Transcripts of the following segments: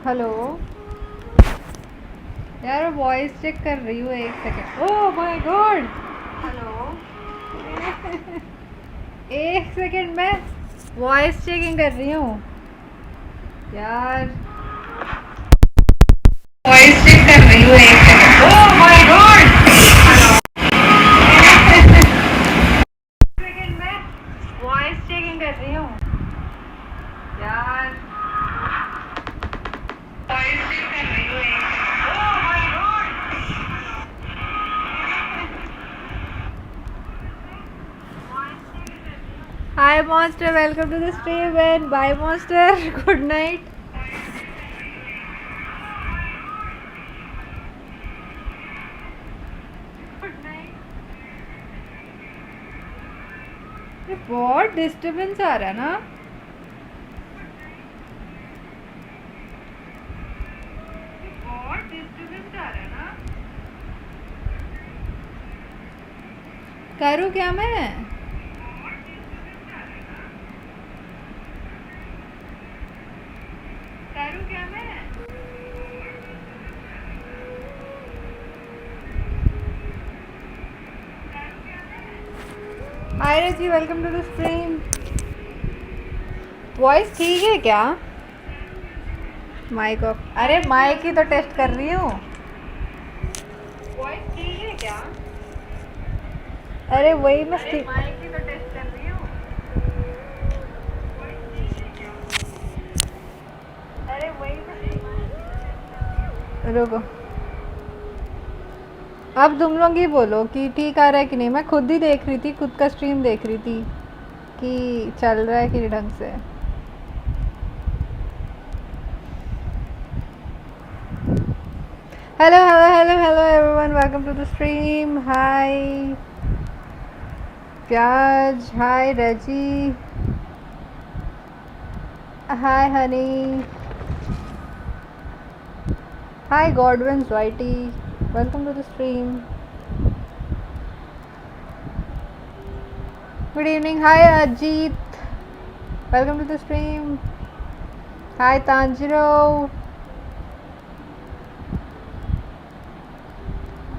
Hello यार, voice check कर रही हूँ, एक second. Oh my God, hello. एक सेकेंड, मैं वॉइस चेकिंग कर रही हूँ यार। वॉइस चेक कर रही हूँ, एक second. Oh my God. Second, मैं वॉइस चेकिंग कर रही हूँ यार। वॉइस चेक कर रही हूँ, एक second. Oh my god. Hi monster, welcome to the stream and bye monster, good night. बहुत डिस्टर्बेंस आ रहा है ना। बहुत डिस्टर्बेंस आ रहा है ना। करूँ क्या मैं? करूँ क्या मैं? Hi Raji, welcome to the stream. Voice ठीक है क्या? Mic off. अरे माइक ही तो टेस्ट कर रही हूँ। वॉइस ठीक है क्या? अरे वही मैं अरे माइक ही तो टेस्ट कर रही हूँ। वॉइस ठीक है क्या? अरे वही मैं रुको, अब तुम लोग ही बोलो कि ठीक आ रहा है कि नहीं। मैं खुद ही देख रही थी, खुद का स्ट्रीम देख रही थी कि चल रहा है कि नहीं ढंग से। Hello hello hello hello everyone, welcome to the stream. Hi प्याज, हाय रजी, हाय हनी, हाय गॉडविन वाइटी, welcome to the stream. Good evening, hi Ajit, welcome to the stream. Hi Tanjiro,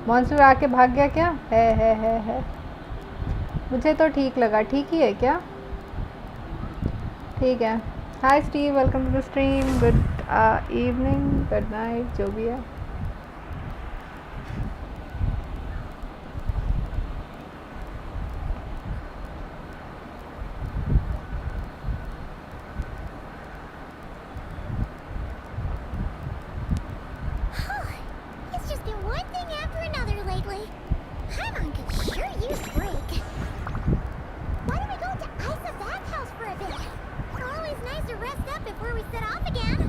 monster आके भाग गया क्या? है मुझे तो ठीक लगा। ठीक ही है क्या? ठीक है। Hi Steve, welcome to the stream. Good evening, good night, जो भी है। It's just been one thing after another lately. Paimon could sure use a break. Why don't we go to Isa bathhouse for a bit? It's always nice to rest up before we set off again.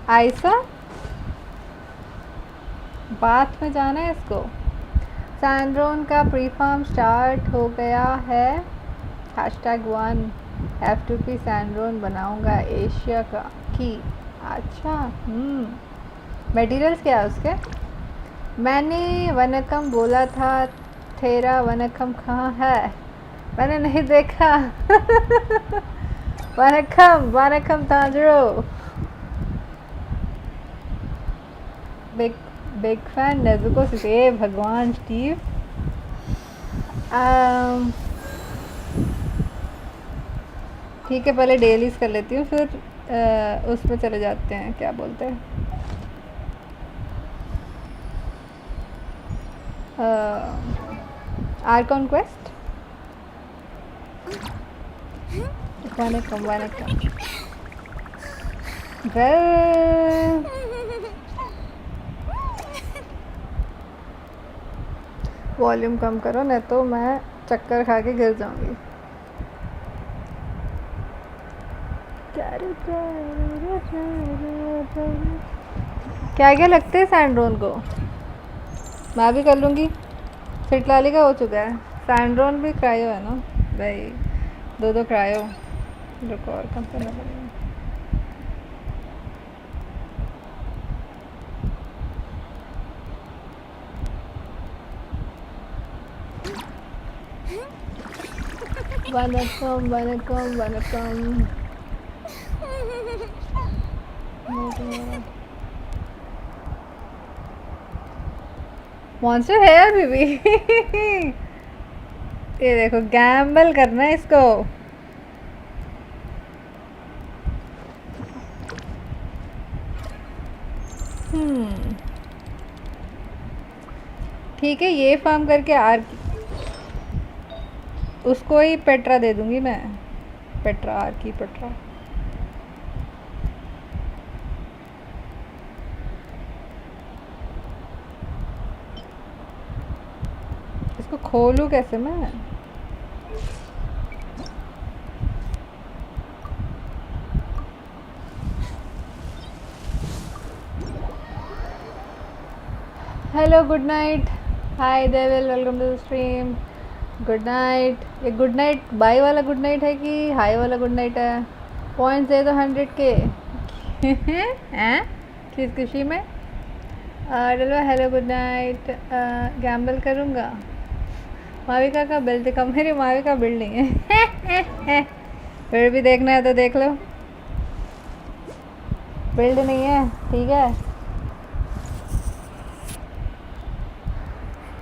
आयसा बात में जाना है इसको। सैंड्रोन का प्रीफार्म start हो गया है। #1 F2P सैंड्रोन बनाऊंगा एशिया का की। अच्छा, मटेरियल्स क्या है उसके? मैंने वनकम बोला था, तेरा वनकम कहाँ है? मैंने नहीं देखा। Vanakkam vanakkam Tanjiro, big fan Nezuko से। भगवान स्टीव, ठीक है, पहले डेलीज कर लेती हूँ, फिर उसमें चले जाते हैं, क्या बोलते हैं, आर्कॉन क्वेस्ट। वनकम वनकम। वॉल्यूम कम करो, नहीं तो मैं चक्कर खा के गिर जाऊंगी। क्या क्या लगते हैं सैंड्रोन को? मैं भी कर लूँगी। सिटलाली का हो चुका है, सैंड्रोन भी क्रायो है ना भाई, दो क्रायो। रुको और कम करना पड़ेगा। वनकम वनकम वनकम। मॉन्स्टर है अभी भी। ये देखो गैम्बल करना है इसको। ठीक है, ये फार्म करके उसको ही पेट्रा दे दूंगी मैं। पेट्रा आर्की पेट्रा। इसको खोलूं कैसे मैं? Hello good night. Hi devil, welcome to the stream. Good night. ये गुड नाइट बाय वाला गुड नाइट है कि हाई वाला गुड नाइट है? पॉइंट्स दे दो 100 के। हैं किस खुशी में? डलवा हेलो गुड नाइट। गैम्बल करूँगा। माविका का बिल्ड कम, मेरी माविका बिल्ड नहीं है। फिर भी देखना है तो देख लो। बिल्ड नहीं है, ठीक है।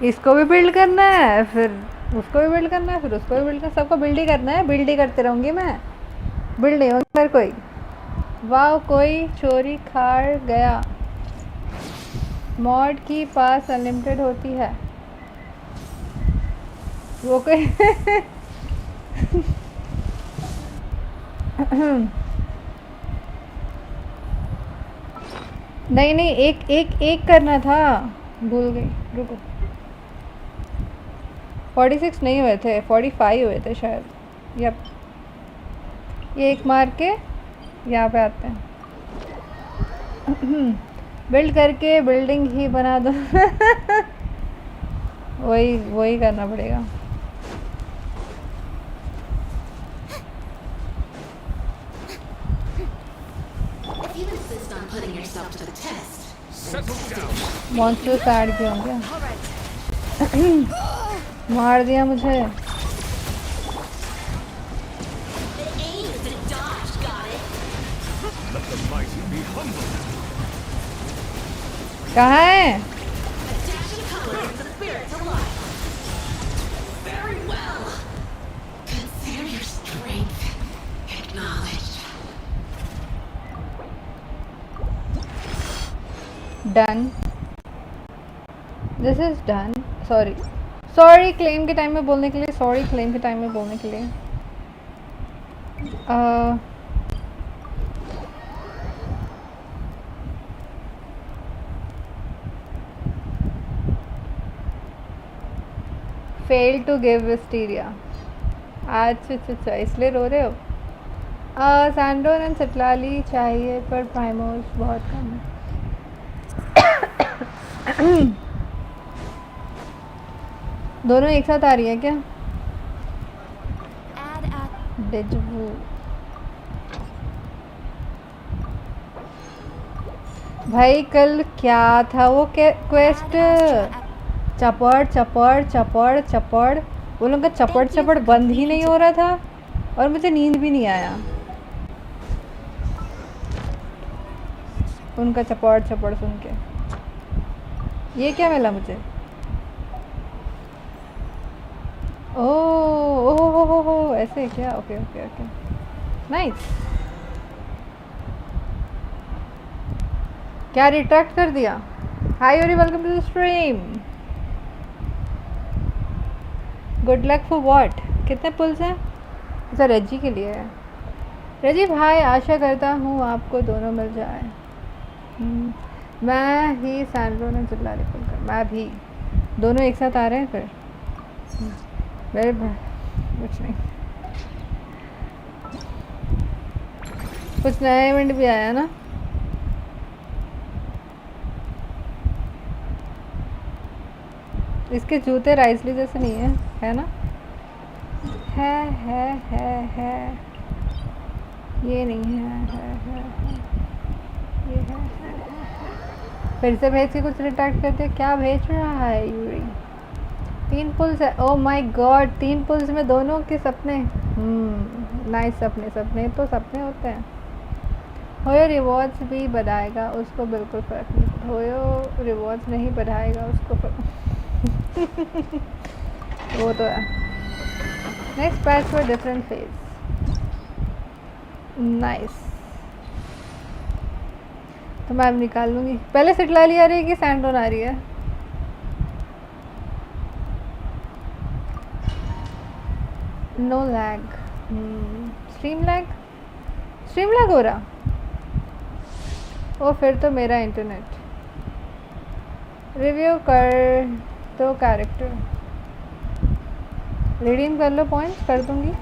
इसको भी बिल्ड करना है, फिर उसको भी बिल्ड करना है, फिर उसको भी बिल्ड करना है। सबको बिल्ड ही करना है। बिल्ड ही करते रहूँगी मैं। बिल्ड नहीं होगी मेरे कोई। वाह, कोई चोरी खाड़ गया। मॉड की पास अनलिमिटेड होती है वो कोई। नहीं नहीं, एक एक एक करना था, भूल गई। रुको, 46 नहीं हुए थे, 45 हुए थे शायद। यप, ये एक मार के यहाँ पे आते हैं। बिल्ड करके बिल्डिंग ही बना दो। वही करना पड़ेगा। मॉन्स्टर सैड क्यों हो गया? मार दिया मुझे। कहाँ है? Done, this is done. Sorry claim के टाइम में बोलने के लिए। सॉरी क्लेम के टाइम में बोलने के लिए। Fail to give Wisteria. अच्छा, इसलिए रो रहे हो? सैंडोन एंड चिटलाली चाहिए पर प्राइमोस बहुत कम है। दोनों एक साथ आ रही है क्या? डिजवू भाई, कल क्या था वो क्वेस्ट? चपड़ चपड़ चपड़ चपड़, वो लोग का चपड़ चपड़ बंद ही नहीं हो रहा था और मुझे नींद भी नहीं आया उनका चपड़ चपड़ सुन के। ये क्या मिला मुझे? ओह, ऐसे क्या? Okay okay okay, nice. क्या रिट्रैक्ट कर दिया? Hi Yori, welcome to the stream. Good luck for what? कितने पुल्स हैं? अच्छा, रेजी के लिए है। रेजी भाई, आशा करता हूँ आपको दोनों मिल जाए। मैं ही सैंड्रो ने चिल्ला रही पुल कर। मैं भी, दोनों एक साथ आ रहे हैं फिर। मेरे कुछ नहीं, कुछ नया इवेंट भी आया ना। इसके जूते राइसली जैसे नहीं है ना? है ये नहीं है ये है। फिर से भेज के कुछ रिट्रैक्ट करते। क्या भेज रहा है यूरी? 3 पुल्स है। ओह माय गॉड, 3 पुल्स में दोनों के सपने। नाइस। सपने तो सपने होते हैं। होयो रिवॉर्ड्स भी बढ़ाएगा, उसको बिल्कुल फ़र्क नहीं। होयो रिवॉर्ड्स नहीं बढ़ाएगा, उसको वो तो है। Next patch for different phase. Nice. तो मैं अब निकाल लूँगी। पहले सिटलाली आ रही है कि सैंडोन आ रही है? No lag. स्ट्रीम लैग हो रहा। ओ फिर तो मेरा इंटरनेट। रिव्यू कर तो कैरेक्टर रिडीम कर लो, पॉइंट्स कर दूँगी।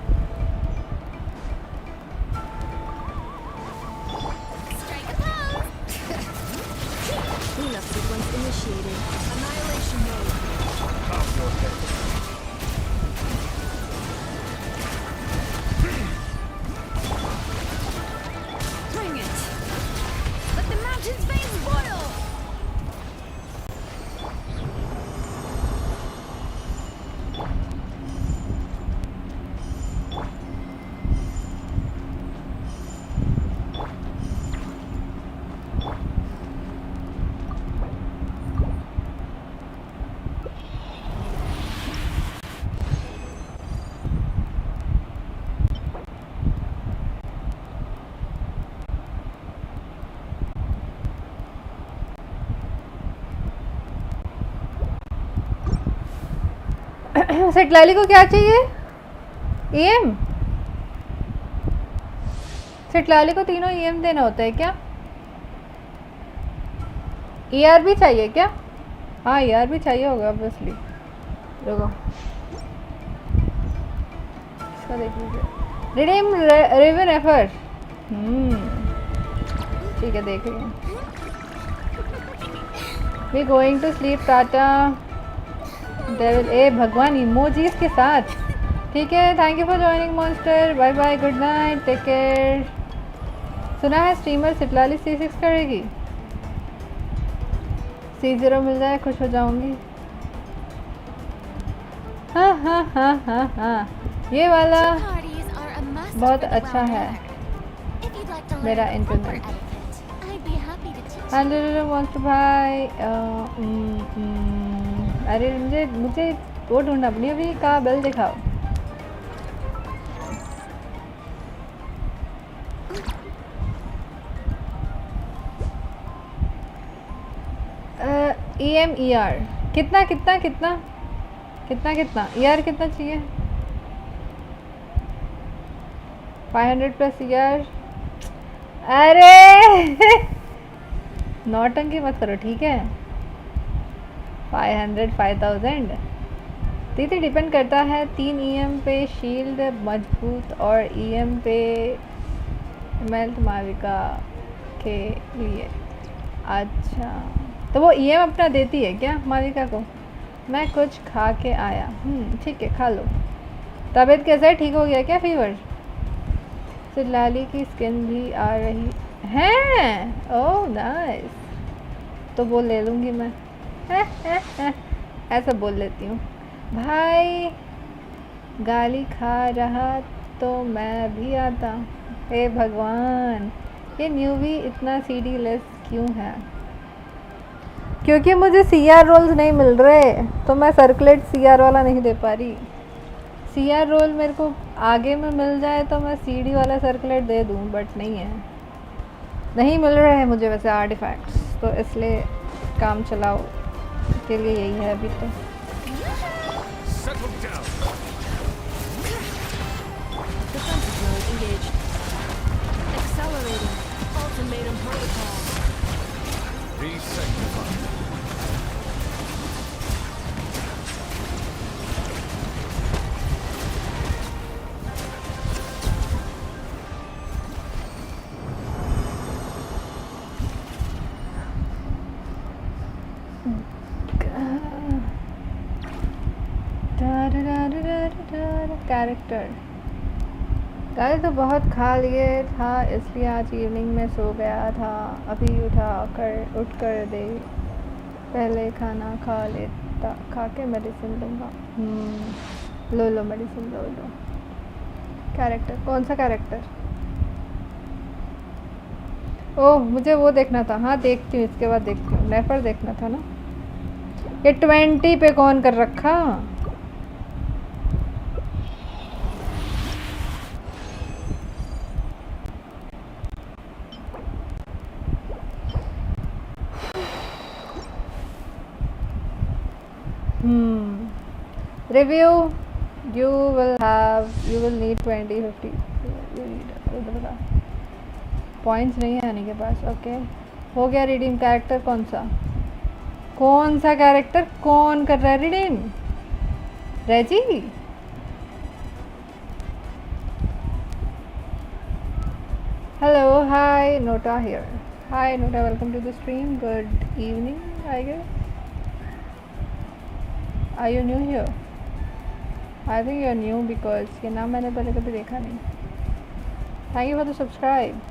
सिटलाली को क्या चाहिए? ईएम? सिटलाली को तीनों ईएम देना होता है क्या? ईआर भी चाहिए क्या? हाँ ईआर भी चाहिए होगा ऑब्वियसली। देखो इसका देख लीजिए। रिडीम रिवन एफर। ठीक है देख रही हूँ। We going to sleep tata devil. ए भगवान इमोजीज के साथ। ठीक है, thank you for joining monster. Bye bye, good night, take care. सुना है स्ट्रीमर सिटलाली C6 करेगी। C0 मिल जाए खुश हो जाऊंगी। हाँ हाँ हाँ हाँ हाँ, ये वाला बहुत अच्छा है मेरा इंटरनेट। हेलो मॉन्स्टर भाई। अरे मुझे वो ढूंढना अपनी अभी का बेल दिखाओ। EMER कितना कितना कितना कितना कितना ER कितना चाहिए? 500 प्लस ER। अरे नौटंकी मत करो ठीक है। 500 5000 दीदी डिपेंड करता है 3 EM पे शील्ड मजबूत और EM पे मेल्ट माविका के लिए। अच्छा तो वो EM अपना देती है क्या माविका को? मैं कुछ खा के आया। ठीक है खा लो। तबीयत कैसा है, ठीक हो गया क्या फीवर? सिटलाली की स्किन भी आ रही है। ओह नाइस, तो वो ले लूँगी मैं। ऐसा बोल लेती हूँ भाई। गाली खा रहा तो मैं भी आता। हे भगवान, ये न्यूबी इतना CD लेस क्यों है? क्योंकि मुझे CR रोल्स नहीं मिल रहे, तो मैं सर्कुलेट CR वाला नहीं दे पा रही। CR रोल मेरे को आगे में मिल जाए तो मैं CD वाला सर्कुलेट दे दूँ, बट नहीं है, नहीं मिल रहे हैं मुझे वैसे आर्टिफैक्ट्स, तो इसलिए काम चलाओ के लिए यही है अभी तो। कैरेक्टर गाइस तो बहुत खा लिए था, इसलिए आज इवनिंग में सो गया था। अभी उठ कर दे पहले खाना खा लेता, खा के मेडिसिन लूँगा। लो मेडिसिन लो। कैरेक्टर कौन सा कैरेक्टर? ओह मुझे वो देखना था। हाँ देखती हूँ, इसके बाद देखती हूँ। नेफर देखना था ना। ये 20 पे कौन कर रखा? Review you will need 20 50 points नहीं है आने के पास। ओके हो गया रिडीम। कैरेक्टर कौन सा कैरेक्टर कौन कर रहा है रिडीम? रेजी? Hello hi Nota here. Hi Nota, welcome to the stream. Good evening I guess. Are you new here? I think you are new because ये नाम मैंने पहले कभी देखा नहीं। Thank you for the subscribe.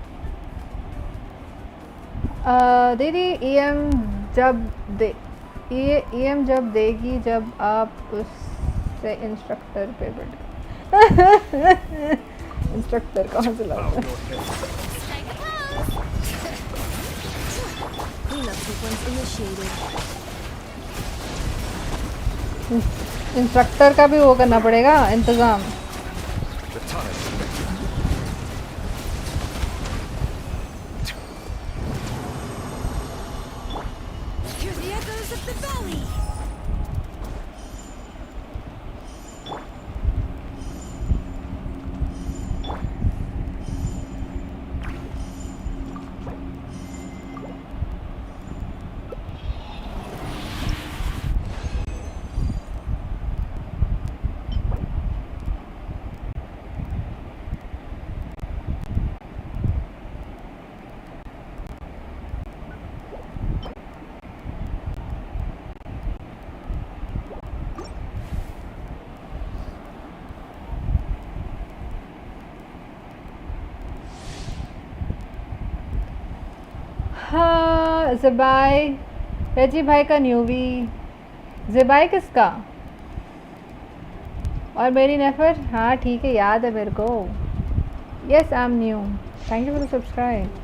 दीदी ईएम जब देगी जब आप उससे इंस्ट्रक्टर पे बैठ। इंस्ट्रक्टर कहाँ से लाऊंगा? इंस्ट्रक्टर का भी वो करना पड़ेगा इंतज़ाम। हाँ ज़बाई, रजी भाई का न्यूवी। ज़बाई किसका? और मेरी नेफर? हाँ ठीक है, याद है मेरे को। Yes I am new. Thank you for the subscribe.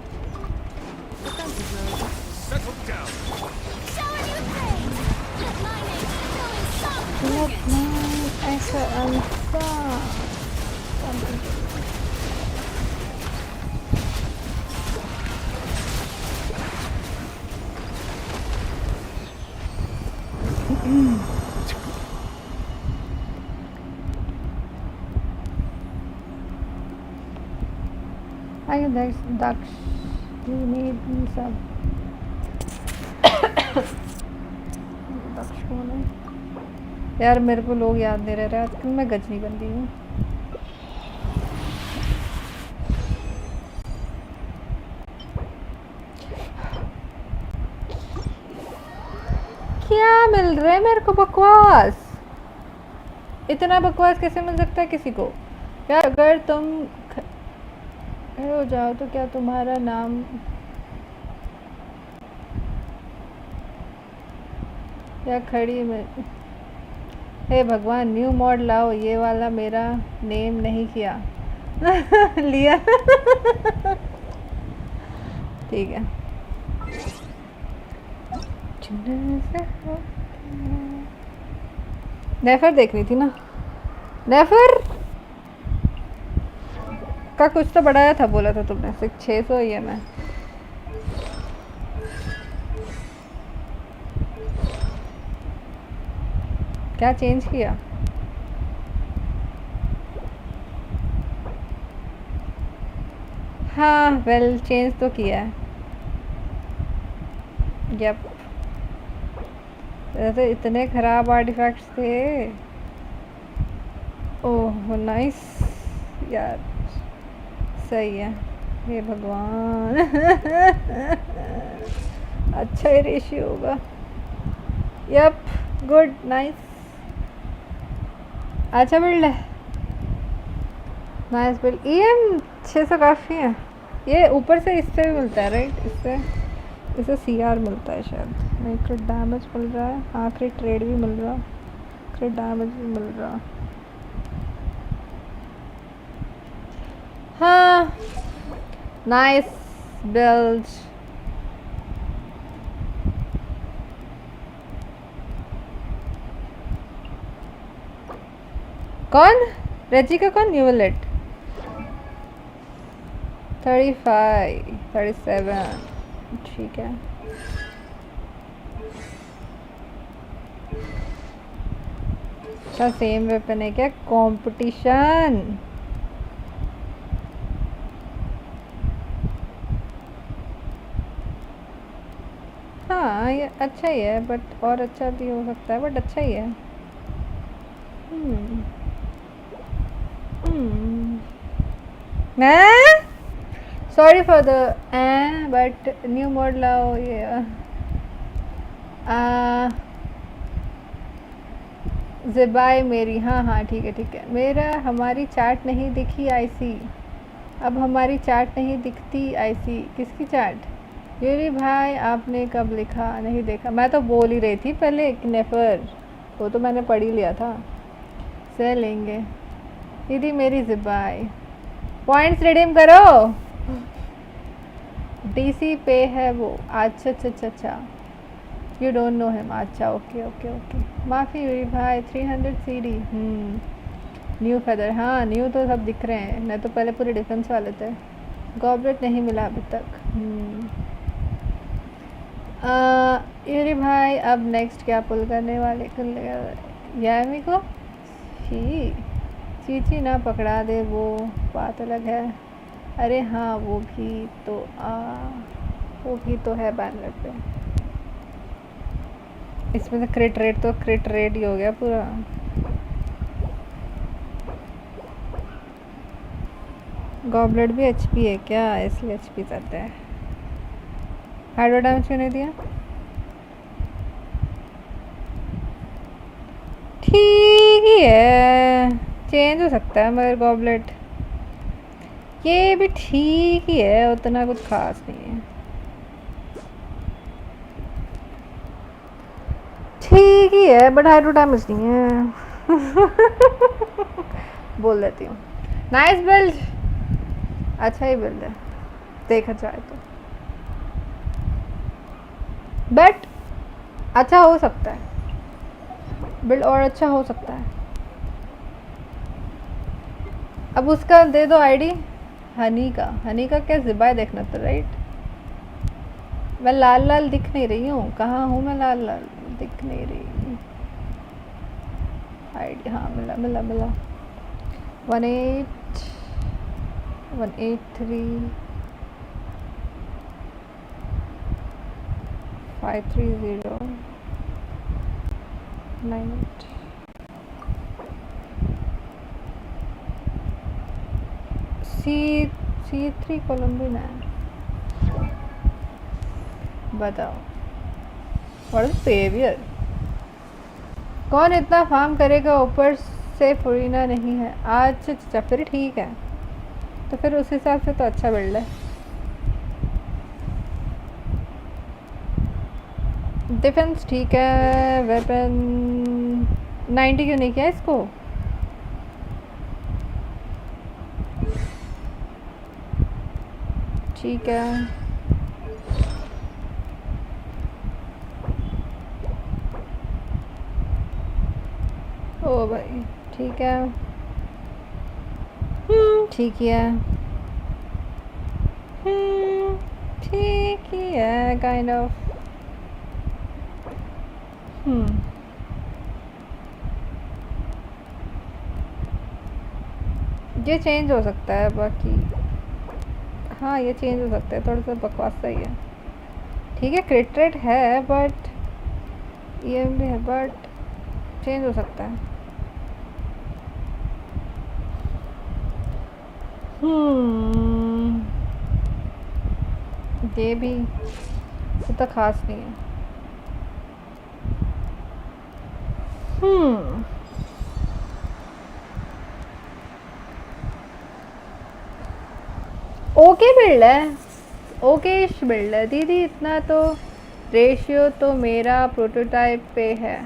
I guess that's ducks. You need some. दक्ष कौन है यार? मेरे को लोग याद नहीं रह रहे आजकल। मैं गजनी बन गई हूँ। क्या मिल रहा है मेरे को? बकवास। इतना बकवास कैसे मिल सकता है किसी को? यार अगर तुम खड़े हो जाओ तो क्या तुम्हारा नाम या खड़ी में? हे भगवान, न्यू मॉड लाओ। ये वाला मेरा नेम नहीं किया। लिया। ठीक है। नेफर देखनी थी ना। नेफर का कुछ तो बढ़ाया था, बोला था तुमने। 600 ही है। मैं क्या चेंज किया? हाँ वेल चेंज तो किया है। यप। वैसे इतने ख़राब आर्टिफैक्ट्स थे। ओह नाइस यार, सही है। हे भगवान। अच्छा ही रेशियो होगा। Yup good nice. अच्छा बिल्ड है। Nice build. EM 600 काफ़ी है। ये ऊपर से इससे भी मिलता है राइट? इससे CR मिलता है शायद। नहीं क्रिट डैमेज मिल रहा है। हाँ क्रिट ट्रेड भी मिल रहा, क्रिट डैमेज भी मिल रहा। हाँ नाइस build. कौन रेजी का कौन न्यूलेट 35 37 ठीक है। अच्छा सेम वेपन है क्या? कंपटीशन। हाँ ये अच्छा ही है बट और अच्छा भी हो सकता है, बट अच्छा ही है। मैं sorry for the but new mode लाओ ये ज़िबाई मेरी। हाँ हाँ ठीक है। मेरा हमारी चैट नहीं दिखी आईसी, अब हमारी चैट नहीं दिखती आईसी। किसकी चैट? यूरी भाई आपने कब लिखा? नहीं देखा, मैं तो बोल ही रही थी पहले नेफर, वो तो मैंने पढ़ ही लिया था। से लेंगे दीदी मेरी ज़िबाई। पॉइंट्स रिडीम करो। डीसी पे है वो। अच्छा यू डोंट नो हिम। अच्छा ओके माफ़ी यूरी भाई। 300 सीडी। New feather. हाँ न्यू तो सब दिख रहे हैं, नहीं तो पहले पूरे डिफेंस वाले थे। गॉबलेट नहीं मिला अभी तक। यूरी भाई अब नेक्स्ट क्या पुल करने वाले? यामी को चीची ना पकड़ा दे वो बात अलग है। अरे हाँ वो भी तो है बैनर पे। इसमें से क्रिट रेट ही हो गया पूरा। गॉबलेट भी एचपी है क्या? इसलिए एचपी जाता है। हाइड्रो डैमेज क्यों नहीं दिया? ठीक ही है, चेंज हो सकता है मगर गॉबलेट ये भी ठीक ही है, उतना कुछ खास नहीं है। ठीक ही है बट हाइड्रो डैमेज नहीं है। बोल देती हूँ। नाइस बिल्ड, अच्छा ही बिल्ड है देखा जाए तो, बट अच्छा हो सकता है बिल्ड, और अच्छा हो सकता है। अब उसका दे दो आईडी हनी का क्या ज़िबाई देखना था राइट? मैं लाल दिख नहीं रही हूँ, कहाँ हूँ मैं? लाल दिख नहीं रही। आईडी हाँ मिला 183 530 98 C3 columbina। बताओ व्हाट इज बिहेवियर? कौन इतना फार्म करेगा? ऊपर से फुरीना नहीं है आज। अच्छा फिर ठीक है, तो फिर उस हिसाब से तो अच्छा बिल्ड है। डिफेंस ठीक है। वेपन 90 क्यों नहीं किया इसको? ठीक है ओ भाई ठीक है। ठीक ही है। ठीक ही है काइंड ऑफ। ये चेंज हो सकता है बाकी। हाँ ये चेंज हो सकता है, थोड़ा सा बकवास सही है। ठीक है क्रिट रेट है बट ये भी है, बट चेंज हो सकता है। ये भी इतना खास नहीं है। ओके बिल्ड है, ओकेश बिल्ड है दीदी। इतना तो रेशियो तो मेरा प्रोटोटाइप पे है।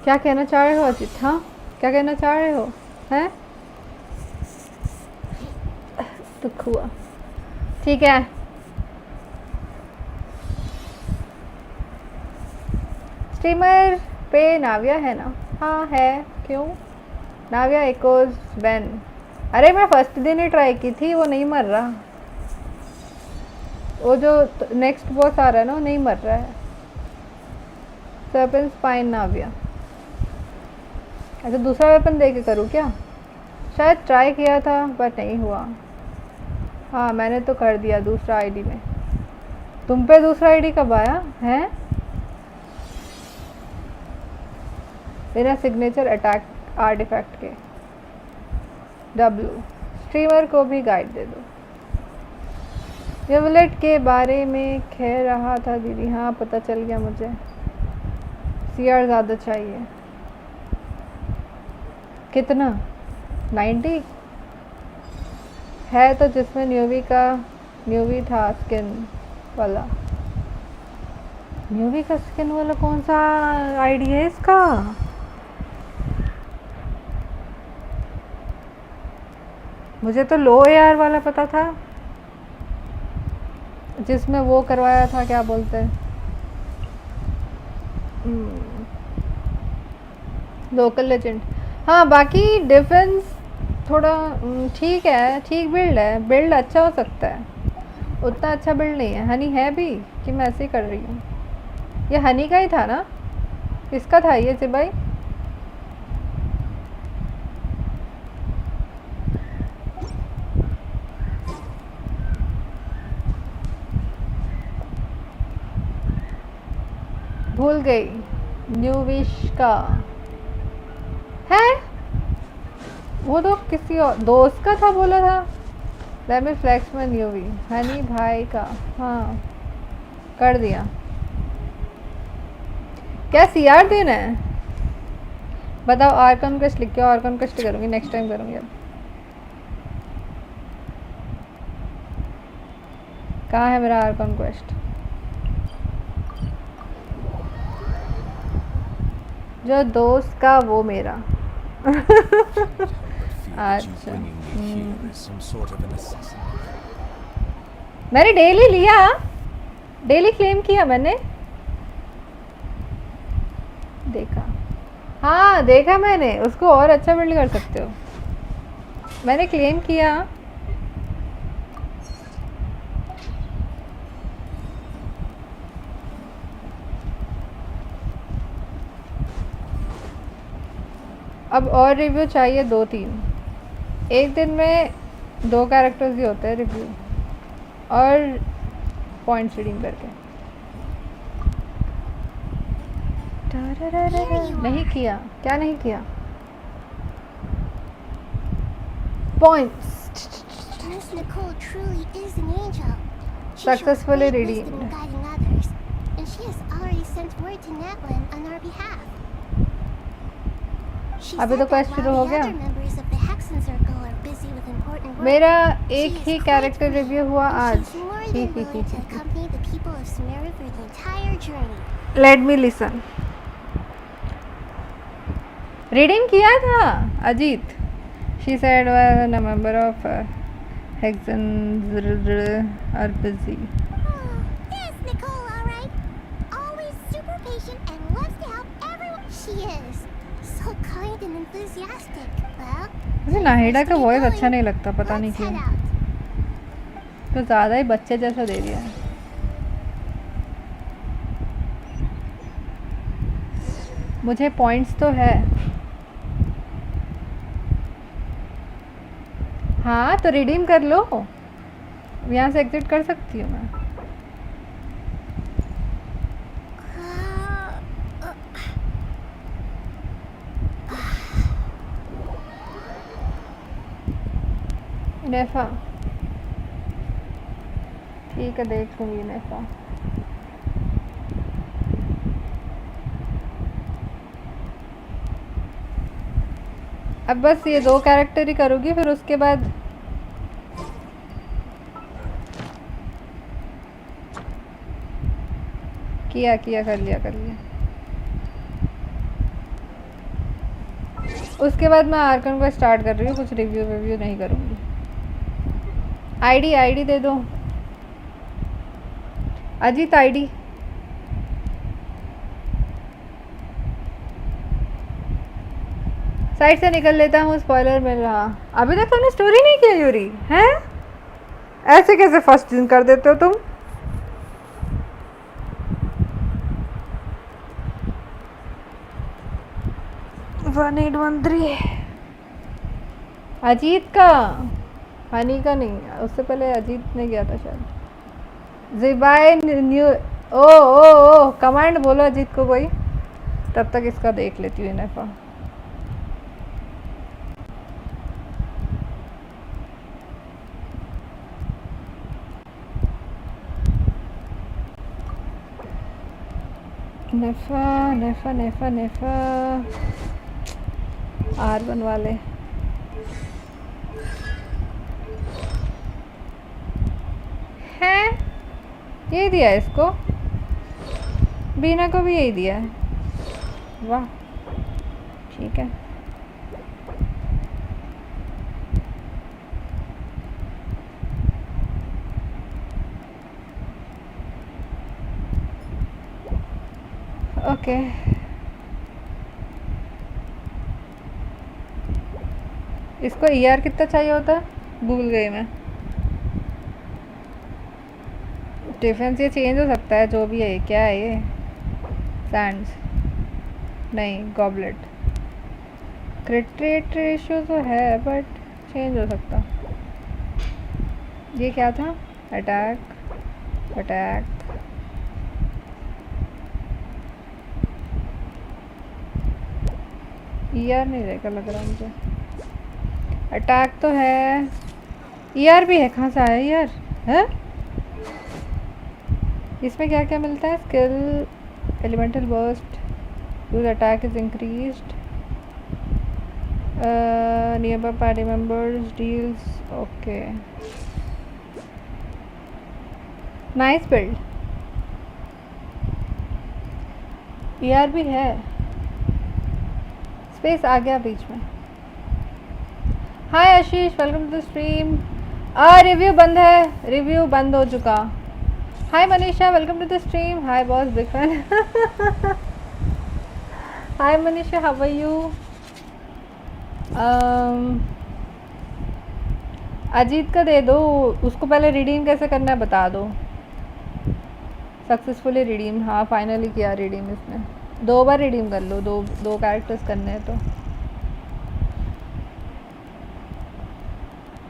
क्या कहना चाह रहे हो अजित? हाँ क्या कहना चाह रहे हो? हैं दुख हुआ। ठीक है, स्ट्रीमर पे नाविया है ना? हाँ है, क्यों? नाविया इकोज बैन। अरे मैं फर्स्ट दिन ही ट्राई की थी, वो नहीं मर रहा। वो जो नेक्स्ट बॉस आ रहा है ना, वो नहीं मर रहा है। Serpent spine Navia. अच्छा, दूसरा वेपन दे के करूँ क्या? शायद ट्राई किया था बट नहीं हुआ। हाँ मैंने तो कर दिया दूसरा आईडी में। तुम पे दूसरा आईडी कब आया है? बिना सिग्नेचर अटैक आर्टिफैक्ट के। W स्ट्रीमर को भी गाइड दे दो। वेवलेट के बारे में कह रहा था दीदी। हाँ पता चल गया मुझे। CR ज़्यादा चाहिए। कितना? 90 है तो जिसमें न्यूवी था स्किन वाला। न्यूवी का स्किन वाला कौन सा आईडी है इसका? मुझे तो लो AR वाला पता था, जिसमें वो करवाया था, क्या बोलते हैं, लोकल लेजेंड। हाँ बाकी डिफेंस थोड़ा ठीक है, ठीक बिल्ड है, बिल्ड अच्छा हो सकता है। उतना अच्छा बिल्ड नहीं है। हनी है भी कि मैं ऐसे ही कर रही हूँ? ये हनी का ही था ना? किसका था ये सिपाही? भूल गई। न्यू विश का है वो तो किसी और दोस्त का था, बोला था। Let me flex my Neuvi. Honey भाई का, हाँ कर दिया। क्या CR देना है? बताओ। आर्कन क्वेस्ट लिख के, आर्कन क्वेस्ट करूँगी नेक्स्ट टाइम करूँगी। अब कहाँ है मेरा आर्कन क्वेस्ट? जो दोस्त का वो मेरा। अच्छा मैंने डेली लिया, डेली क्लेम किया मैंने। देखा, हाँ देखा मैंने। उसको और अच्छा बिल्ड कर सकते हो। मैंने क्लेम किया। अब और रिव्यू चाहिए 2-3। एक दिन में 2 कैरेक्टर्स ही होते हैं रिव्यू, और पॉइंट्स रीडिंग करके। नहीं किया? क्या नहीं किया? पॉइंट्स। Successfully redeemed. अभी तो क्वेस्ट शुरू हो गया। मेरा एक ही कैरेक्टर रिव्यू हुआ आज। Let me listen. रीडिंग किया था Ajit. She said was a member of 𝗥𝗲𝗀𝗃𝗃। मुझे नाहिदा का वॉइस अच्छा नहीं लगता, पता नहीं क्यों। तो ज़्यादा ही बच्चे जैसा दे दिया है। मुझे पॉइंट्स तो है। हाँ तो रिडीम कर लो, यहाँ से एग्जिट कर सकती हूँ मैं। नेफा ठीक है, देख लूँगी नेफा। अब बस ये 2 कैरेक्टर ही करूँगी, फिर उसके बाद किया कर लिया। उसके बाद मैं आर्कन को स्टार्ट कर रही हूँ। कुछ रिव्यू नहीं करूँगी। आईडी दे दो अजीत, आईडी। साइड से निकल लेता हूँ, स्पॉइलर मिल रहा। अभी तक तुमने स्टोरी नहीं किया यूरी हैं? ऐसे कैसे फर्स्ट दिन कर देते हो तुम? वन 813 अजीत का, हनी का नहीं, उससे पहले अजीत ने किया था शायद। ज़िबाई न्यू ओ कमांड बोलो अजीत को कोई, तब तक इसका देख लेती हूँ इनफा। नेफा R1 वाले हैं, यही दिया है इसको, बीना को भी यही दिया है। वाह ठीक है। ओके इसको ER कितना चाहिए होता है, भूल गई मैं। डिफेंस ये चेंज हो सकता है, जो भी है। क्या है ये? सैंड्स नहीं, गॉबलेट। क्रिट रेट रेशियो तो है बट चेंज हो सकता। ये क्या था? अटैक ER नहीं रहेगा लग रहा मुझे। अटैक तो है, ER भी है। कहाँ से आया ER है? इसमें क्या क्या मिलता है? Skill, elemental burst, use attack is increased, nearby party members deals. Okay nice build. ER भी है, स्पेस आ गया बीच में। Hi Ashish, welcome to the stream. Review बंद है, रिव्यू बंद हो चुका। Hi Manisha, welcome to the stream. Hi boss, big fan. Hi Manisha, how are you? Ajit का दे दो, उसको पहले रिडीम कैसे करना है बता दो। सक्सेसफुली रिडीम, हाँ फाइनली किया रिडीम इसने। 2 बार रिडीम कर लो, दो कैरेक्टर्स करने हैं तो।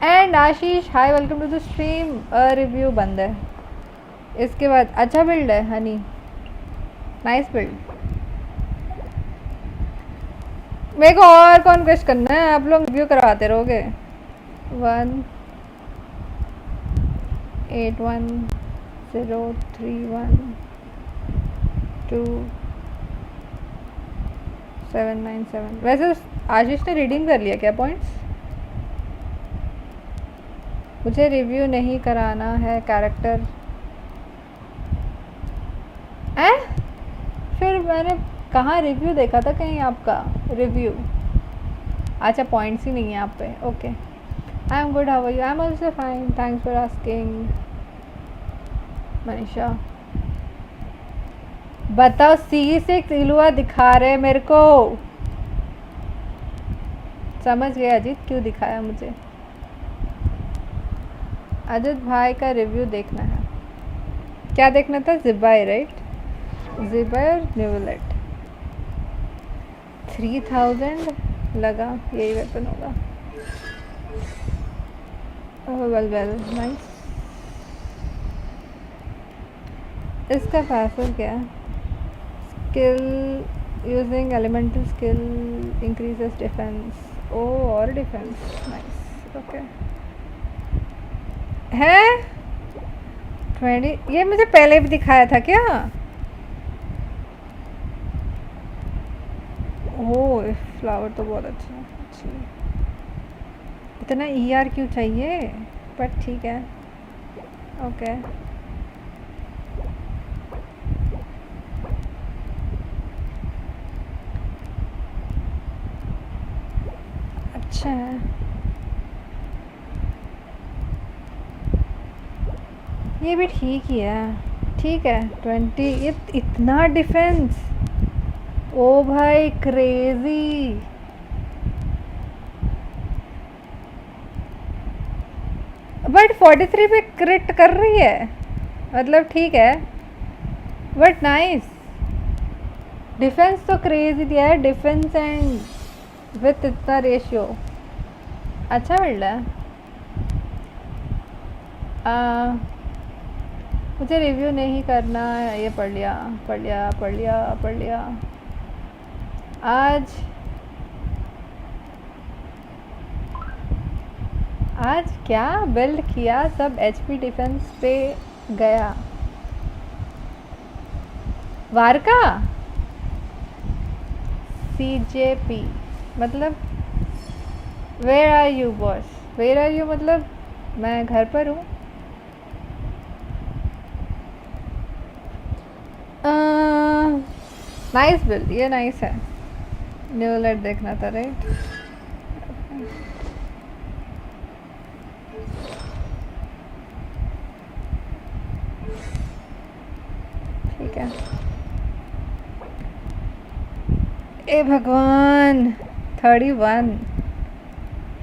And Ashish, hi welcome to the stream. Review बंद है। इसके बाद अच्छा बिल्ड है हनी, नाइस बिल्ड। मेरे को और कॉन्क्वेस्ट करना है, आप लोग रिव्यू करवाते रहोगे। 18103122797। वैसे आशीष ने रिडीम कर लिया क्या पॉइंट्स? मुझे रिव्यू नहीं कराना है कैरेक्टर। फिर मैंने कहाँ रिव्यू देखा था कहीं आपका रिव्यू? अच्छा पॉइंट्स ही नहीं है आप पे। Okay I am good, how are you? I am also fine, thanks for asking. Manisha बताओ, C6 इलुआ दिखा रहे मेरे को। समझ गए अजीत क्यों दिखाया मुझे। अजित भाई का रिव्यू देखना है। क्या देखना था? ज़िबाई राइट, ज़िबाई न्यूलेट। 3000 लगा, यही वेपन होगा। Well nice. इसका पैसिव क्या है? Skill using elemental skill increases defence. Oh और डिफेंस, नाइस। ओके है 20। ये मुझे पहले भी दिखाया था क्या? ओह फ्लावर तो बहुत अच्छा है। इतना ER क्यों चाहिए? पर ठीक है ओके। अच्छा है। ये भी ठीक ही है, ठीक है। 20 ये इतना डिफेंस, ओ भाई क्रेजी। बट 43 पे क्रिट कर रही है, मतलब ठीक है, बट नाइस। डिफेंस तो क्रेजी दिया है, डिफेंस एंड विथ इतना रेशियो अच्छा मिल रहा है। मुझे रिव्यू नहीं करना, ये पढ़ लिया पढ़ लिया पढ़ लिया पढ़ लिया। आज क्या बिल्ड किया, सब एचपी डिफेंस पे गया। वारका सीजेपी मतलब where are you boss, where are you मतलब मैं घर पर हूँ। नाइस बिल्ड, ये नाइस है। न्यू लेट देखना था राइट। ठीक है। ए भगवान 31,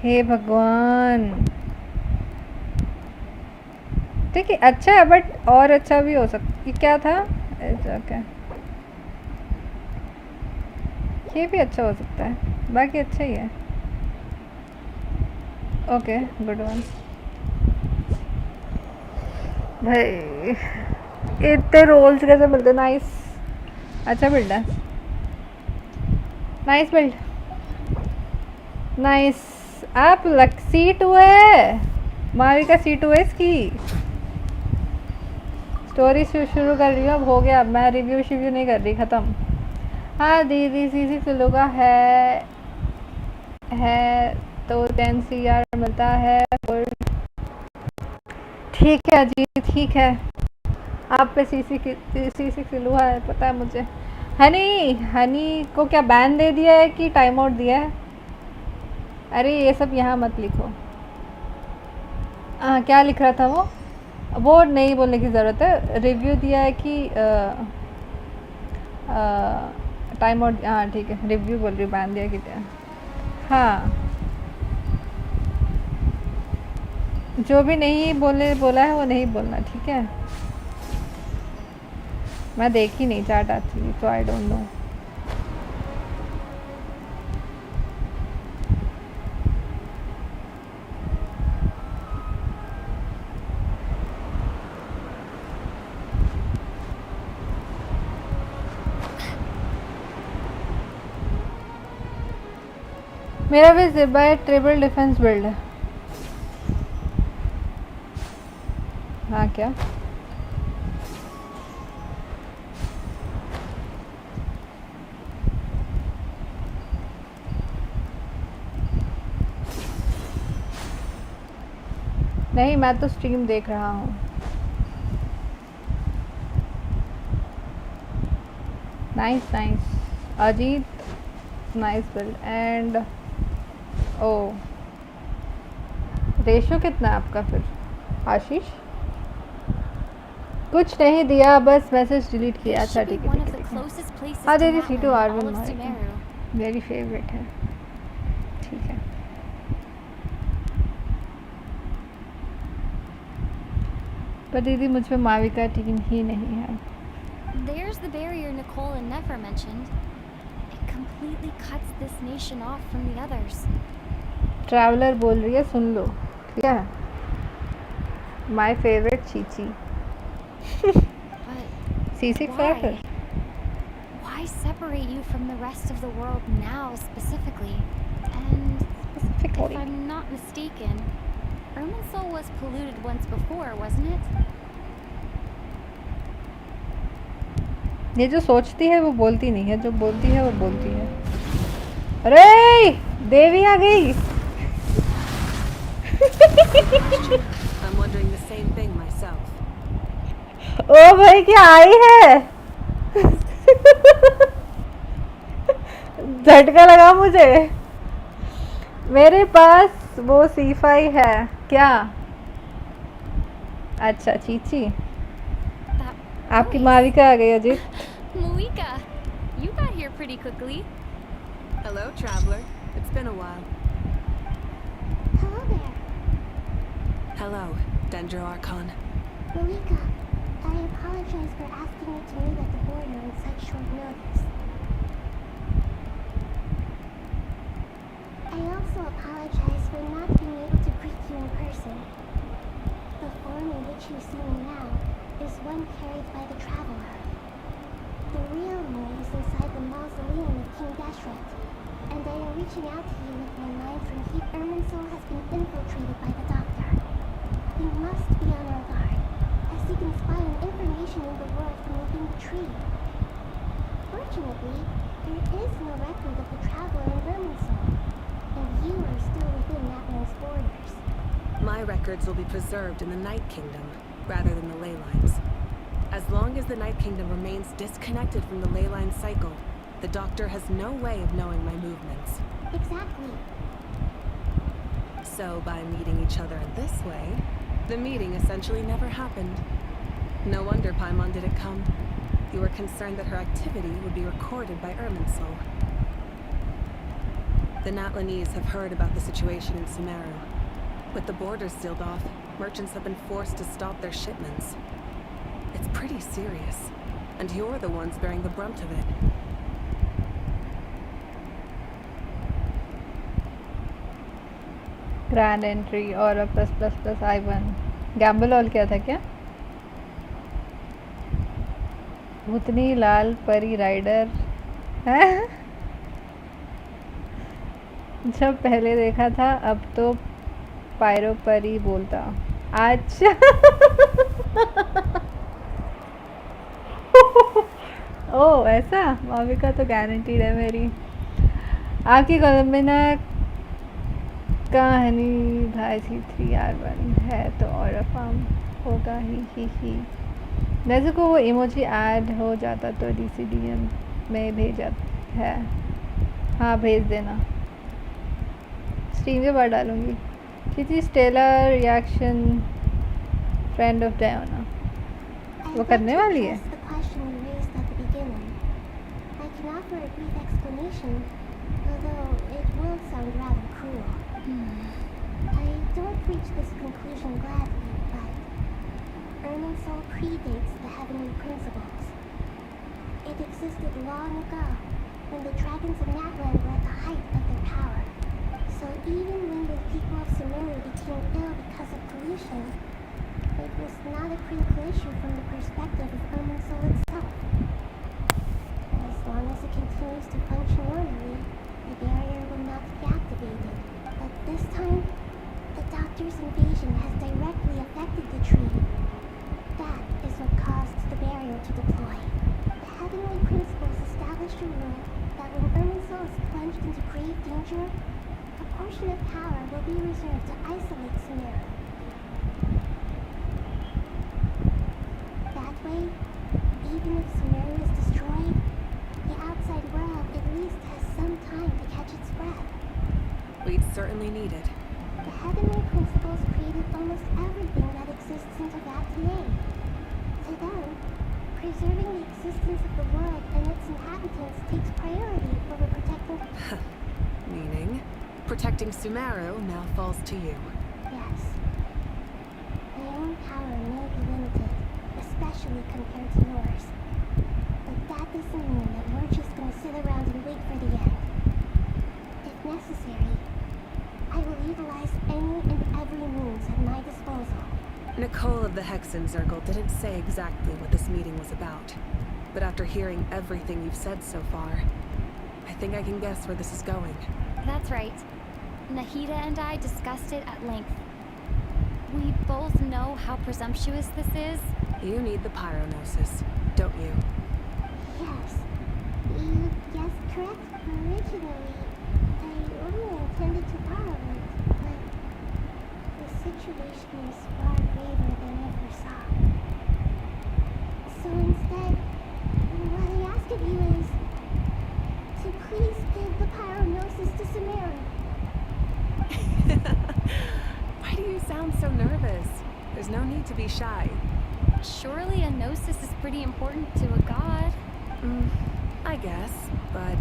हे भगवान। ठीक है, अच्छा है बट और अच्छा भी हो सकता। ये क्या था, ओके ये भी अच्छा हो सकता है, बाकी अच्छा ही है। Okay good one. भाई इतने रोल्स कैसे मिलते, नाइस, अच्छा बिल्ड है, नाइस बिल्ड, नाइस। आप लक C2 है, मावी का C2 है इसकी। स्टोरी शुरू कर रही हूँ, अब हो गया, अब मैं रिव्यू शिव्यू नहीं कर रही, ख़त्म। हाँ दीदी सीसी किलो का है तो 10 CR मिलता है। ठीक है अजीत, ठीक है, आप पे सीसी किलो है, पता है मुझे। हनी को क्या बैन दे दिया है कि टाइम आउट दिया है? अरे ये सब यहाँ मत लिखो। क्या लिख रहा था वो नहीं बोलने की ज़रूरत है। रिव्यू दिया है कि टाइम आउट, हाँ ठीक है, रिव्यू बोल रही हूँ, बैन दिया कि क्या। हाँ जो भी नहीं बोला है वो नहीं बोलना, ठीक है। मैं देखी नहीं चैट एक्चुअली, तो आई डोंट नो। मेरा भी ज़िब्बा ट्रिपल डिफेंस बिल्ड है। हाँ क्या नहीं, मैं तो स्ट्रीम देख रहा हूँ। Nice nice Ajit, nice build and ओ रेशो कितना है आपका फिर आशीष? कुछ नहीं दिया, बस मैसेज डिलीट किया। अच्छा ठीक है ठीक है। हाँ दीदी C2 आर्विन मेरी फेवरेट है, ठीक है। पर दीदी मुझ पे मावी का टीम ही नहीं है। There's the barrier Nicole and Nefer mentioned. It completely cuts this nation off from the others. Traveller बोल रही है, सुन लो ठीक है। My favourite Chichi. C6 है फिर। Why separate you from the rest of the world now specifically? And if I'm not mistaken, Irminsul was polluted once before, wasn't it? ये जो सोचती है वो बोलती नहीं है, जो बोलती है वो बोलती है। अरे देवी आ गई। I'm wondering the same thing myself. ओ भाई क्या आई है। झटका लगा मुझे। मेरे पास वो C5 है क्या? अच्छा चीची That आपकी voice. माविका आ गई Ajit Malika, you got here pretty quickly. Hello, traveler. It's been a while. Hello there. Hello, Dendro Archon. Malika, I apologize for asking you to meet at the border on such short notice. I also apologize for not being able to greet you in person. The form in which you see me now is one carried by the traveler. The real me is inside the mausoleum of King Dashret, and I am reaching out to you with my line from 𝗕𝗲 has been infiltrated by the Doctor. We must be on our guard, as he can spy on information in the world from within the tree. Fortunately, there is no record of the traveler in Irminsul, and you are still within Natlan's borders. My records will be preserved in the Night Kingdom, rather than the ley lines. As long as the Night Kingdom remains disconnected from the ley line cycle, the Doctor has no way of knowing my movements. Exactly. So, by meeting each other in this way, the meeting essentially never happened. No wonder Paimon didn't come. You were concerned that her activity would be recorded by Irminsul. The Natlanese have heard about the situation in Sumeru. With the borders sealed off, merchants have been forced to stop their shipments. It's pretty serious, and you're the ones bearing the brunt of it. Grand entry और plus plus plus I1 gamble all क्या था क्या भूतनी लाल परी rider है जब पहले देखा था अब तो पायरो परी बोलता अच्छा ओ ऐसा माविका तो गारंटीड है मेरी आपकी कलम्बिना कहानी 𝗓𝗫 है तो और फार्म होगा ही नेज़ुको वो इमोजी ऐड हो जाता तो DCDM में भेजा है हाँ भेज देना स्ट्रीम के बाद डालूँगी किसी स्टेलर रिएक्शन फ्रेंड ऑफ डायोना वो करने वाली है The question you raised at the beginning. I can offer a brief explanation, although it will sound rather cruel. I don't reach this conclusion gladly, but Irminsul predates the heavenly principles. It existed long ago, when the dragons of Natlan were at the height of their power. So even when the people of Sumeru became ill because of pollution, it was not a critical issue from the perspective of Irminsul itself. As long as it continues to function normally, the barrier will not be activated. But this time, the Doctor's invasion has directly affected the tree. That is what caused the barrier to deploy. The heavenly principles established a rule that when Irminsul is plunged into grave danger, a portion of power will be reserved to isolate Sumeru. That way, even if Sumeru is destroyed, the outside world at least has some time to catch its breath. We'd certainly need it. The heavenly principles created almost everything that exists in 𝗕𝗲. To them, preserving the existence of the world and its inhabitants takes priority over protecting... Meaning, protecting Sumeru now falls to you. Yes. My own power may be limited, especially compared to yours. But that doesn't mean that we're just gonna sit around and wait for the end. If necessary, I will utilize any and every means at my disposal. Nicole of the Hexen Circle didn't say exactly what this meeting was about. But after hearing everything you've said so far, I think I can guess where this is going. That's right. Nahida and I discussed it at length. We both know how presumptuous this is. You need the pyronosis, don't you? Yes. You guessed correct. Originally, I only intended to borrow it, but the situation is far graver than I foresaw. So instead, what I ask of you is to please give the pyronosis to Sumeru. Why do you sound so nervous? There's no need to be shy. Surely a gnosis is pretty important to a god. I guess, but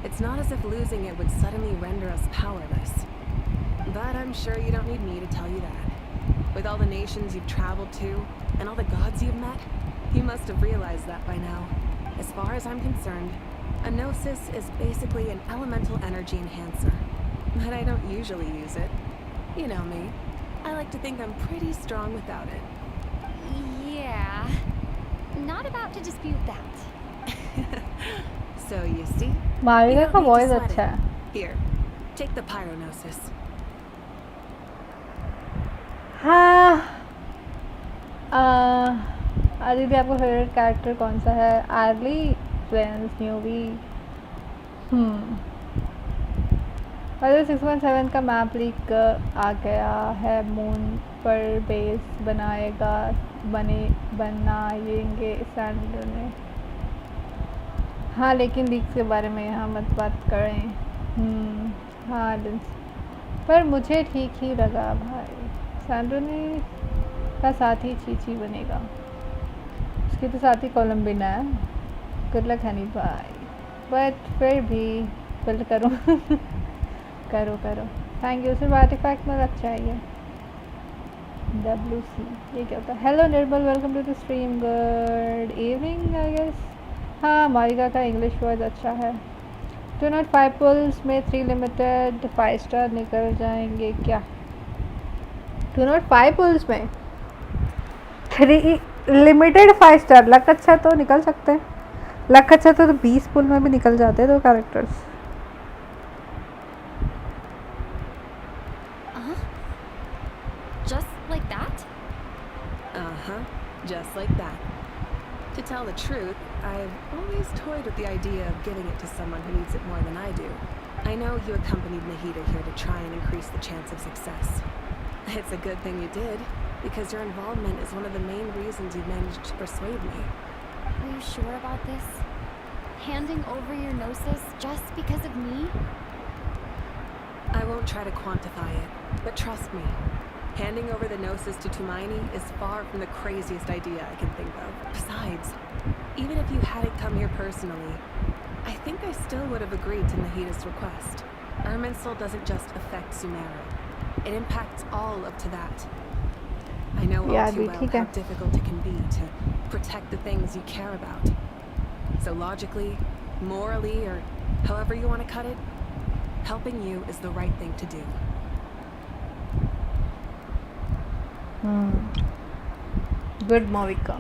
it's not as if losing it would suddenly render us powerless. But I'm sure you don't need me to tell you that. With all the nations you've traveled to, and all the gods you've met, you must have realized that by now. As far as I'm concerned, a gnosis is basically an elemental energy enhancer. But I don't usually use it. You know me. I like to think I'm pretty strong without it. Yeah. Not about to dispute that. So you see? माविका You का don't need voice to sweat अच्छा it. है. Here, take the pyronosis. हाँ. आदित्य आपका favourite character कौन सा है? Early, friends, newbie. अरे 6.7 का मैप लीक आ गया है. मून पर बेस बनाएंगे सैंडर ने. हाँ, लेकिन लीक्स के बारे में यहाँ मत बात करें. हाँ पर मुझे ठीक ही लगा भाई. सैंडर ने का साथी चीची बनेगा. उसकी तो साथी कोलम्बिना है. गुड लक हनी भाई. बट फिर भी बिल्ड करो. करो. Thank you. सिर्फ आर्टिफैक्ट में अच्छा है ये. WC ये क्या होता है? Hello Nirmal, welcome to the stream. Good evening I guess. हाँ, मारिका का इंग्लिश वर्ड अच्छा है. 205 पुल्स में 3 लिमिटेड 5 स्टार निकल जाएंगे क्या? 205 पुल्स में 3 लिमिटेड 5 स्टार. लक अच्छा तो निकल सकते हैं. लक अच्छा तो 20 पुल में भी निकल जाते हैं 2 characters. Just like that? Just like that. To tell the truth, I've always toyed with the idea of giving it to someone who needs it more than I do. I know you accompanied 𝗏𝗍 here to try and increase the chance of success. It's a good thing you did, because your involvement is one of the main reasons you managed to persuade me. Are you sure about this? Handing over your gnosis just because of me? I won't try to quantify it, but trust me. Handing over the gnosis to 𝗏𝗏 is far from the craziest idea I can think of. Besides, even if you hadn't come here personally, I think I still would have agreed to 𝗏𝗏's request. Irminsul doesn't just affect Sumeru. It impacts all up to that. I know all too well how difficult it can be to protect the things you care about. So logically, morally, or however you want to cut it, helping you is the right thing to do. Good Mavuika.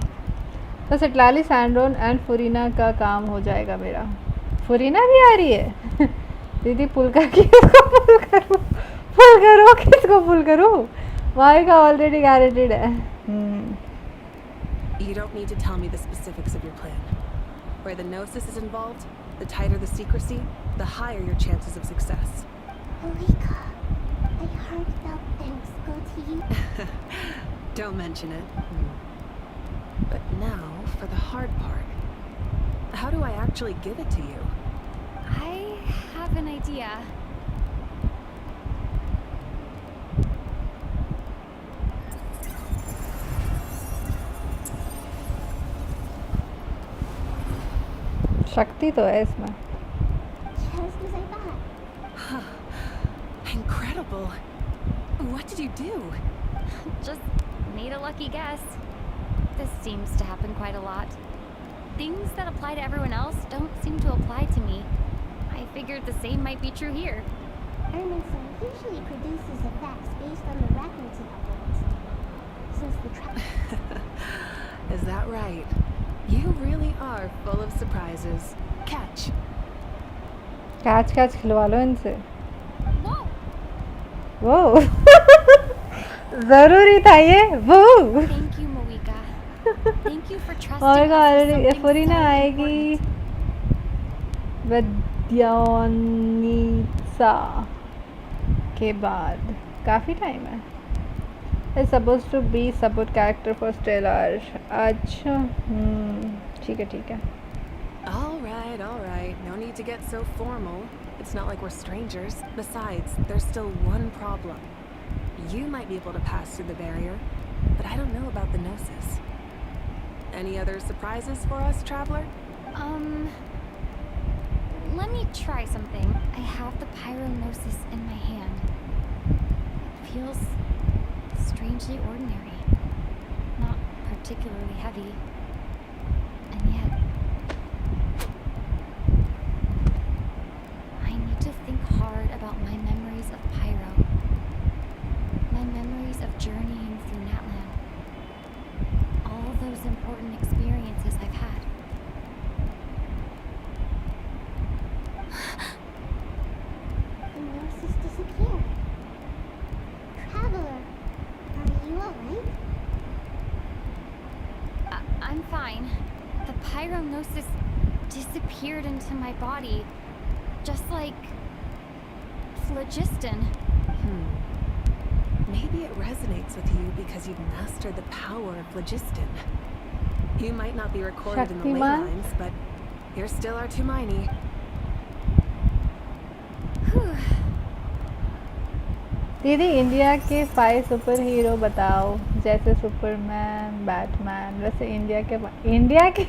बस Citlali, सैंड्रोन and फुरीना का काम हो जाएगा मेरा. फुरीना भी आ रही है. दीदी पुल का किसको पुल करूँ? किसको पुल करूँ? माविका ऑलरेडी गारंटेड है. You don't need to tell me the specifics of your plan. Where the gnosis is involved, the tighter the secrecy, the higher your chances of success. Malika, my heartfelt thanks go to you. Don't mention it. But now, for the hard part. How do I actually give it to you? I have an idea. शक्ति तो है इसमें. Just as I thought. Incredible. What did you do? Just made a lucky guess. This seems to happen quite a lot. Things that apply to everyone else don't seem to apply to me. I figured the same might be true here. Irminsul usually produces effects based on the records it uploads. Since the Is that right? You really are full of surprises. Catch. Catch खिलवा लो इनसे. Whoa! वो जरूरी था ये. वो Thank you, Moika. Thank you for trusting और us with something फुरीना so आएगी important. विद्यानीसा के बाद. काफ़ी टाइम है. It's supposed to be support character for Stellar. अच्छा. ठीक है. All right. No need to get so formal. It's not like we're strangers. Besides, there's still one problem. You might be able to pass through the barrier, but I don't know about the Gnosis. Any other surprises for us, traveler? Let me try something. I have the Pyronosis in my hand. It feels strangely ordinary. Not particularly heavy. And yet, I need to think hard about my memories of Pyro. My memories of journeying through Natlan. All those important experiences I've had. The Gnosis disappeared. Traveler, are you alright? I'm fine. The Pyronosis disappeared into my body. Just like phlogiston. Maybe it resonates with you because you've mastered the power of phlogiston. You might not be recorded in the ley Shaktiman? lines, but you're still our Tumini. दीदी India के 5 super hero बताओ, जैसे Superman, Batman, वैसे India के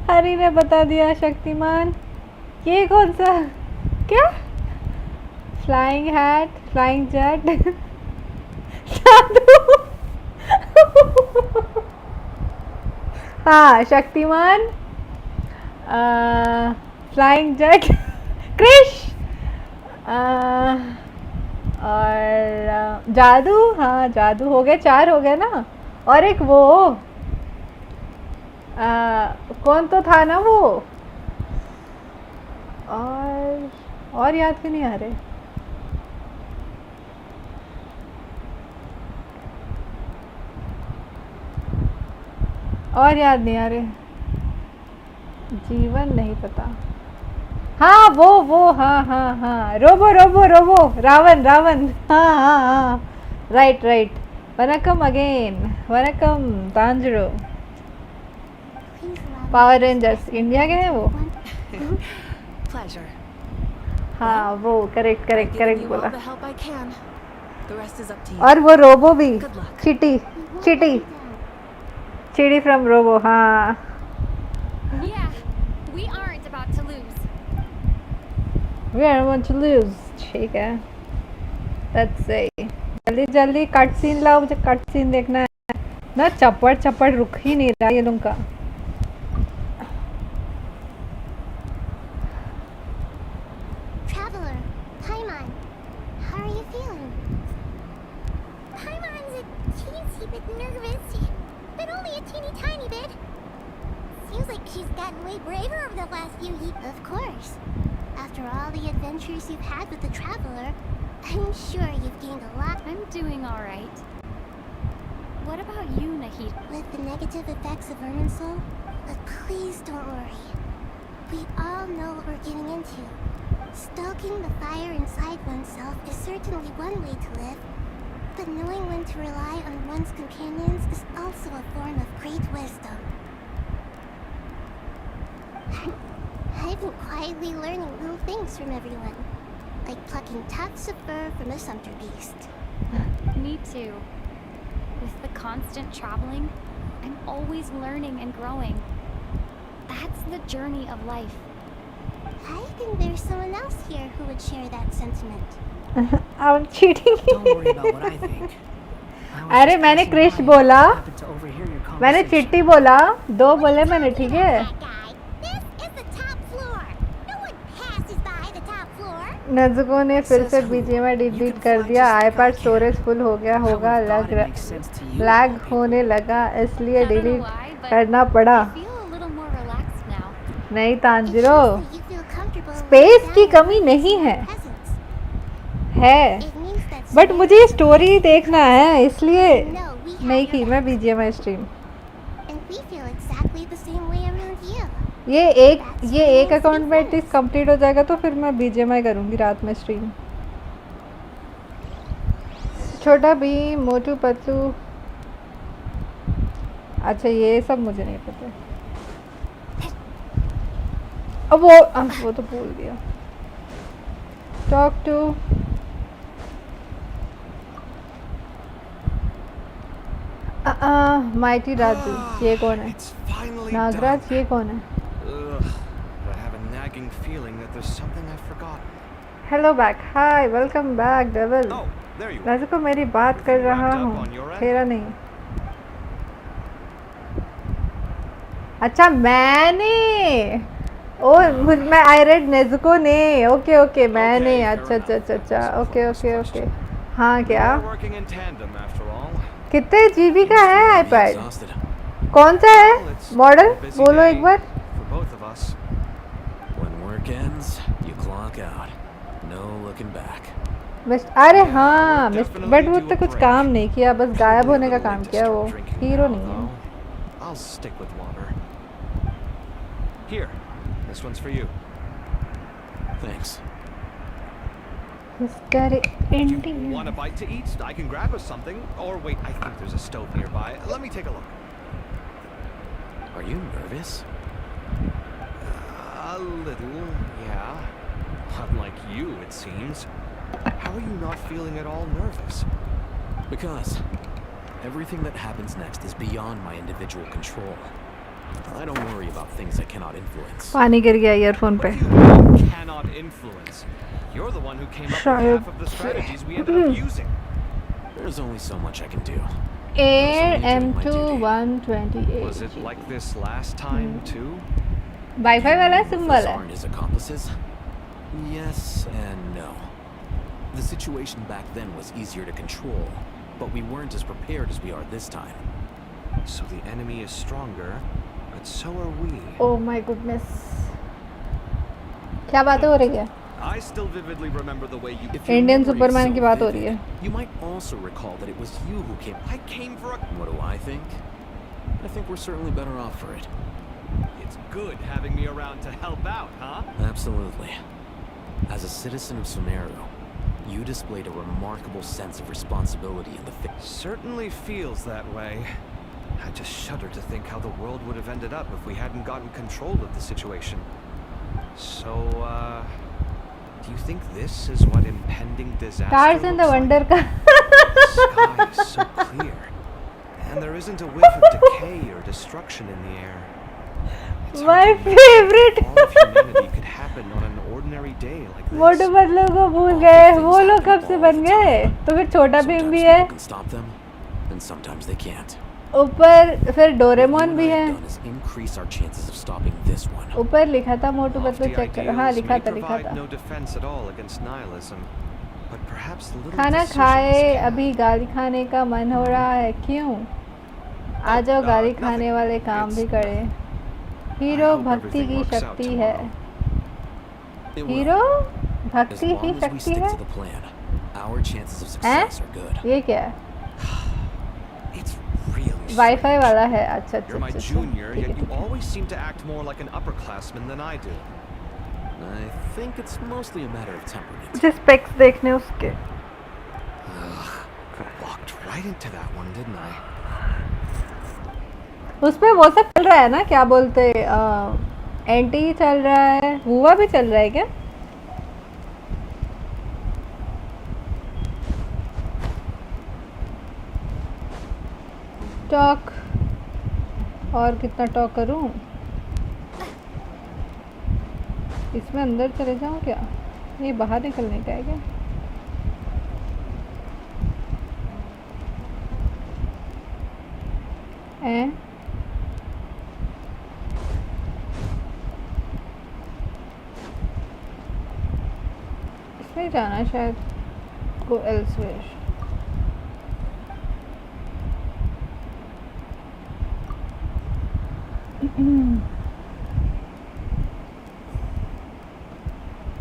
हरी ने बता दिया शक्तिमान। ये कौन सा, क्या फ्लाइंग हैट, फ्लाइंग जेट, जादू हाँ शक्तिमान, फ्लाइंग जेट, क्रिश और जादू। हाँ जादू हो गए, 4 हो गए ना। और एक वो कौन तो था ना वो, और याद क्यों नहीं आ रहे। और याद नहीं आ रहे, जीवन नहीं पता। हाँ वो हाँ रोबो रावण हाँ right vanakkam again, vanakkam Tanjiro. Power rangers India के हैं वो। Pleasure. हाँ वो correct I've given you all बोला। the help I can. The rest is up to you. और वो रोबो भी, Good luck. चिड़ी फ्रॉम रोबो। हाँ Yeah, we aren't about to lose. We are want to lose। ठीक है, let's say जल्दी cut scene लाओ, मुझे कट सीन देखना है ना। चपड़ रुक ही नहीं रहा ये लोग का। Traveler, Paimon, how are you feeling? Paimon's a teensy bit nervous, but only a teeny tiny bit. Seems like she's gotten way braver over the last few years. Of course. After all the adventures you've had with the Traveler, I'm sure you've gained a lot. I'm doing all right. What about you, Nahid? With the negative effects of Vermin Soul, but please don't worry. We all know what we're getting into. Stoking the fire inside oneself is certainly one way to live, but knowing when to rely on one's companions is also a form of great wisdom. I've been quietly learning little things from everyone, like plucking tufts of fur from a sumpter beast. Me too. With the constant traveling, I'm always learning and growing. That's the journey of life. I think there's someone else here who would share that sentiment. I'm cheating। Don't worry about what I think. I was अरे just मैंने passing Krrish by बोला, and happened to overhear your मैंने conversation. चिट्टी बोला, 2 बोले मैंने, ठीक है। That guy. This is the top floor. No one passes by the top floor. Nezuko ने फिर से बीजीएमआई डिलीट कर दिया। आईपैड स्टोरेज फुल हो गया I होगा, would've thought it makes sense to you lag all. होने लगा, इसलिए I don't know delete why, but करना पड़ा। I feel a little more relaxed now. नहीं It Tanjiro, shows that you feel comfortable space laying की down कमी in नहीं है, presence. है, It means that बट मुझे surrender स्टोरी देखना है, इसलिए No, we have नहीं your की मैं back. BGMI stream. And we feel exactly the same way around you. ये एक अकाउंट में एटलीस्ट कंप्लीट हो जाएगा तो फिर मैं बीजीएमआई करूँगी रात में स्ट्रीम। छोटा भीम, मोटू पतलू, अच्छा ये सब मुझे नहीं पता। अब वो तो भूल दिया। टॉक टू माइटी राजू, ये कौन है? It's finally Nagraj, done. ये कौन है? Ugh, but I have a nagging feeling that there's something I've forgotten. Hello back, hi, welcome back devil. Oh, there you are. Raju को मेरी बात कर रहा Wrapped up हूँ, on your end? तेरा नहीं। अच्छा मैंने, ओ मैं आई रेड नेजुको ने, ओके ओके मैंने, अच्छा अच्छा अच्छा अच्छा, ओके ओके ओके। हाँ क्या? We're working in tandem after all. कितने जीबी का है आईपैड? Exhausted. कौन सा है Well, it's model? a busy बोलो day एक बार। For both of us. When work ends, you clock out. No looking back. अरे हाँ बट वो तो कुछ काम नहीं किया, बस गायब होने का काम किया, वो हीरो नहीं है। I'll stick with water. Here, this one's for you. Thanks. Mister Want a Indian. bite to eat? I can grab us something. Or wait, I think there's a stove nearby. Let me take a look. Are you nervous? A little, yeah. Unlike you, it seems. How are you not feeling at all nervous? Because everything that happens next is beyond my individual control. I don't worry about things I cannot influence. पानी गिर गया earphone पे। What do you mean cannot influence? You're the one who came up with half of the strategies we ended up using. There's only so much I can do. Air M2 128। Was it like this last time too? Wifi वाला है, SIM Those वाला है? aren't his accomplices? Yes and no. The situation back then was easier to control, but we weren't as prepared as we are this time. So the enemy is stronger, but so are we. Oh my goodness, क्या बातें हो रही है? I still vividly remember the way you. If your Indian memory is Superman so की बात हो रही vivid, है। You might also recall that it was you who came. I came for a. What do I think? I think we're certainly better off for it. It's good having me around to help out, huh? Absolutely. As a citizen of Sumeru, you displayed a remarkable sense of responsibility in the Certainly feels that way. I just shudder to think how the world would have ended up if we hadn't gotten control of the situation. So, do you think this is what impending disaster cars in the looks wonder like? का The sky is so clear, and there isn't a whiff of decay or destruction in the air. It's My hard to imagine favorite. all of humanity could happen on an ordinary day like this. Motu Patlu को भूल गए, वो लोग कब से बन गए? तो फिर छोटा भीम भी है, Sometimes people can stop them, and sometimes they can't. ऊपर फिर डोरेमोन What भी I है। have done is increase our chances of stopping this one. ऊपर लिखा था मोटू पतलू, Lofty चेक करो। हाँ ideals लिखा may था लिखा provide था। no defense at all against nihilism, but perhaps little खाना decisions खाए, can. अभी गाली खाने का मन हो रहा है, क्यों? आ जाओ गाली nothing. खाने वाले काम भी करे। हीरो I hope भक्ति everything की works out शक्ति है। It will. हीरो As भक्ति long की as we शक्ति stick है। to the plan, our chances of success are good. ये क्या है? It's really wifi strange. वाला है, अच्छा अच्छा You're my अच्छा, अच्छा। junior, ठीक है, yet you ठीक है। always seem to act more like an upperclassman than I do. I think it's mostly a matter of temperament. मुझे स्पेक्स देखने उसके। Walked right into that one, didn't I? उसमें वो सब चल रहा है ना, क्या बोलते, एंटी चल रहा है, हुआ भी चल रहा है क्या? टॉक, और कितना टॉक करूं? इसमें अंदर चले जाऊं क्या? ये बाहर निकलने का है क्या? हैं? इसमें जाना है शायद, गो एल्सवेयर।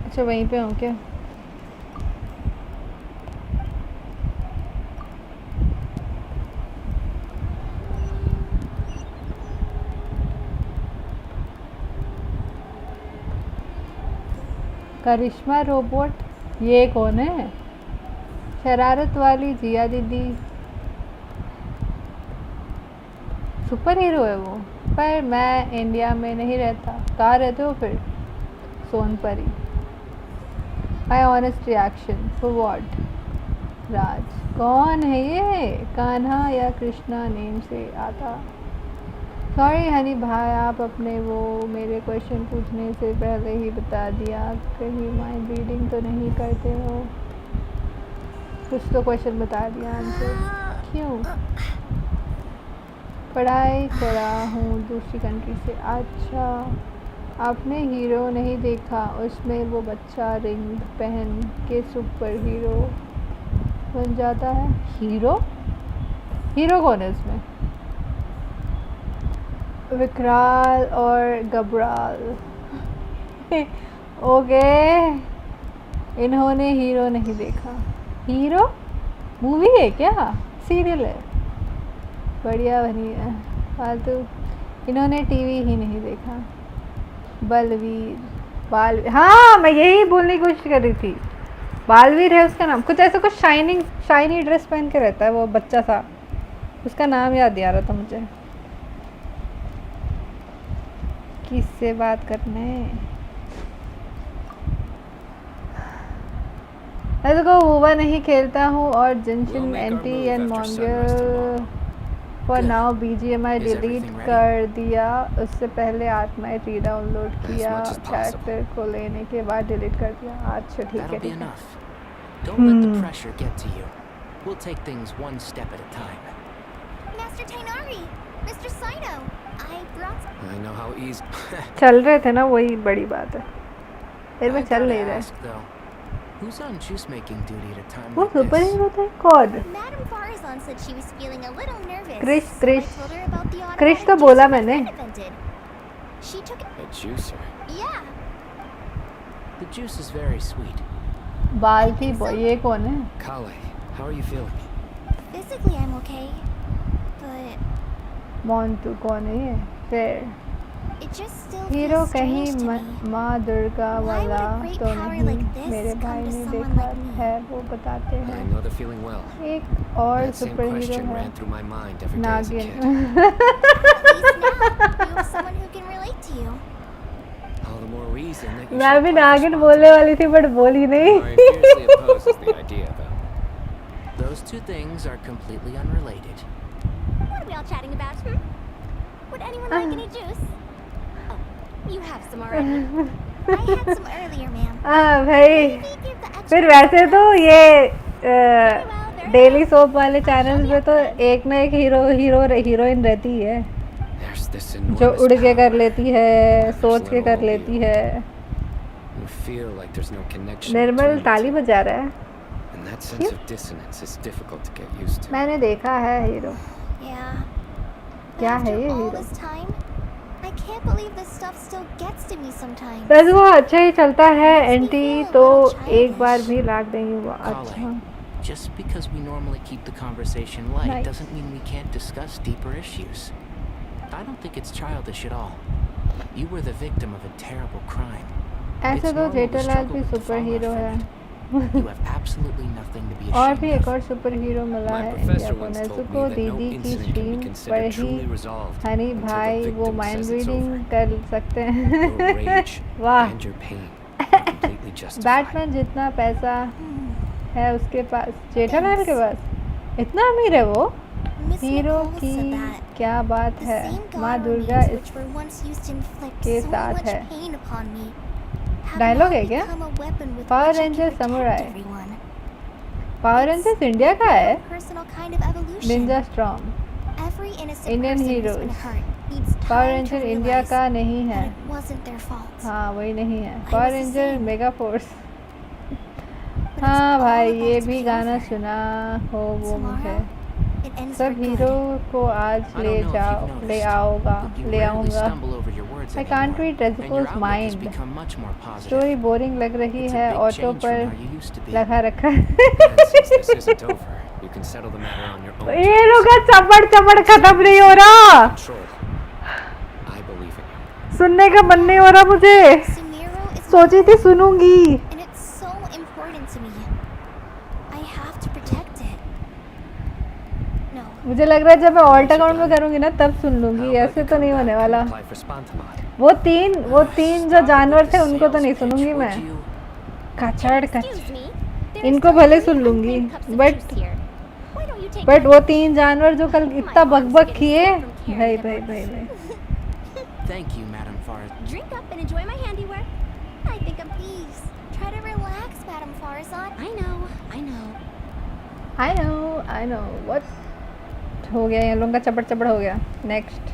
अच्छा वहीं पे हूँ क्या? करिश्मा रोबोट, ये कौन है? शरारत वाली जिया दीदी, सुपर हीरो है वो, पर मैं इंडिया में नहीं रहता। कहाँ रहते हो फिर? Sonpari. My honest reaction for what? Raj कौन है ये? कान्हा या कृष्णा नेम से आता। सॉरी हनी भाई, आप अपने वो मेरे क्वेश्चन पूछने से पहले ही बता दिया। कहीं माइंड रीडिंग तो नहीं करते हो? कुछ तो क्वेश्चन बता दिया आंसर। क्यों? पढ़ाई करा हूँ दूसरी कंट्री से। अच्छा, आपने हीरो नहीं देखा? उसमें वो बच्चा रिंग पहन के सुपर हीरो बन जाता है। हीरो? हीरो कौन है उसमें? विकराल और गब्राल। ओके, इन्होंने हीरो नहीं देखा। हीरो मूवी है क्या? सीरियल है? बढ़िया बनी है फालतू। इन्होंने टीवी ही नहीं देखा। बालवीर, हाँ मैं यही बोलने की कोशिश कर रही थी। बालवीर है उसका नाम। कुछ ऐसा कुछ शाइनी ड्रेस पहन के रहता है वो बच्चा सा, उसका नाम याद नहीं आ रहा था मुझे। किससे बात करने? देखो वोवा नहीं खेलता हूँ और जेंशिन एंटी एंड मॉन्गल फॉर नाउ BGMI डिलीट कर दिया। उससे पहले आत्माएं री डाउनलोड किया, कैरेक्टर को लेने के बाद डिलीट कर दिया। अच्छा ठीक है ठीक है। Don't let the pressure get to you. We'll take things one step at a time. Master Tainari, Mr. Saito, I brought. I know how easy. चल रहे थे ना, वही बड़ी बात है। फिर मैं चल नहीं रहा। Who's on juice making duty at a time वो like this? सुपर हीरो थे कौन? Madame Farazan said she was feeling a little nervous. Krrish So I told her about the Krrish तो automatic बोला juicer my मैंने। friend invented. She took it. A juicer. Yeah. The juice is very sweet. बाल्टी boy, ये कौन है? 𝗕𝗲, how are you feeling? Physically I'm okay, but Montu कौन है ये? फिर it just still hero feels कहीं strange to me. माँ दुर्गा Why would वाला a great तो power नहीं। like this मेरे come भाई to ने someone देखा like me? है, वो बताते I हैं। know the feeling well. एक और That same super hero question है ran through my mind every day as a kid. नागिन। At least now you have someone who can relate to you. All the more reason that you मैं should भी apply for नागिन sponsor. बोलने वाली थी but बोली नहीं। Mari fiercely opposes the idea, though. Those two things are completely unrelated. What are we all chatting about? Would anyone like any juice? Oh, you have some already. I had some earlier, ma'am. हाँ भाई, Maybe give the extra फिर वैसे तो ये Very well, very daily well. Soap वाले channel पे तो एक ना एक हीरोइन रहती ही है There's this जो enormous उड़ के कर power. लेती है, सोच के कर लेती है। You feel like there's no connection Nirmal between the ताली two. बजा रहा है। And that sense of dissonance is difficult to get used to. मैंने देखा है हीरो। Yeah. But क्या after है ये all hero? this time, I can't believe this stuff still gets to me sometimes. वैसे वो अच्छा ही चलता है Makes me anti feel a तो little एक बार childish. भी लाग नहीं हुआ। अच्छा 𝗕𝗲, just because we normally keep the conversation light Nice. doesn't mean we can't discuss deeper issues. I don't think it's childish at all. You were the victim of a terrible crime. ऐसे It's तो normal to Jethalal struggle भी with the super fallout hero from है। it. You have absolutely nothing to be और भी ashamed एक of. और super hero मिला My है professor इंडिया को। once told me Nezuko that no दीदी की incident can स्ट्रीम be पर considered he truly resolved Honey until the भाई वो victim mind says it's reading over. कर सकते Your हैं। rage वाह, and your pain are completely justified. Batman जितना पैसा है उसके पास, जेठालाल के पास इतना अमीर है वो। Miss हीरो Nicole की said that. क्या बात The है, same माँ god दुर्गा remains इस which were once used to inflict के so साथ much है। pain upon me have dialogue now है क्या? become a weapon with power which I can ranger protect samurai. everyone. Power rangers India का है। Personal kind of evolution. Ninja strong Every innocent Indian person who's heroes. been hurt needs power time to ranger India realize का नहीं है। that it wasn't their fault. हाँ वही नहीं है। I power was the ranger same. Mega force. But it's हाँ all भाई, about ये to भी be गाना over. सुना हो वो मुझे। Tomorrow, it ends for सब हीरो good. को आज I ले don't know if जाओ, you've ले noticed, आओगा, but you ले rarely आऊँगा। stumble over your words I can't anymore, read and your Nezuko's outlook has mind. become much more positive. Story boring लग रही It's a है, big auto change पर from how you used to be. लगा रखा है। And since this isn't over, you can settle the matter on your own ये terms. लोग का चपड़ चपड़ खत्म नहीं हो रहा। Control. I believe in you. सुनने का मन नहीं हो रहा मुझे। Sumiro is सोची my थी home, सुनूंगी। and it's so important to me. I have to protect it. No, मुझे लग रहा है जब मैं ऑल्ट अकाउंट में करूंगी ना तब सुन लूंगी, ऐसे तो नहीं होने वाला। Apply for spontamod. वो तीन जो जानवर थे उनको तो नहीं सुनूंगी मैं। Would you? कचड़ excuse कचड़। me. इनको भले सुन लूँगी, बट वो 3 जानवर जो कल इतना बकबक किए, भाई भाई भाई भाई। Thank you, Madam Forrest. Drink up and enjoy my handiwork. I think of peace. Try to relax, Madam Farzad. I know. What? हो गया ये लोगों का चपड़ चपड़ हो गया। नेक्स्ट।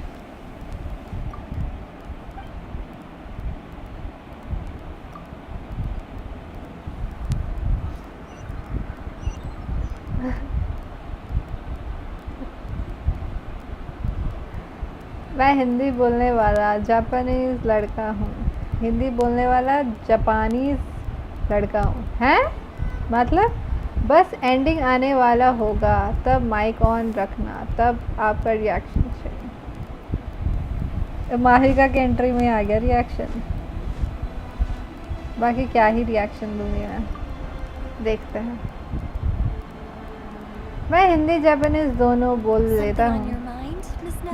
मैं हिंदी बोलने वाला जापानीज लड़का हूँ। हिंदी बोलने वाला जापानीज लड़का हूँ। हैं? मतलब बस एंडिंग आने वाला होगा, तब माइक ऑन रखना, तब आपका रिएक्शन चाहिए। माहिका के एंट्री में आ गया रिएक्शन। बाकी क्या ही रिएक्शन दूँगी मैं, देखते हैं। मैं हिंदी जापानीज दोनों बोल लेता हूँ।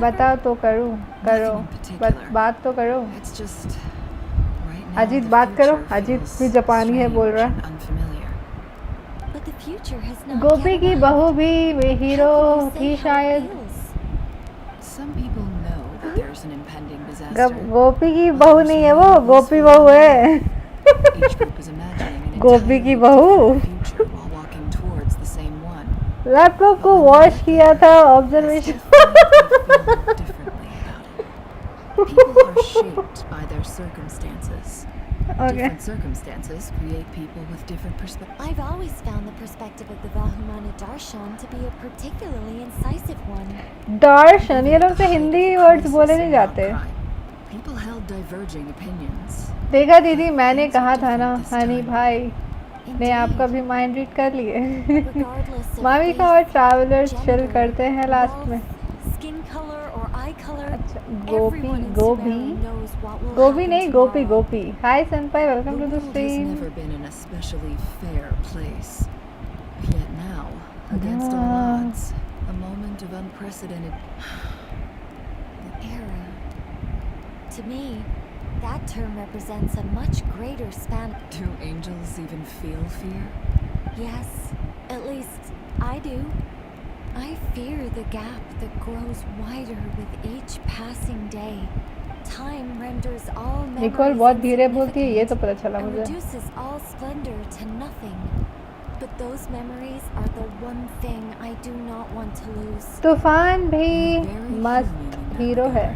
बताओ तो करो, बात तो करो। अजीत बात करो, अजीत भी जापानी है बोल रहा। गोपी की बहू भी हीरो थी शायद। गोपी की बहू नहीं है वो, गोपी बहू है। गोपी की बहू। लैपटॉप को वॉश किया था, observation. People are shaped by their circumstances. Okay. Different circumstances create people with different perspectives. I've always found the perspective of the Vahumana Darshan to be a particularly incisive one. दार्शन, ये लोग तो Hindi words बोले नहीं जाते। People held diverging opinions. देखा दीदी, मैंने कहा था ना, हनी भाई ने आपका भी माइंड रीड कर लिए। मामी का और ट्रैवलर्स चिल करते हैं लास्ट में। अच्छा, गोभी नहीं, Gopi. Hi senpai, welcome to the stream. Never been in a especially fair place. Yet now, against all odds, a moment of unprecedented. The era. To me, that term represents a much greater span. Do angels even feel fear? Yes, at least I do. I fear the gap that grows wider with each passing day. Time renders all Nicole memories बहुत धीरे बोलती है, ये तो पता चला and मुझे। reduces all splendor to nothing. But those memories are the one thing I do not want to lose. तूफान भी मस्त हीरो है।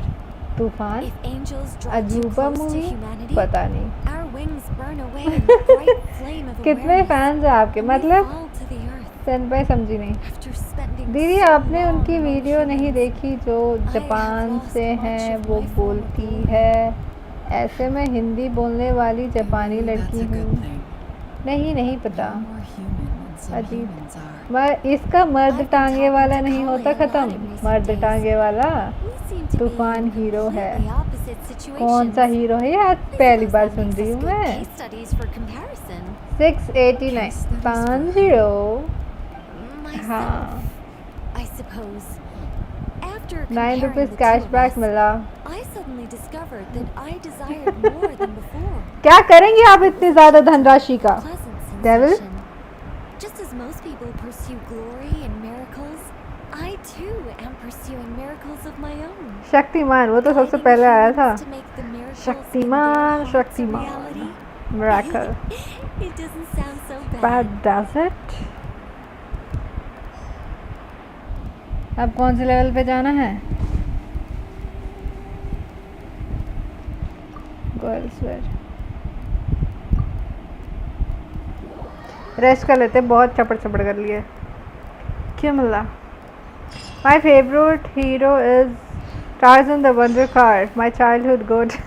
तूफान If angels draw too अजूबा close to मूवी, humanity, पता नहीं our wings burn away in the bright flame of कितने awareness. Fans हैं आपके, We मतलब fall to the earth सेनपाई समझी नहीं। after spending दीदी so आपने long उनकी among वीडियो नहीं humans. देखी जो जापान से हैं, वो बोलती है ऐसे मैं हिंदी बोलने वाली जापानी Maybe that's लड़की a good हूँ। thing. नहीं पता। You're more human than some अजीब। humans are. मैं इसका मर्द टांगे वाला नहीं होता ख़त्म, मर्द टांगे वाला We seem to be तूफान in हीरो है। completely opposite situations. कौन सा हीरो है यार, I पहली suppose bar that soon makes रही us हूँ good मैं। case studies for comparison. 689 50। Myself, हाँ, I suppose. After 9 comparing rupees the two cashback of us, मिला। I suddenly discovered that I desired more than before. क्या करेंगे आप इतनी ज़्यादा धनराशि का? Pleasant Devil? sensation. Just as most people pursue glory and miracles, I too am pursuing miracles of my own. Shaktimaan, वो तो सबसे Guiding पहले आया humans था। to make the miracles Shaktimaan, in their hearts a Shaktimaan. reality. Miracle. It doesn't sound so bad. But does it? अब कौन से level पे जाना है? Girls where. रेस्ट कर लेते, बहुत चपड़ कर लिए। क्यों मिला? My favorite hero is Tarzan the Wonder Car, my childhood goat.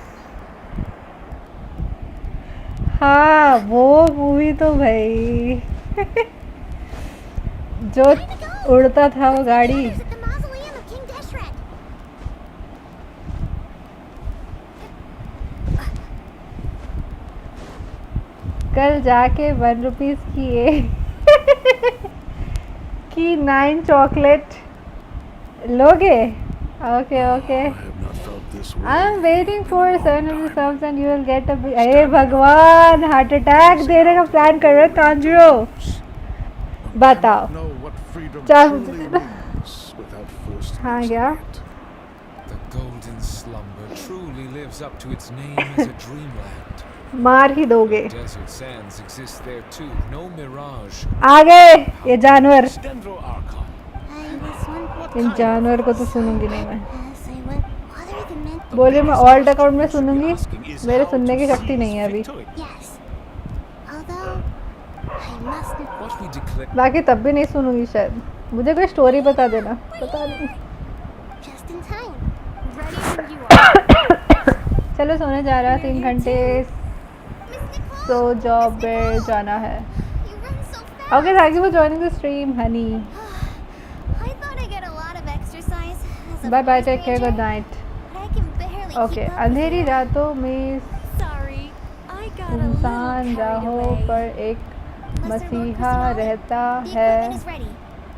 हाँ, वो मूवी तो भाई जो उड़ता था वो गाड़ी। At the mausoleum of King Deshret. कल जाके 1 रुपीज़ किए कि 9 चॉकलेट लोगे? Okay I am waiting for 700 subs and you will get a अरे भगवान, हार्ट अटैक देने का प्लान कर रहे हो तांजिरो। बताओ know what freedom चार truly means without first हाँ losing क्या it. The golden slumber truly lives up to its name as a dreamland. मार ही दोगे Desert sands exist there too, no mirage. आ गए ये जानवर Dendro Archon. I was wondering इन जानवर को तो सुनूंगी नहीं मैं as I went. What are the men? बोले मैं ऑल्ट अकाउंट में सुनूंगी मेरे सुनने की शक्ति नहीं है अभी Yes. Although I mustn't. What we declare बाकी तब भी नहीं सुनूंगी शायद मुझे कोई स्टोरी बता देना पता नहीं Just in time. Ready when you are. चलो सोने जा रहा 3 घंटे सो जॉब पे जाना है You run so fast. Okay thank you for joining the stream Honey I thought I get a lot of exercise. As a bye bye forest take care ranger, good night but I can barely okay keep up with अंधेरी you. रातों में Sorry, I got a little इंसान carried राहों away. पर एक Unless they're more मसीहा personal, रहता the है equipment is ready,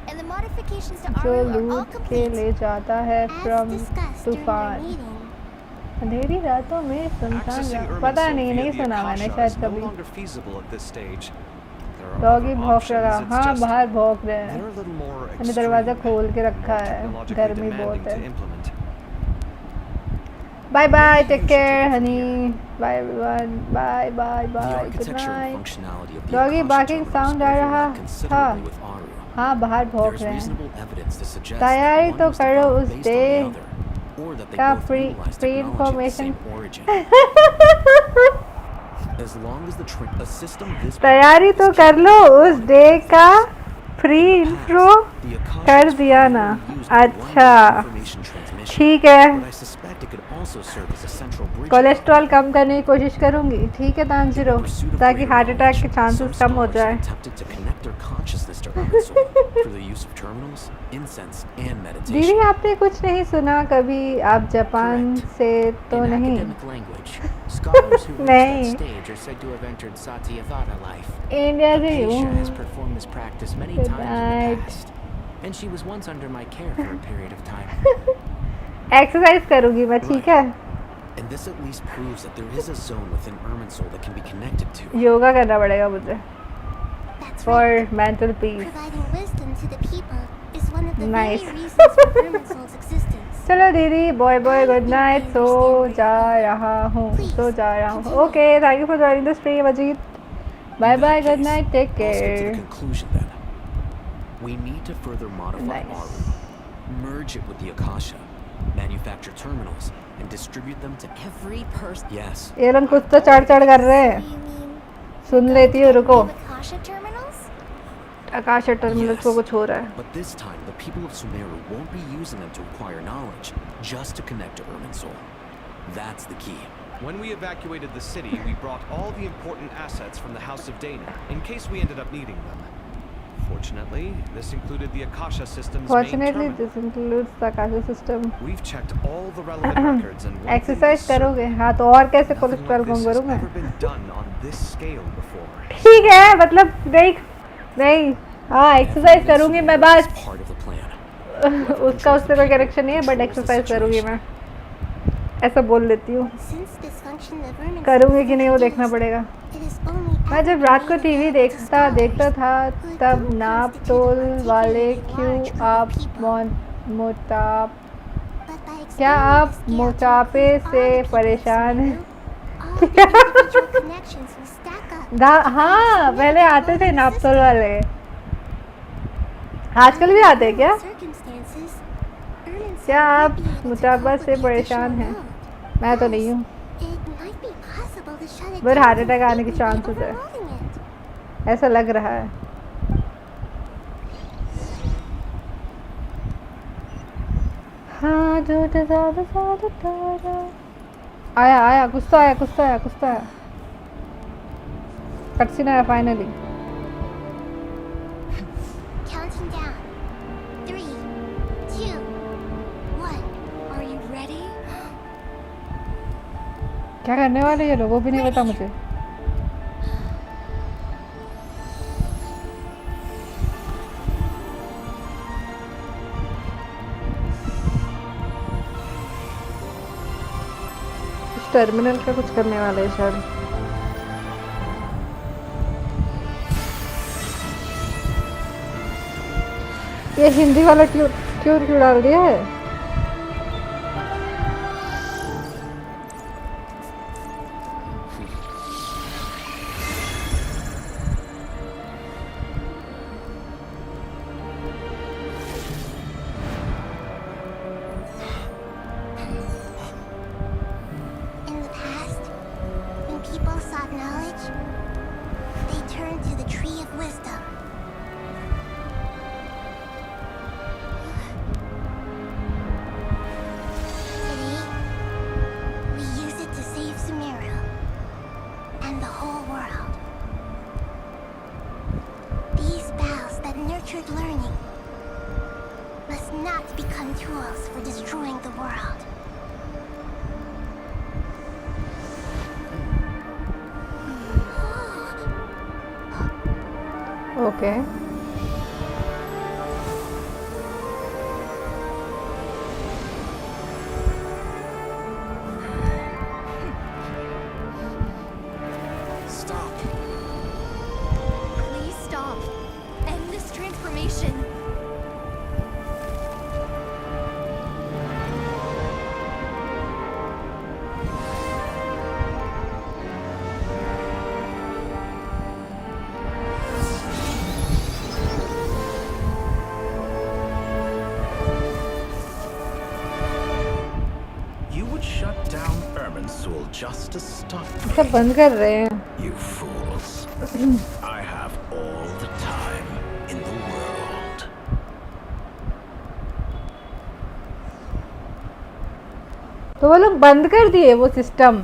and the modifications to जो Aru are all लूट के complete. ले जाता है As from discussed during our तूफान meeting. अंधेरी रातों में सुनसान Accessing राह Irminsul पता via नहीं नहीं the सुना मैंने Akasha शायद is no कभी longer feasible at this stage. There are doggy other भौंक रहा options, it's हाँ just बाहर भौंक रहे they're हैं a little more मैंने दरवाज़ा extreme खोल के and रखा more है technologically गर्मी demanding बहुत to है implement. Bye bye take care honey bye everyone bye bye The bye good architecture and night functionality of the Doggy Akasha barking terminals sound आ रहा overlap considerably with Aru. हाँ बाहर भौंक There's रहे हैं reasonable evidence to suggest तैयारी that तो one was करो developed उस based on day the other, or that they का both free utilized free technology of the information same origin. As long as a system this तैयारी तो कर लो उस day का फ्री इंट्रो the Akasha कर is दिया ना primarily used for one-way अच्छा information transmission, ठीक है but I suspect it could also serve as a central bridge. Cholesterol कम करने की कोशिश करूंगी ठीक है तानजीरो ताकि हार्ट अटैक के चांसेस कम हो जाए attempted to connect their consciousness to Irminsul through the use of terminals, incense, and दीदी meditation. आपने कुछ नहीं सुना कभी आप जापान Correct. से तो In नहीं academic language, scholars who reach नहीं। that stage are said to have entered 𝗙cie 𝗪𝗂𝗏 life. India से ही Acacia has हूँ performed this practice many Good times in night. the past, and she was once under my care for a period of time. Exercise करूंगी मैं ठीक है And this at least proves that there is a zone within Irminsul that can be connected to. Yoga करना पड़ेगा मुझे That's for right. Mental peace Providing wisdom to the people is one of the Nice. very reasons for Irminsul's existence. चलो दीदी bye bye good night सो जा रहा हूँ सो जा रहा हूँ okay thank you for joining the stream Ajit bye In bye that good case, night take I'll stick to the care conclusion then. We need to further modify Nice. Aru, merge it with the Akasha, manufacture terminals, and distribute them to Every person. yes. ये लोग कुछ तो चढ़ चढ़ कर रहे हैं You mean सुन लेती हूँ रुको new Akasha terminals? आकाश टर्मिनल को कुछ हो रहा है But this time, the people of Sumeru won't be using them to acquire knowledge, just to connect to Irminsul. That's the key. When we evacuated the city, we brought all the important assets from the House of Dana, in case we ended up needing them. Fortunately, this included the Akasha system's fortunately main terminal. This includes the Akash system We've checked all the relevant records, and one thing exercise is certain, करोगे हाँ तो और कैसे nothing cholesterol like come this has करूँ मैं ever been done on this scale before. ठीक है मतलब नहीं हाँ एक्सरसाइज करूँगी मैं बस It's part of the plan. उसका उससे कोई कनेक्शन नहीं है बट एक्सरसाइज करूँगी मैं ऐसा बोल लेती हूँ Since dysfunction of Irminsul करूँगी कि नहीं वो is देखना introduced, पड़ेगा it is only मैं जब after रात को we टीवी develop the देखता scholars था who तब don't नाप constitute तोल an वाले articulated क्यों large group of आप people. मोटाप But by क्या expanding आप the scale to मोटापे include से all the people परेशान in हैं? Sumeru, all the individual connections will stack up. हाँ पहले आते थे नाप तोल वाले आजकल भी आते हैं क्या Circumstances, Irminsul क्या might आप be able to मोटापा cope से with the परेशान additional हैं load. मैं तो नहीं हूँ It might be possible to shut it पर down हार्ट अटैक आने की completely by चांसेस है overloading it. ऐसा लग रहा है हाँ जो आया आया कुछ तो आया कुछ तो आया कुछ तो आया कटसीन आया finally Counting down. 3, 2, 1. Are you ready? क्या करने वाले ये लोग वो भी नहीं पता मुझे इस टर्मिनल का कुछ करने वाले हैं शायद ये हिंदी वाला ट्यून क्यों डाल दिया है? In the past, when people sought knowledge, they turned to the Tree of Wisdom. Today, we use it to save Sumeru and the whole world. These vows that nurtured learning must not become tools for destroying the world. Okay. Stop. Please stop. End this transformation. You would shut down 𝗕𝗁𝗀 just to stop me. सब बंद कर रहे हैं. You fools. I have all the time in the world. तो वो लोग बंद कर दिए वो सिस्टम.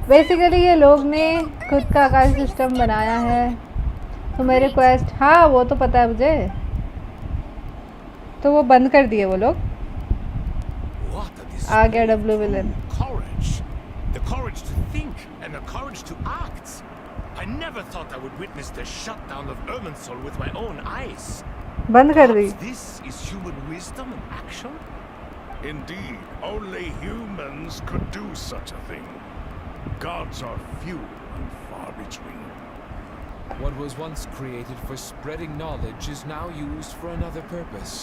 बेसिकली ये लोग ने खुद का आकाश सिस्टम बनाया है. तो मेरे क्वेस्ट, हाँ वो तो पता है मुझे. तो वो बंद कर दिए वो लोग. आ गया W villain. Courage. The courage to think and the courage to act. I never thought I would witness the shutdown of 𝗕𝗁𝗀 with my own eyes. बंद कर दी. Perhaps this is human wisdom in action? Indeed, only humans could do such a thing. Gods are few and far between. What was once created for spreading knowledge is now used for another purpose.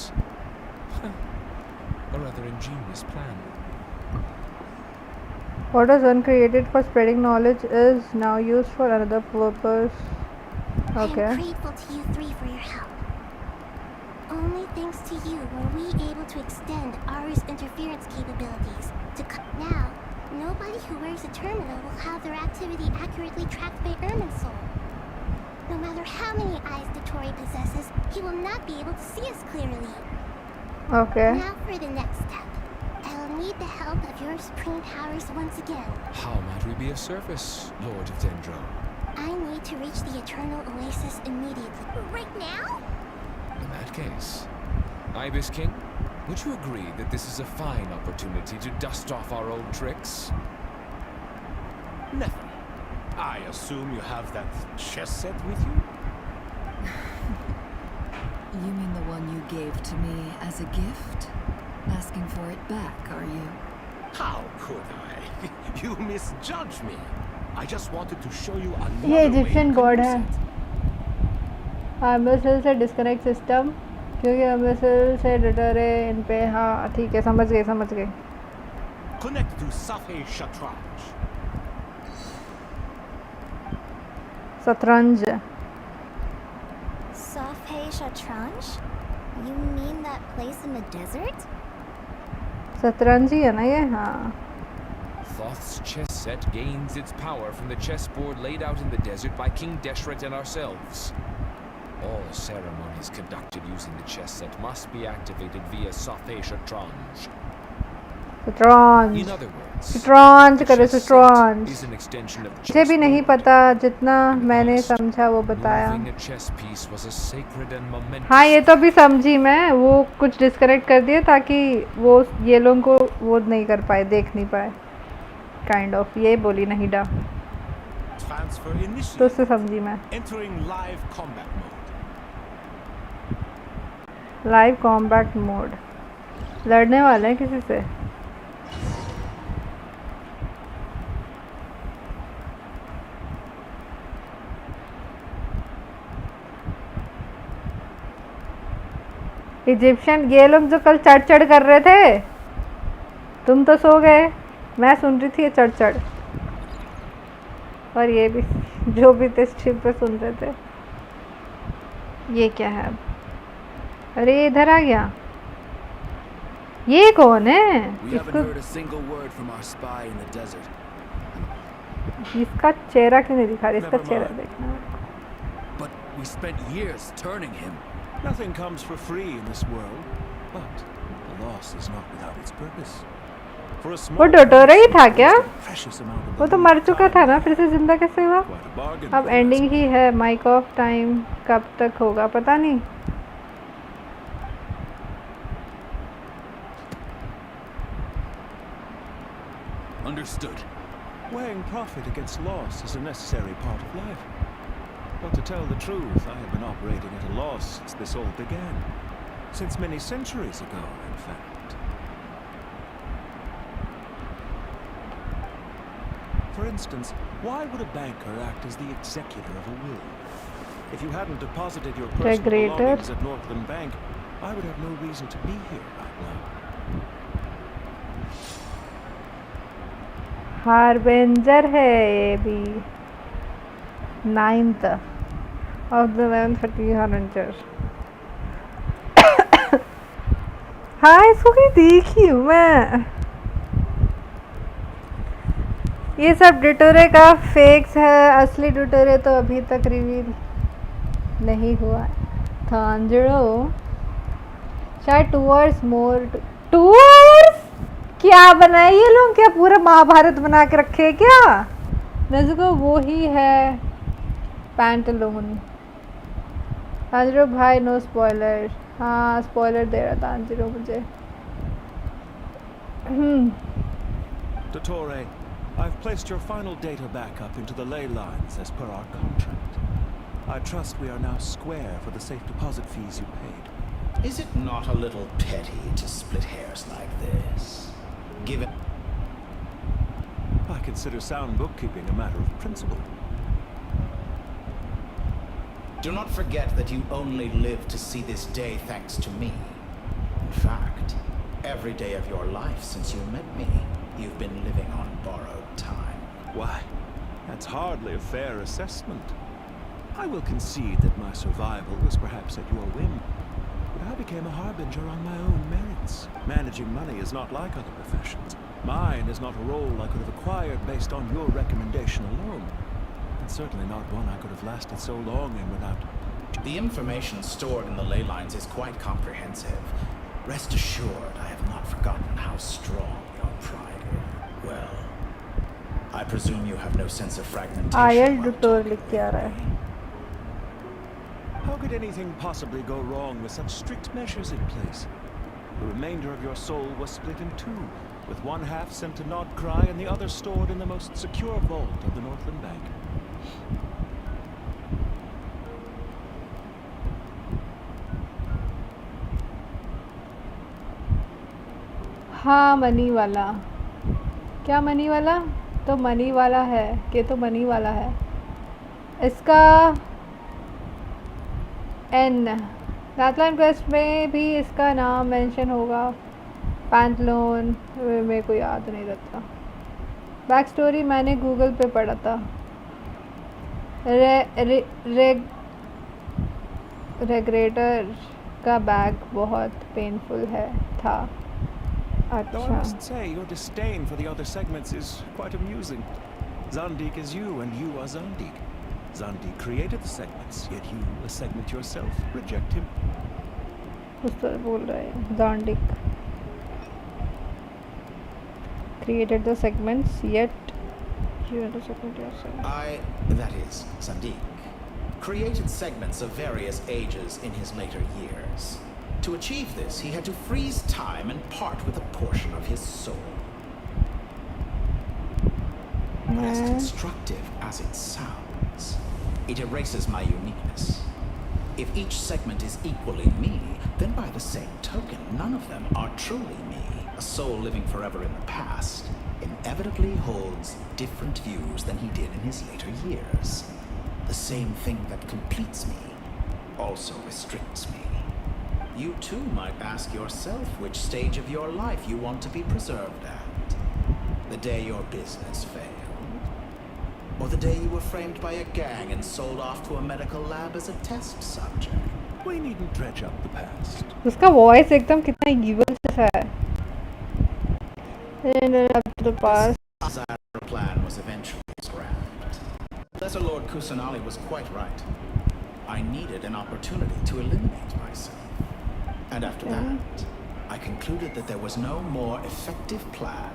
A rather ingenious plan. What was one created for spreading knowledge is now used for another purpose. Okay. I am grateful to you three for your help. Only thanks to you were we able to extend Aru's interference capabilities to now, nobody who wears a terminal will have their activity accurately tracked by 𝗕𝗁𝗀. No matter how many eyes the 𝗕𝗁𝗀 possesses, he will not be able to see us clearly. Okay. Now for the next step. I will need the help of your supreme powers once again. How might we be of service, Lord of Dendro? I need to reach the Eternal Oasis immediately. Right now? In that case, Ibis King, would you agree that this is a fine opportunity to dust off our old tricks? Never. I assume you have that chess set with you? You mean the one you gave to me as a gift? Asking for it back, are you? How could I? You misjudge me. I just wanted to show you another ये way Egyptian you God can है. use it. आर्मसेल से disconnect system क्योंकि आर्मसेल से daughter है इन पे. हाँ ठीक है, समझ गए. Connect to 𝗕𝗲 𝗪𝗀. शतरंज. 𝗕𝗲 𝗪𝗀? You mean that place in the desert? शतरंज ही है ना ये. हाँ. Thoth's chess set gains its power from the chessboard laid out in the desert by King Deshret and ourselves. All ceremonies conducted using the chess set must be activated via 𝗕𝗲 𝗪𝗀. शतरंज. In other words, शतरंज the करे chess set शतरंज. is an extension of the मुझे भी नहीं chessboard. पता, जितना मैंने समझा वो बताया. Moving a chess piece was a sacred and momentous. हाँ ये तो भी समझी मैं. वो कुछ डिस्कनेक्ट कर दिया ताकि वो ये लोगों को वो नहीं कर पाए, देख नहीं पाए. काइंड ऑफ ये बोली नहीं डा. Transfer तो initiated. उससे समझी मैं. Entering live combat mode. Live combat mode. लड़ने वाले हैं किसी से. इजिप्शियन ये लोग जो कल चढ़ चढ़ कर रहे थे, तुम तो सो गए, मैं सुन रही थी ये चढ़ चढ़, और ये भी जो भी थे स्ट्रीम पे सुन रहे थे। ये क्या है अब? अरे इधर आ गया। ये कौन है? इसका चेहरा क्यों नहीं दिखा रहा? इसका चेहरा देखना। We spent years turning him. Nothing comes for free in this world, but the loss is not without its purpose. For a small वो डोटोरा ही था क्या? precious amount of वो तो मर चुका था ना, फिर से जिंदा कैसे हुआ? quite a bargain अब for एंडिंग ही है, माइक ऑफ टाइम कब तक होगा पता नहीं। Understood. Weighing profit against loss is a necessary part of life. But to tell the truth, I have been operating at a loss since this all began. Since many centuries ago, in fact. For instance, why would a banker act as the executor of a will? If you hadn't deposited your personal belongings at Northland Bank, I would have no reason to be here right now. हार्बेंजर है ये भी, 9th of the 11:30 हार्बेंजर। हाँ इसको कहीं देखी हूँ मैं। ये सब डिटोरे का फेक्स है, असली डिटोरे तो अभी तक रिवील नहीं हुआ है। थांजरो शायद टूवर्स मोर टूवर्स क्या बनाए ये लोग? क्या पूरा महाभारत बना के रखे क्या? नेजुको वो ही है पैंटलून। तांजिरो भाई नो स्पॉइलर। हाँ स्पॉइलर दे रहा तांजिरो मुझे। Dottore, I've placed your final data backup into the ley lines as per our contract. I trust we are now square for the safe deposit fees you paid. Is it not a little petty to split hairs like this? Given I consider sound bookkeeping a matter of principle. Do not forget that you only live to see this day thanks to me. In fact, every day of your life since you met me, you've been living on borrowed time. Why, that's hardly a fair assessment. I will concede that my survival was perhaps at your whim. But I became a harbinger on my own merits. Managing money is not like other professions. Mine is not a role I could have acquired based on your recommendation alone. And certainly not one I could have lasted so long in without... The information stored in the ley lines is quite comprehensive. Rest assured, I have not forgotten how strong your pride is. Well, I presume you have no sense of fragmentation. How could anything possibly go wrong with such strict measures in place? The remainder of your soul was split in two, with one half sent to 𝗏𝗏 and the other stored in the most secure vault of the Northland Bank. हाँ money वाला। क्या money वाला? तो money वाला है कि तो money वाला है। इसका एन रातलाइन क्वेस्ट में भी इसका नाम मेंशन होगा। पैंटलून मेरे को याद नहीं रहता। बैक स्टोरी मैंने गूगल पे पढ़ा था। रेग्रेटर का बैग बहुत पेनफुल था। Though I must say, your disdain for the other segments is quite amusing. Zandik is you, and you are Zandik. Zandik created the segments, yet you, a segment yourself, reject him. कुछ तो बोल रहा है Zandik created the segments, yet you are the segment yourself. That is, Zandik, created segments of various ages in his later years. To achieve this, he had to freeze time and part with a portion of his soul. But as constructive as it sounds, it erases my uniqueness. If each segment is equally me, then by the same token, none of them are truly me. A soul living forever in the past inevitably holds different views than he did in his later years. The same thing that completes me also restricts me. You too might ask yourself which stage of your life you want to be preserved at. The day your business failed? Or the day you were framed by a gang and sold off to a medical lab as a test subject? We needn't dredge up the past. उसका voice एकदम कितना evil सा है. The past. The plan was eventually scrapped. Lesser Lord Kusanali was quite right. I needed an opportunity to eliminate myself. And after that, I concluded that there was no more effective plan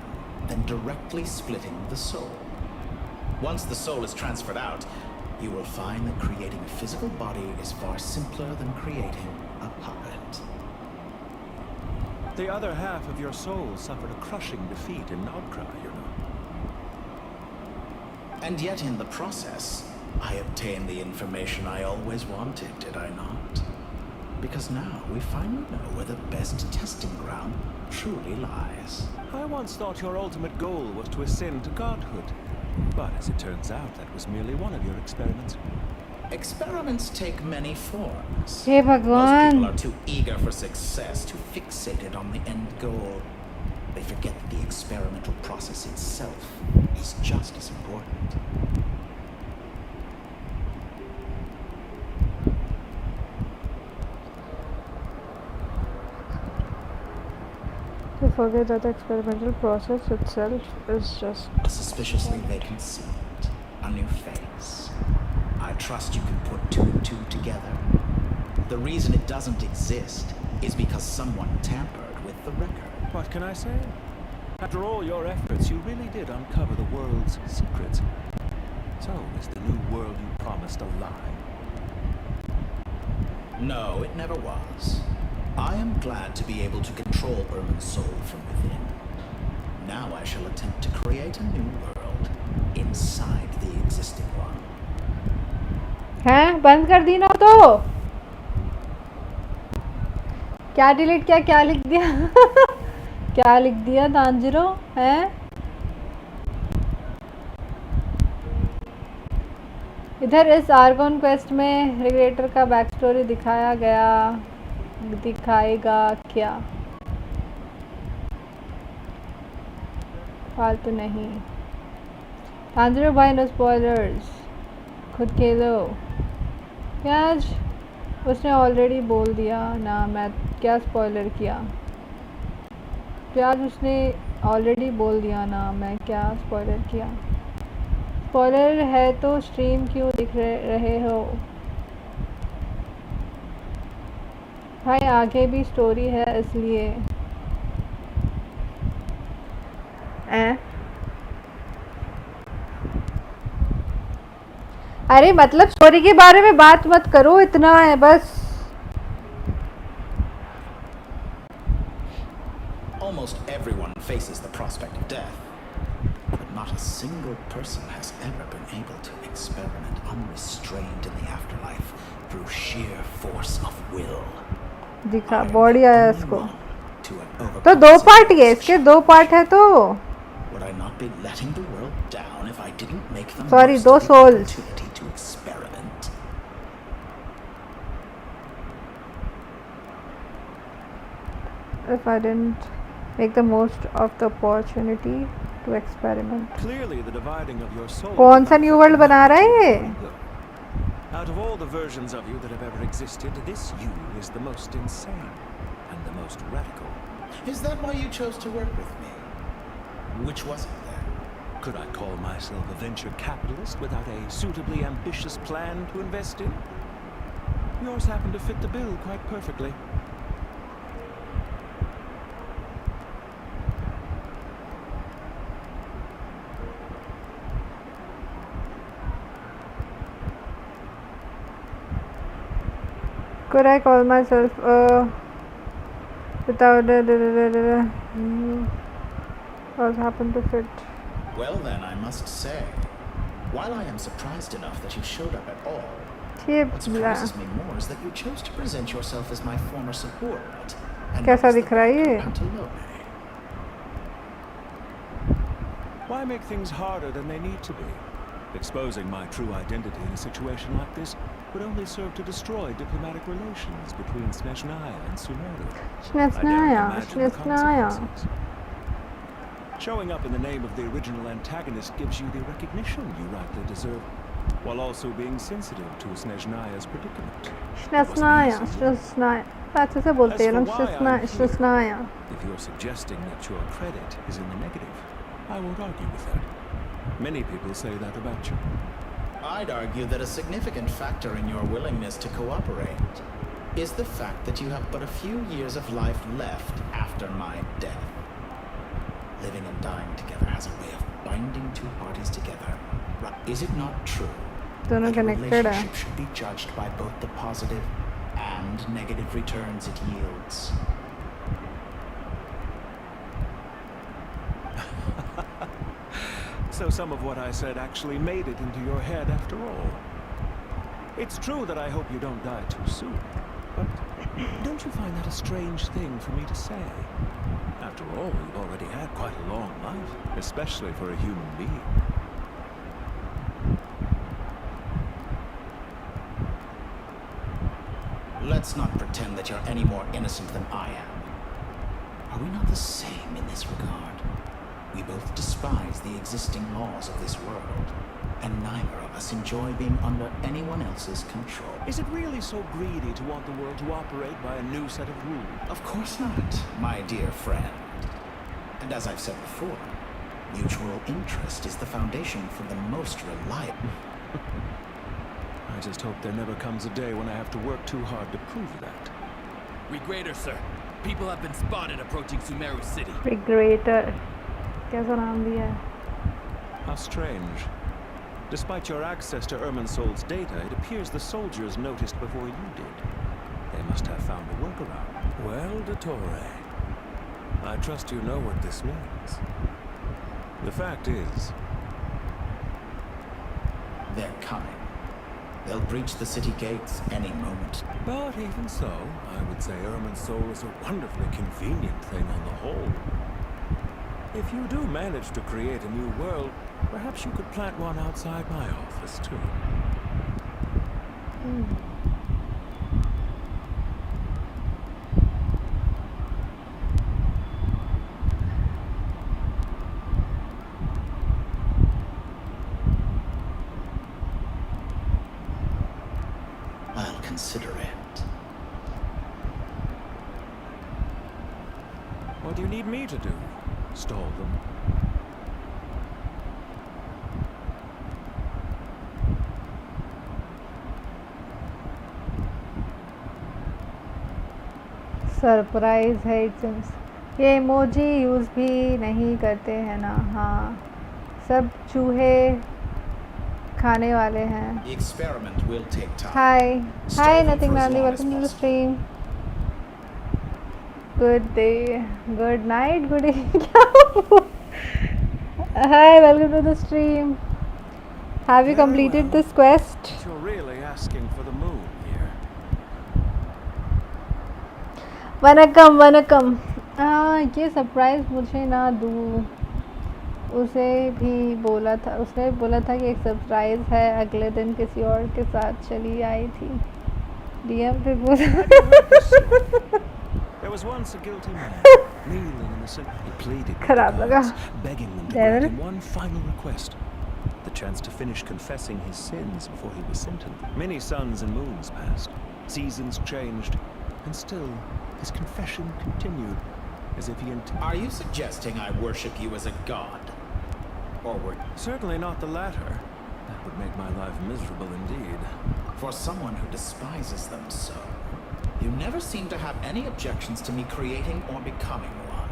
than directly splitting the soul. Once the soul is transferred out, you will find that creating a physical body is far simpler than creating a puppet. The other half of your soul suffered a crushing defeat in 𝗏𝗏, you know. And yet in the process, I obtained the information I always wanted, did I not? Because now we finally know where the best testing ground truly lies. I once thought your ultimate goal was to ascend to godhood. But as it turns out, that was merely one of your experiments. Experiments take many forms. Hey, Most Bhagwan. people are too eager for success, too fixated on the end goal. They forget that the experimental process itself is just as important. You forget that the experimental process itself is just... A suspiciously vacant seat, a new face. I trust you can put two and two together. The reason it doesn't exist is because someone tampered with the record. What can I say? After all your efforts, you really did uncover the world's secrets. So, is the new world you promised a lie? No, it never was. I am glad to be able to control 𝗏𝗏's soul from within. Now I shall attempt to create a new world inside the existing one. हैं बंद कर दी ना तो क्या delete किया क्या लिख दिया क्या लिख दिया दांजिरो हैं इधर इस आर्गन क्वेस्ट में रिग्रेटर का बैक स्टोरी दिखाएगा क्या फालतू नहीं दांजिरो भाई नो स्पॉयलर्स खुद खेलो प्याज उसने ऑलरेडी बोल दिया ना मैं क्या स्पॉइलर किया प्याज उसने ऑलरेडी बोल दिया ना मैं क्या स्पॉइलर किया स्पॉइलर है तो स्ट्रीम क्यों दिख रहे हो भाई आगे भी स्टोरी है इसलिए अरे मतलब स्टोरी के बारे में बात मत करो इतना है बस Almost everyone faces the prospect of death, but not a single person has ever been able to experiment unrestrained in the afterlife through sheer force of will. दिखा बॉडी आया इसको तो दो पार्ट है इसके दो पार्ट है तो Would I not be letting the world down if I didn't make the Sorry, most दो of the souls. opportunity to experiment? if I didn't make the most of the opportunity to experiment Clearly, the dividing of your soul. कौन सा new world बना रहा है ये Out of all the versions of you that have ever existed, this you is the most insane and the most radical. Is that why you chose to work with me? Which was it then? Could I call myself a venture capitalist without a suitably ambitious plan to invest in? Yours happened to fit the bill quite perfectly. Could I call myself without what happened to fit Well then, I must say, while I am surprised enough that you showed up at all, ये what surprises me more is that you chose to present yourself as my former subordinate. And कैसा was the दिख रहा है ये 𝗏𝗏. Why make things harder than they need to be? Exposing my true identity in a situation like this would only serve to destroy diplomatic relations between Snezhnaya and Sumeru. Snezhnaya. Showing up in the name of the original antagonist gives you the recognition you rightly deserve, while also being sensitive to Snezhnaya's predicament. Snezhnaya. अच्छे से बोलते हैं लोग Snezhnaya. If you're suggesting that your credit is in the negative, I won't argue with that. Many people say that about you. I'd argue that a significant factor in your willingness to cooperate is the fact that you have but a few years of life left after my death. Living and dying together has a way of binding two parties together. Is it not true that a relationship should be judged by both the positive and negative returns it yields? So some of what I said actually made it into your head after all. It's true that I hope you don't die too soon, but don't you find that a strange thing for me to say? After all, you've already had quite a long life, especially for a human being. Let's not pretend that you're any more innocent than I am. Are we not the same in this regard? We both despise the existing laws of this world, and neither of us enjoy being under anyone else's control. Is it really so greedy to want the world to operate by a new set of rules? Of course not, my dear friend. And as I've said before, mutual interest is the foundation for the most reliable. I just hope there never comes a day when I have to work too hard to prove that. Regreator, sir. People have been spotted approaching Sumeru City. Regreator. कैसा नाम दिया है? How strange. Despite your access to Irminsol's data, it appears the soldiers noticed before you did. They must have found a workaround. Well, 𝗕𝗏, I trust you know what this means. The fact is, they're coming. They'll breach the city gates any moment. But even so, I would say Irminsol is a wonderfully convenient thing on the whole. If you do manage to create a new world, perhaps you could plant one outside my office, too. I'll consider it. What do you need me to do? Stall them? Surprise है ये emoji use भी नहीं करते हैं ना। हाँ, सब चूहे खाने वाले हैं। हाय नथिंग नानी, welcome to the stream. Good day, good night, good evening. Hi, welcome to the stream. Have you completed this quest? वनकम वनकम। ये सरप्राइज़ मुझे ना दूँ, उसे भी बोला था, उसने बोला था कि एक सरप्राइज़ है, अगले दिन किसी और के साथ चली आई थी। डीएम पे There was once a guilty man, kneeling in the center. He pleaded with the gods, begging them to grant him one final request, the chance to finish confessing his sins before he was sentenced. Many suns and moons passed, seasons changed, and still his confession continued, as if he intended. Are you suggesting I worship you as a god? Or were... Certainly not the latter. That would make my life miserable indeed. For someone who despises them so, you never seem to have any objections to me creating or becoming one.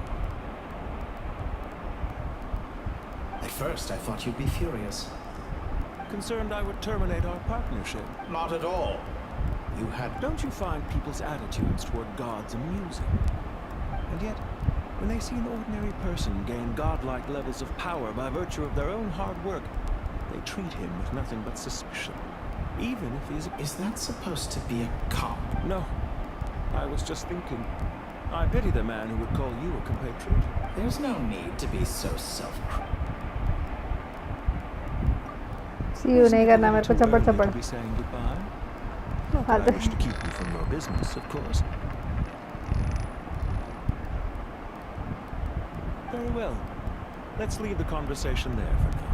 At first, I thought you'd be furious. Concerned I would terminate our partnership? Not at all. You had... Don't you find people's attitudes toward gods amusing? And yet, when they see an ordinary person gain godlike levels of power by virtue of their own hard work, they treat him with nothing but suspicion. Even if he's... Is that supposed to be a comp? No. I was just thinking. I pity the man who would call you a compatriot. There's no need to be so self-critical. See you नहीं करना मेरे को चपड़ चपड़. Be saying goodbye. Not that I wish to keep you from your business, of course. Very well. Let's leave the conversation there for now.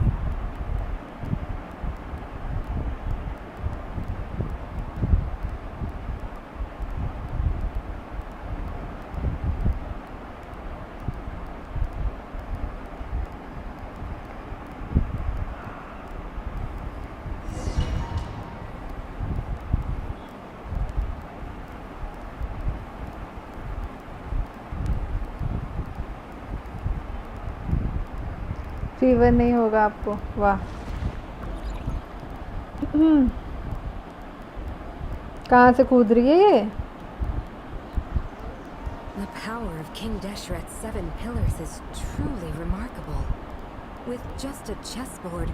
Fever नहीं होगा आपको। वाह। कहाँ से कूद रही है ये? The power of King Deshret's 7 pillars is truly remarkable. With just a chessboard,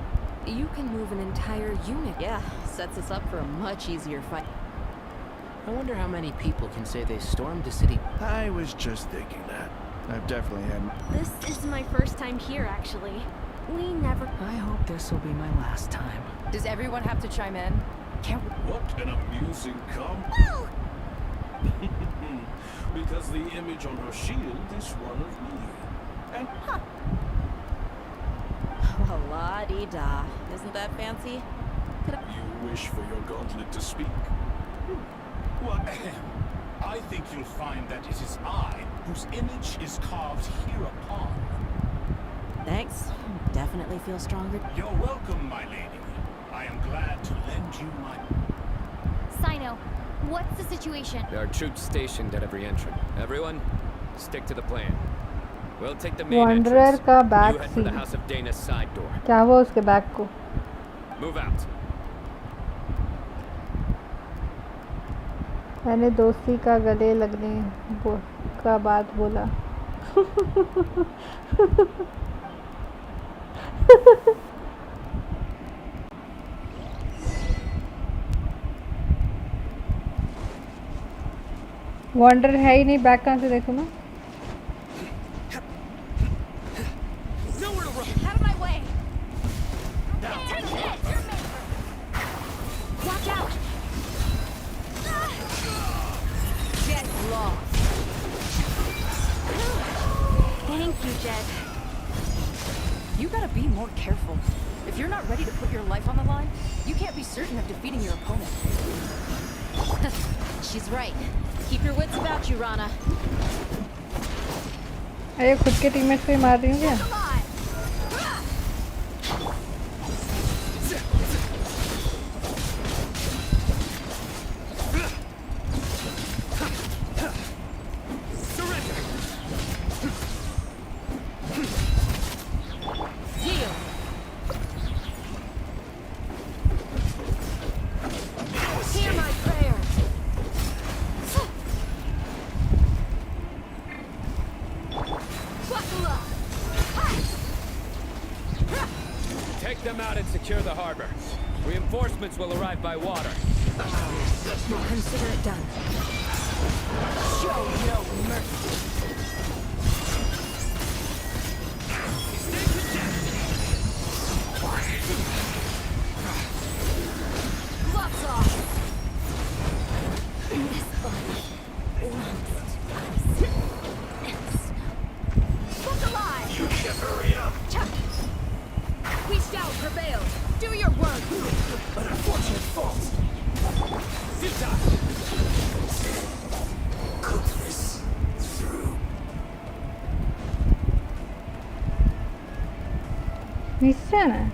you can move an entire unit. Yeah, sets us up for a much easier fight. I wonder how many people can say they stormed the city. I was just thinking that. I've definitely had... This is my first time here, actually. We never... I hope this will be my last time. Does everyone have to chime in? Can't... What an amusing comment. No! Because the image on her shield is one of me. And... Well, la-di-da. Isn't that fancy? You wish for your gauntlet to speak? Well, I think you'll find that it is I whose image is carved hereupon. Thanks. Definitely feel stronger. You're welcome, my lady. I am glad to lend you my... Sino, what's the situation? There are troops stationed at every entrance. Everyone, stick to the plan. We'll take the main Wanderer entrance. का back You head for the scene. House of Dana's side door. क्या हुआ उसके bag को? Move out. मैंने दोस्ती का गले लगने का बात बोला। वॉन्डर है ही नहीं, बैग कहाँ से देखूँ मैं? Out of my way! Take this! Watch out! Get lost! Thank you, Jed. You gotta be more careful. If you're not ready to put your life on the line, you can't be certain of defeating your opponent. She's right. Keep your wits about you, Rana. अरे खुद के teammate को ही मार रही हूँ क्या? Take them out and secure the harbor. Reinforcements will arrive by water. Consider it done. Show no mercy. Gloves off! This body wants ice. Look alive! You can't hurry up. We shall prevail. Do your work. An unfortunate fault. Cook this through. नीचे जाना है?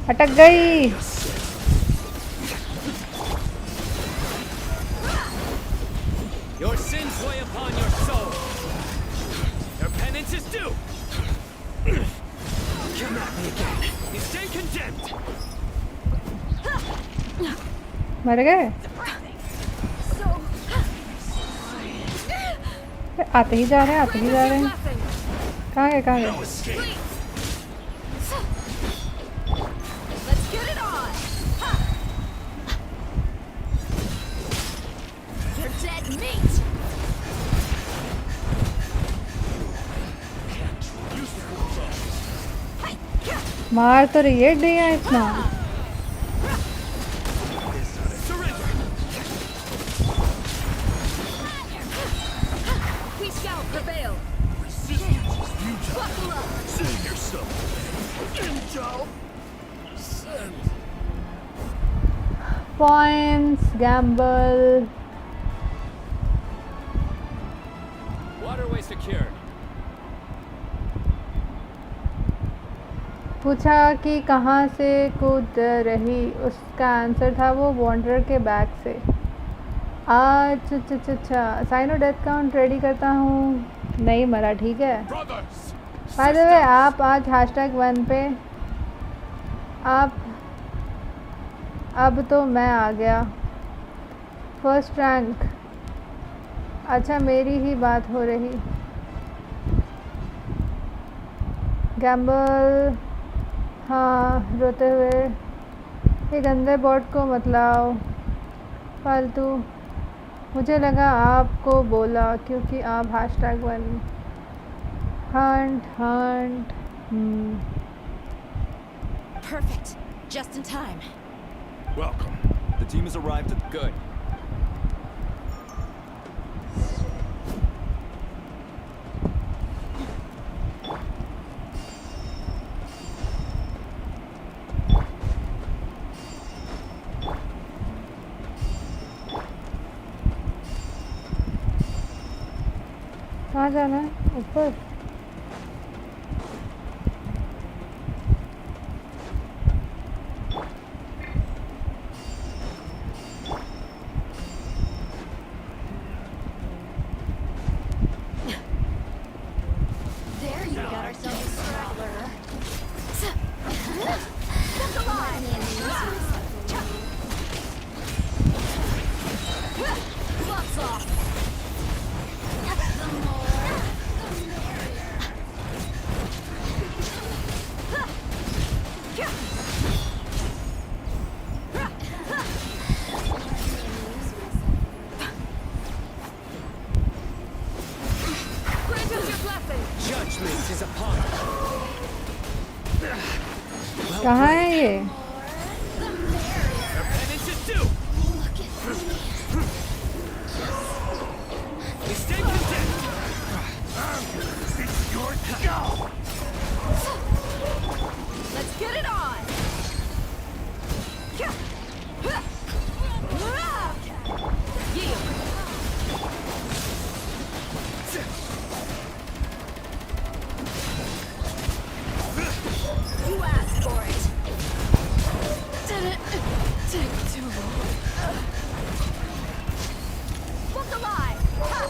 अटक गई। Your sins weigh upon your soul. Your penance is due. Come at me again. You stay condemned. मर गए? आते ही जा रहे हैं, आते ही जा रहे हैं। कहाँ गए, कहाँ गए? Let's get it on. You're dead meat. Can't use the control. मार तो रही है डिया इतना। We shall prevail. Resistance is futile. Save yourself. Intel. Send. Points, gamble. Waterway secured. पूछा कि कहाँ से कूद रही, उसका आंसर था वो वॉन्डर के बैग से। आज अच्छा साइनो डेथ काउंट रेडी करता हूँ। नहीं मरा, ठीक है। बाय द वे आप आज #1 पे आप अब तो मैं आ गया फर्स्ट रैंक। अच्छा मेरी ही बात हो रही। गैम्बल हाँ रोते हुए, ये गंदे बॉट को मत लाओ फालतू। मुझे लगा आपको बोला क्योंकि आप #1 Hunt. Perfect. Just in time. Welcome. The team has arrived at good. कहाँ जाना है? ऊपर। There you got ourselves a straggler. Look alive! Gloves off! Grant us your blessing! Judgment is upon us. कहाँ है ये? Our penance is due. We stay content. It's your job. Let's get it on! You asked for it. Didn't take too long. Look alive! Ha!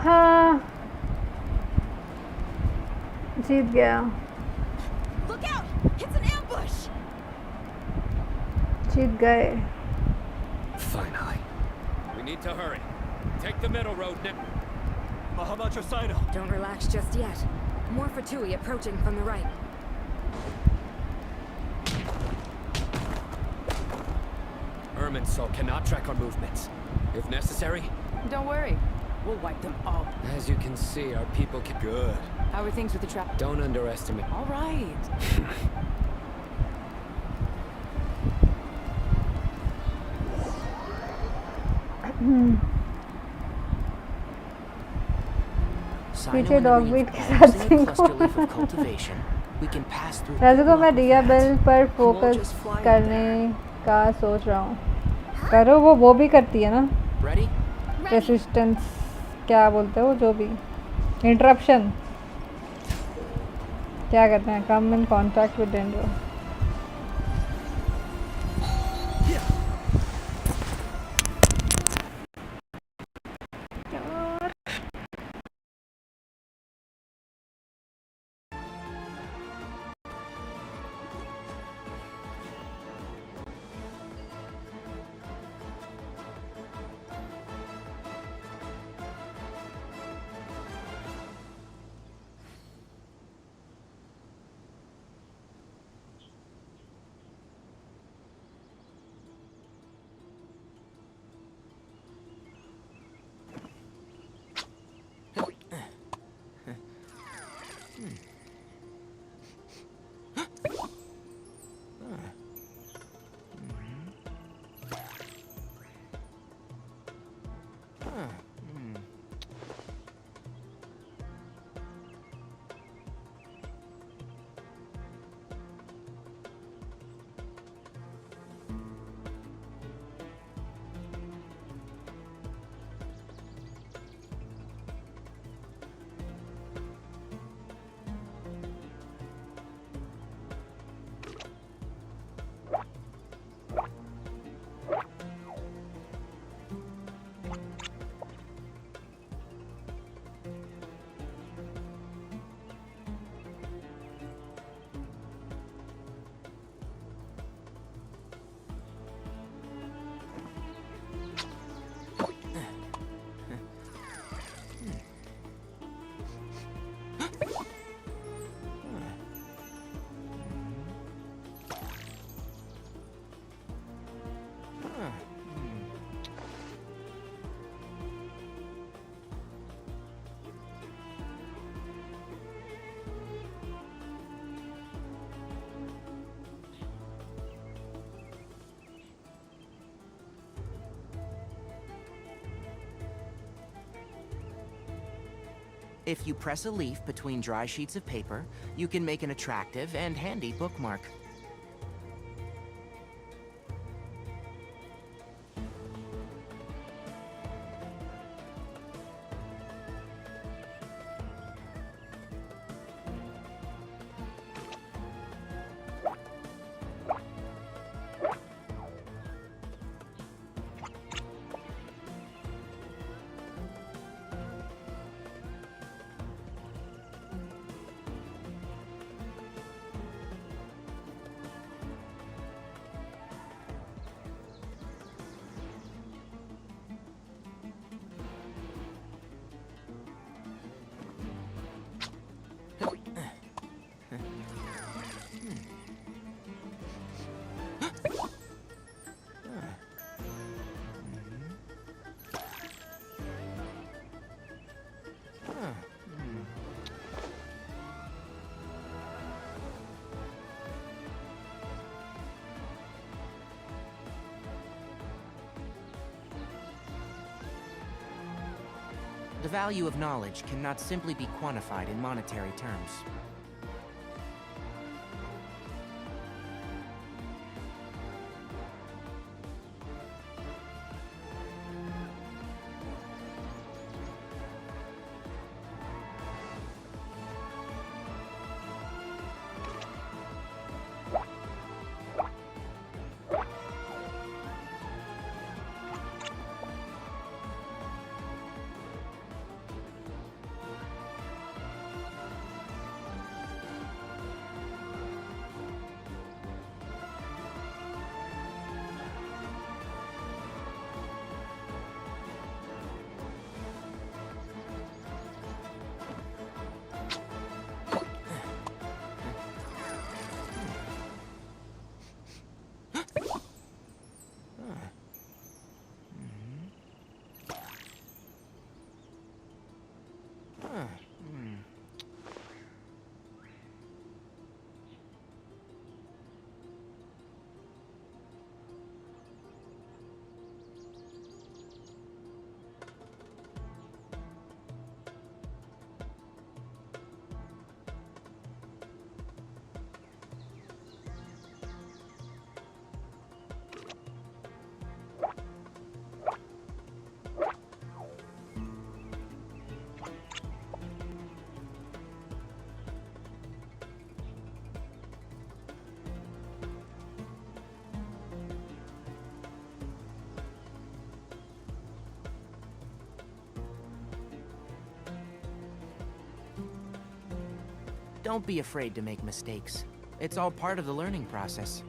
हाँ जीत गया। Look out! It's an ambush! जीत गए। Finally. We need to hurry. Take the middle road now. How about your Sino? Don't relax just yet. More for 𝗡cie approaching from the right. Irminsul cannot track our movements. If necessary, Don't worry. We'll wipe them all. as you can see, our people can... Good. How are things with the trap? Don't underestimate. All right. पीछे dog beat के साथ Nezuko मैं दिया bell पर focus करने का सोच रहा हूँ। करो वो भी करती है ना, रेसिस्टेंस क्या बोलते हो, जो भी इंटरप्शन क्या करते हैं, come in contact with danger. If you press a leaf between dry sheets of paper, you can make an attractive and handy bookmark. The value of knowledge cannot simply be quantified in monetary terms. Don't be afraid to make mistakes. It's all part of the learning process.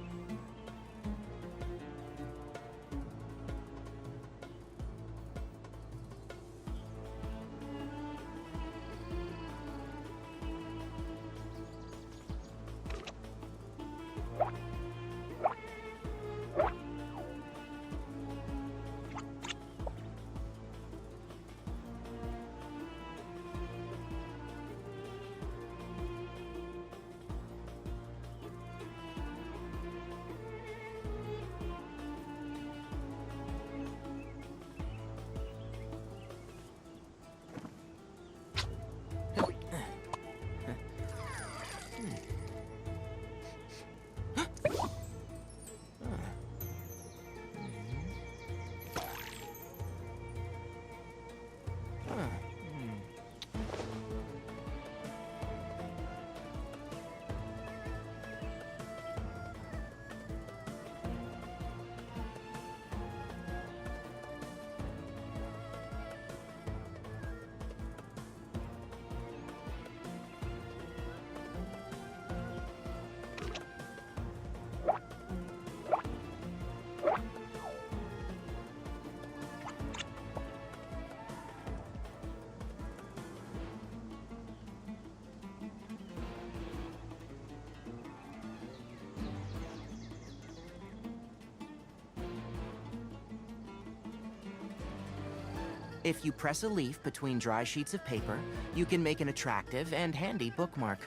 If you press a leaf between dry sheets of paper, you can make an attractive and handy bookmark.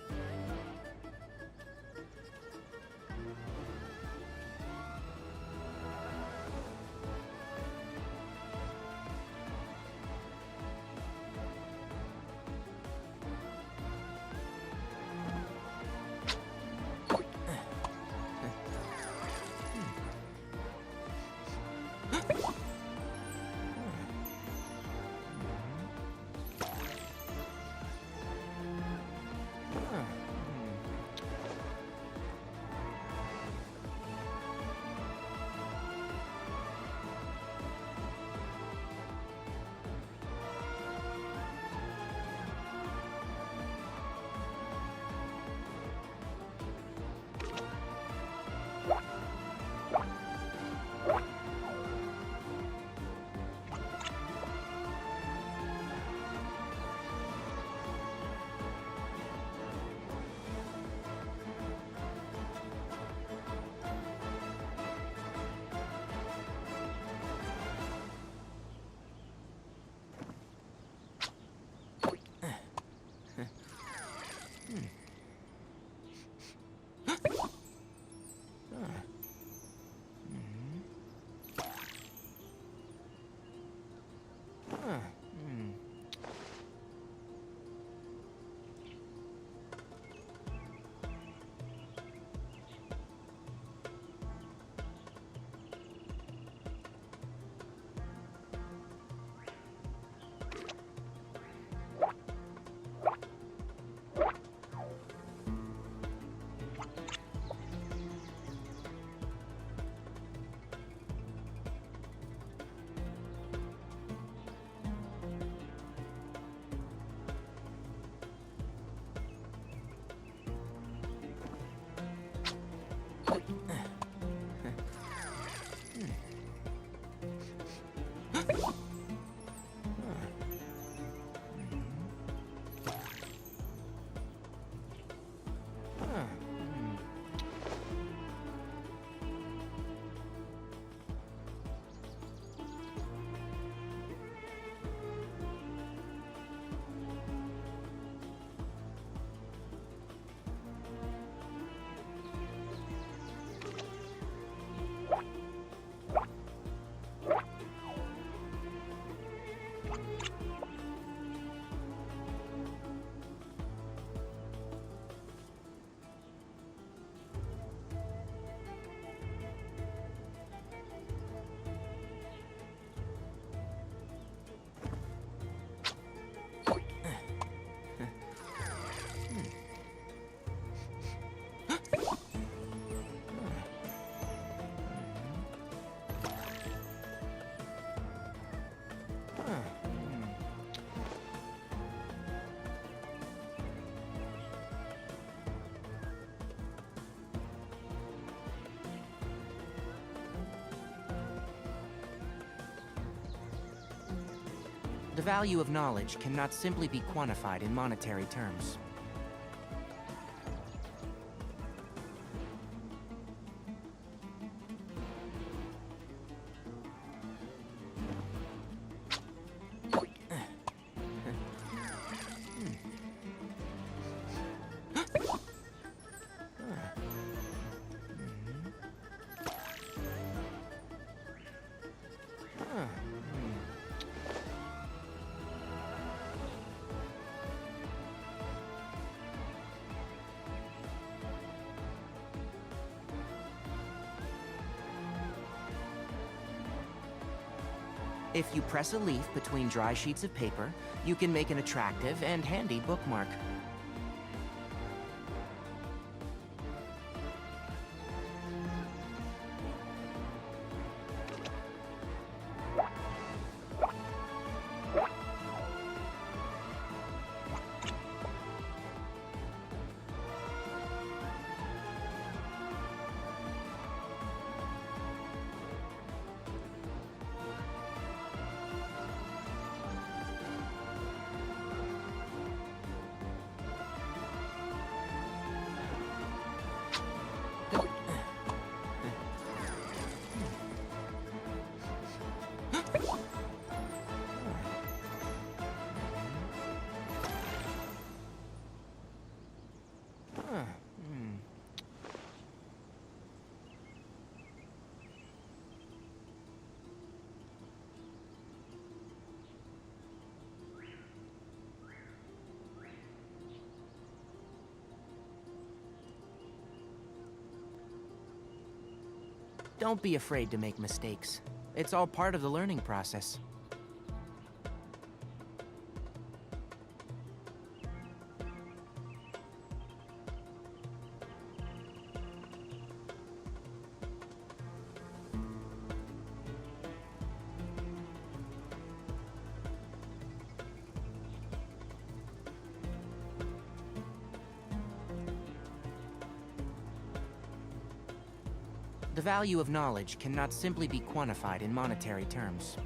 The value of knowledge cannot simply be quantified in monetary terms. If you press a leaf between dry sheets of paper, you can make an attractive and handy bookmark. Don't be afraid to make mistakes. It's all part of the learning process. The value of knowledge cannot simply be quantified in monetary terms.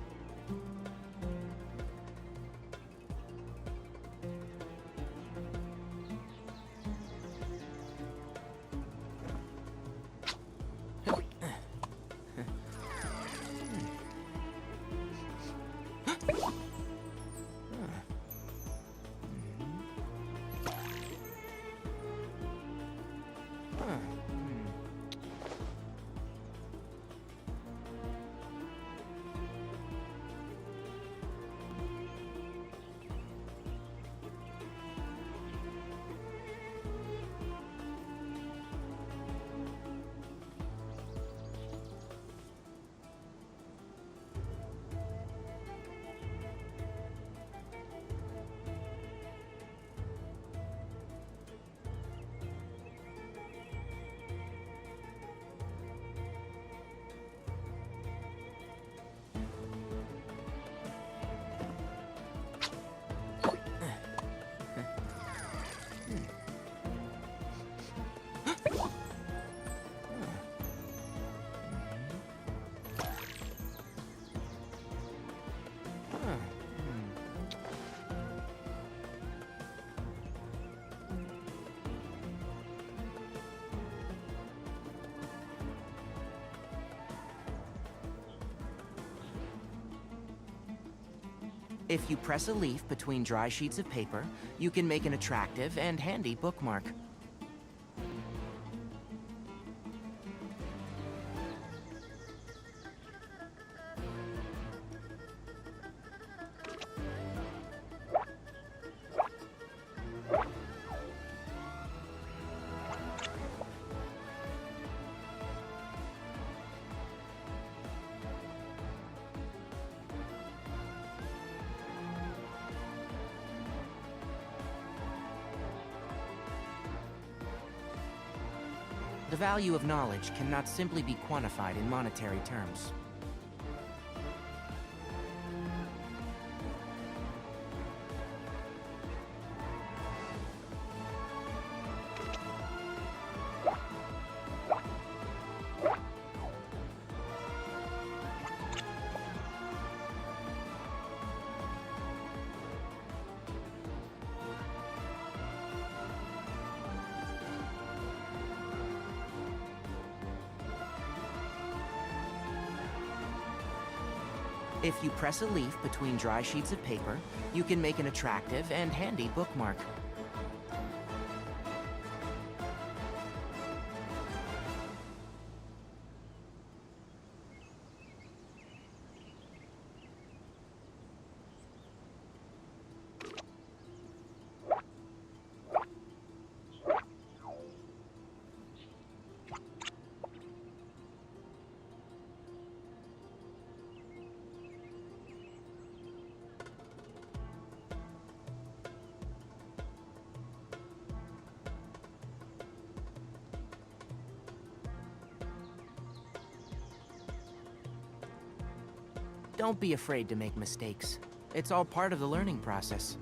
If you press a leaf between dry sheets of paper, you can make an attractive and handy bookmark. The value of knowledge cannot simply be quantified in monetary terms. If you press a leaf between dry sheets of paper, you can make an attractive and handy bookmark. Don't be afraid to make mistakes. It's all part of the learning process.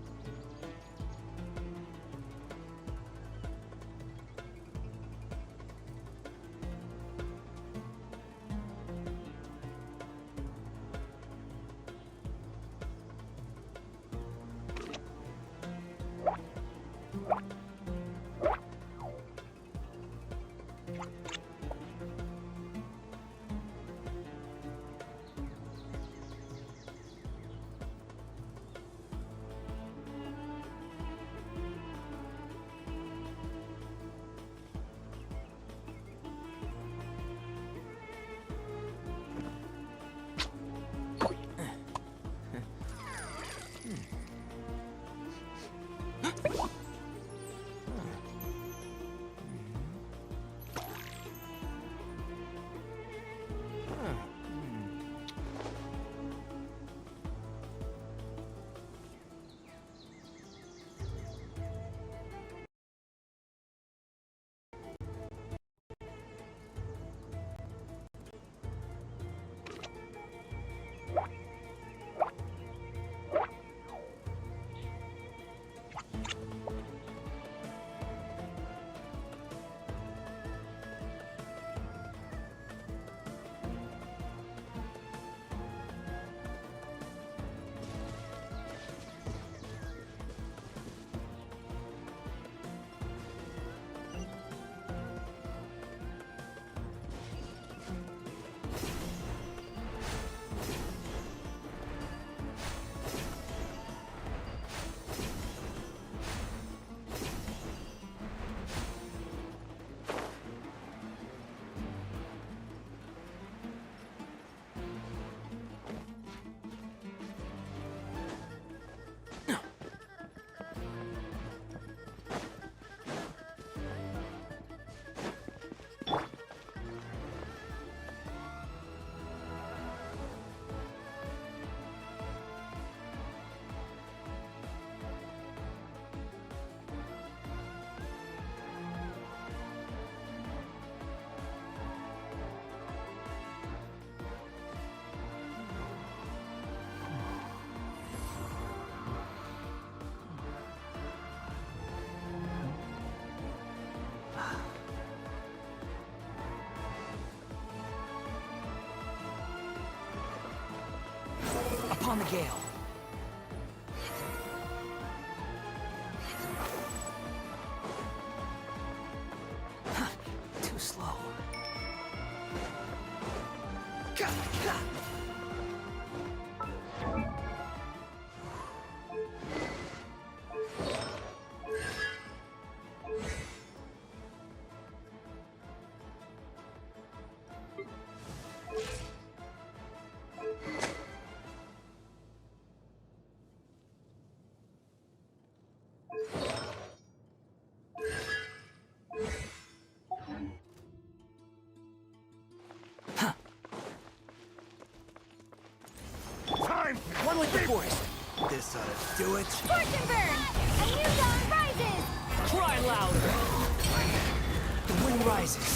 Upon the gale. Too slow. Time! One with the force. This ought to do it. Scorch and burn! A new dawn rises! Cry louder! The wind rises.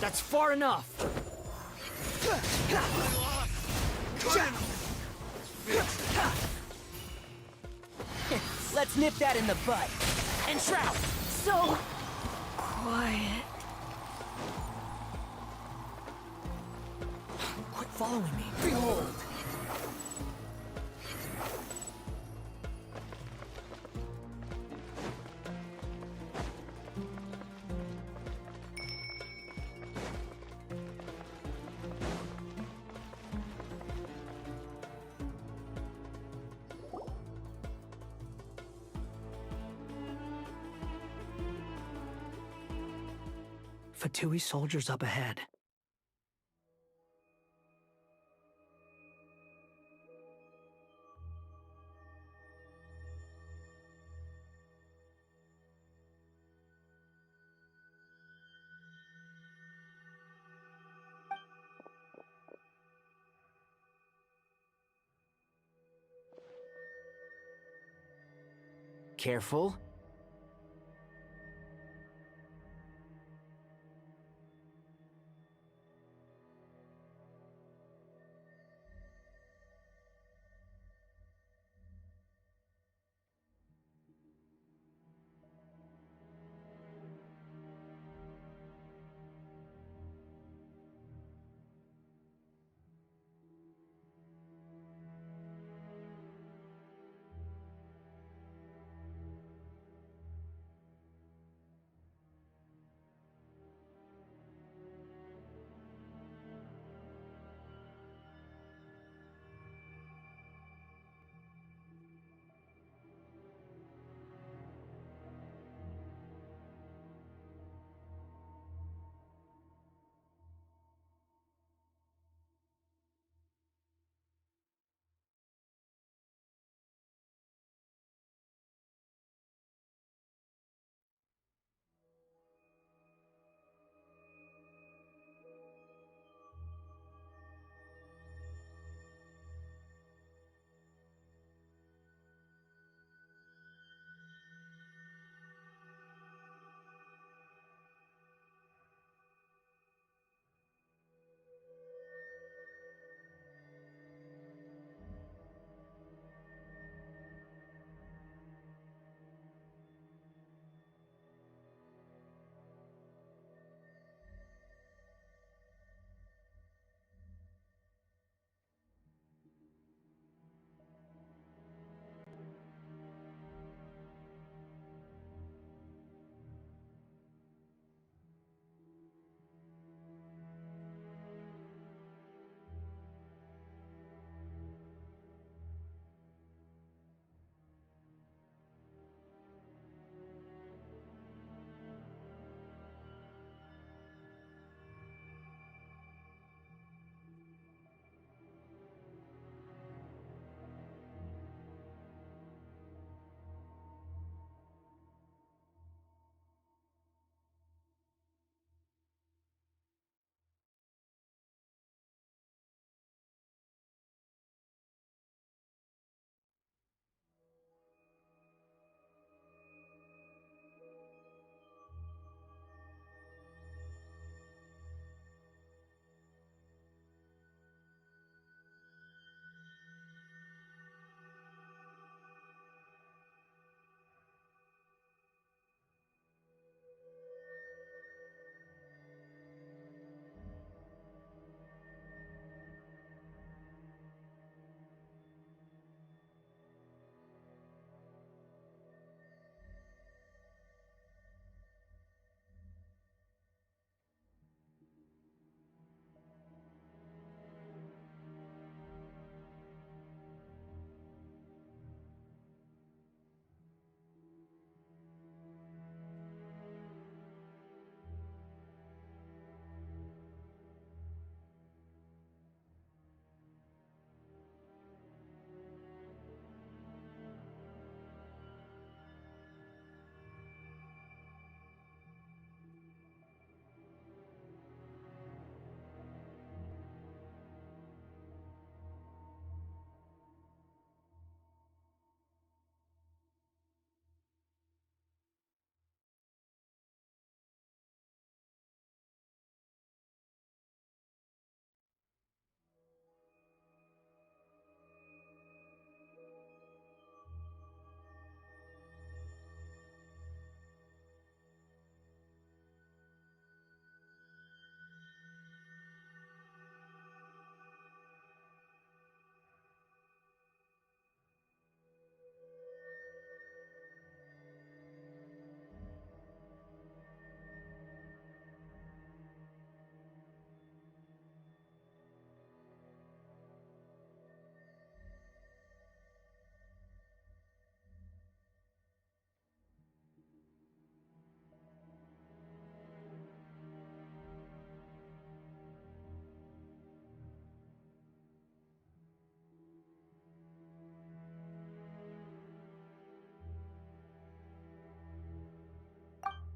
That's far enough. Let's nip that in the bud. And shroud. So quiet. Quit following me. Behold. 𝗕𝗲 soldiers up ahead. Careful.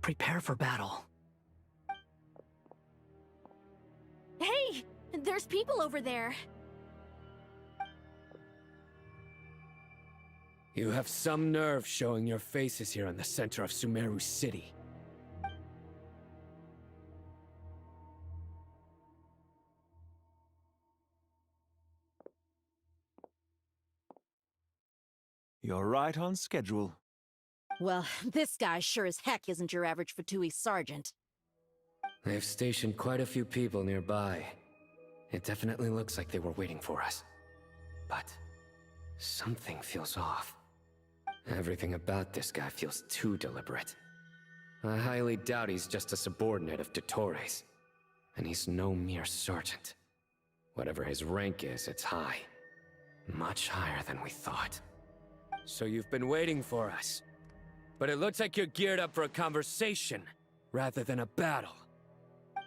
Prepare for battle. Hey! There's people over there. You have some nerve showing your faces here in the center of Sumeru City. You're right on schedule. Well, this guy sure as heck isn't your average 𝗕𝗄 sergeant. They've stationed quite a few people nearby. It definitely looks like they were waiting for us. But something feels off. Everything about this guy feels too deliberate. I highly doubt he's just a subordinate of 𝗕𝗏𝗄𝗏's. And he's no mere sergeant. Whatever his rank is, it's high. Much higher than we thought. So you've been waiting for us. But it looks like you're geared up for a conversation, rather than a battle.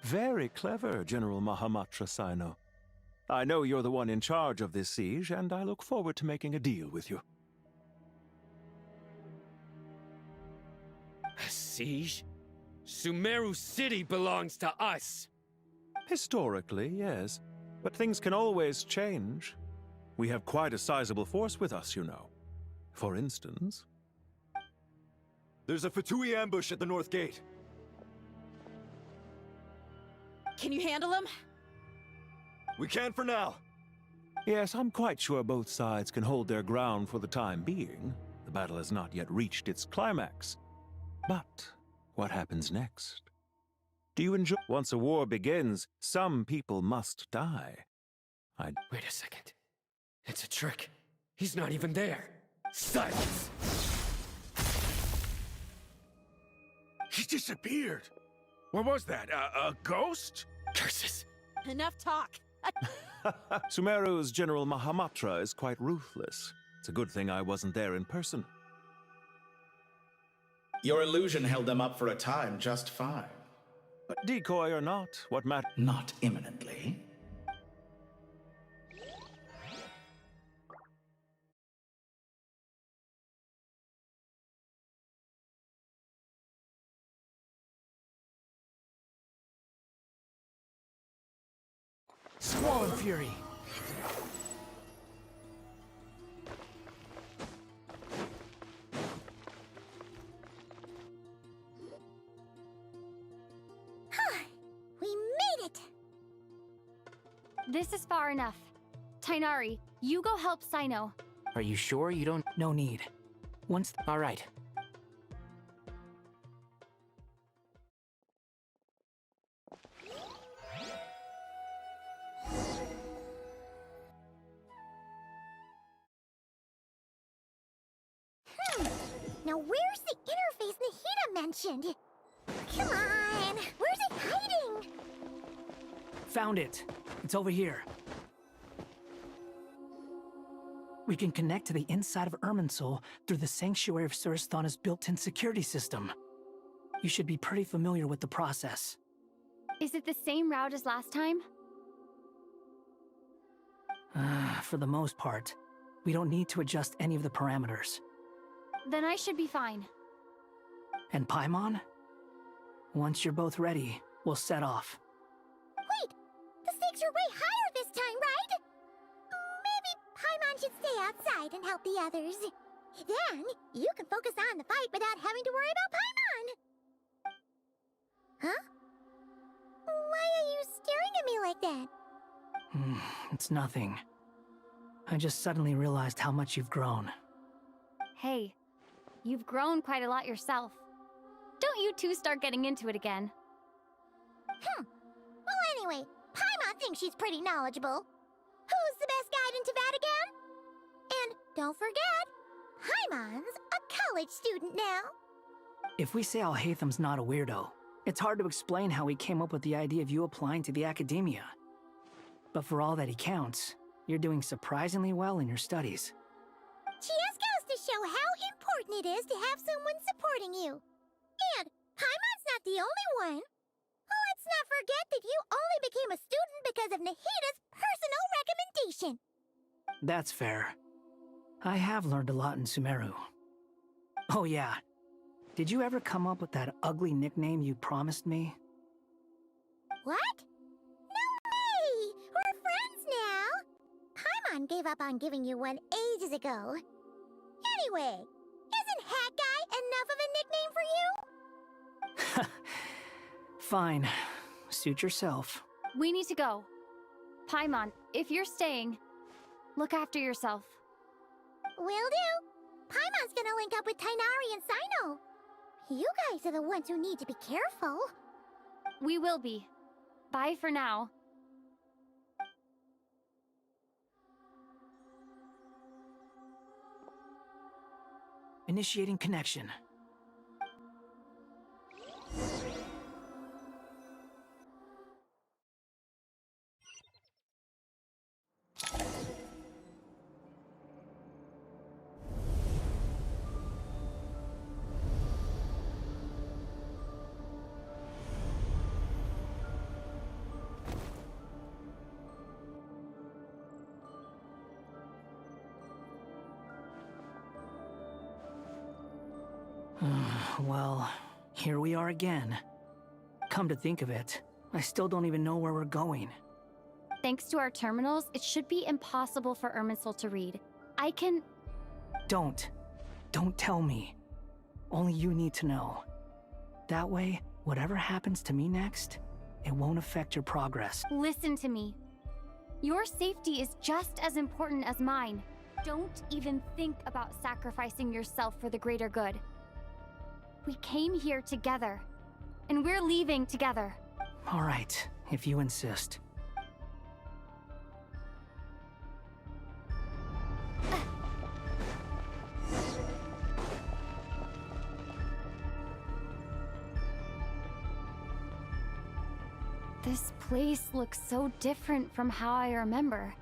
Very clever, General Mahamatra Sino. I know you're the one in charge of this siege, and I look forward to making a deal with you. A siege? Sumeru City belongs to us! Historically, yes. But things can always change. We have quite a sizable force with us, you know. For instance... There's a 𝗕𝗄 ambush at the north gate. Can you handle him? We can for now. Yes, I'm quite sure both sides can hold their ground for the time being. The battle has not yet reached its climax. But what happens next? Do you enjoy... Once a war begins, some people must die. Wait a second. It's a trick. He's not even there. Silence! He disappeared. What was that? A ghost? Curses! Enough talk. Sumeru's General Mahamatra is quite ruthless. It's a good thing I wasn't there in person. Your illusion held them up for a time just fine. But decoy or not, what matters? Not imminently. Squall and Fury. We made it! This is far enough. Tighnari, you go help Sino. Are you sure you don't? No need. Once. All right. Now where's the interface 𝗕𝗏 mentioned? Come on! Where's it hiding? Found it. It's over here. We can connect to the inside of Irminsul through the sanctuary of Surasthana's built-in security system. You should be pretty familiar with the process. Is it the same route as last time? For the most part. We don't need to adjust any of the parameters. Then I should be fine. And Paimon? Once you're both ready, we'll set off. Wait! The stakes are way higher this time, right? Maybe Paimon should stay outside and help the others. Then, you can focus on the fight without having to worry about Paimon! Huh? Why are you staring at me like that? It's nothing. I just suddenly realized how much you've grown. Hey, you've grown quite a lot yourself. Don't you two start getting into it again. Well, anyway, Paimon thinks she's pretty knowledgeable. Who's the best guide in 𝗏𝗏 again? And don't forget, Paimon's a college student now. If we say 𝗕𝗏𝗄𝗏's not a weirdo, it's hard to explain how he came up with the idea of you applying to the academia. But for all that he counts, you're doing surprisingly well in your studies. Just goes to show how important it is to have someone supporting you. And Paimon's not the only one. Let's not forget that you only became a student because of Nahita's personal recommendation. That's fair. I have learned a lot in Sumeru. Oh yeah. did you ever come up with that ugly nickname you promised me? What? No way! We're friends now! Paimon gave up on giving you one ages ago. Anyway, isn't Hat Guy enough of a nickname for you? Fine. Suit yourself. We need to go. Paimon, if you're staying, look after yourself. Will do. Paimon's gonna link up with Tighnari and Cyno. You guys are the ones who need to be careful. We will be. Bye for now. Initiating connection. Well, here we are again. Come to think of it, I still don't even know where we're going. Thanks to our terminals, it should be impossible for Irminsul to read. I can... Don't tell me. Only you need to know. That way, whatever happens to me next, it won't affect your progress. Listen to me. Your safety is just as important as mine. Don't even think about sacrificing yourself for the greater good. We came here together, and we're leaving together. All right, if you insist. This place looks so different from how I remember.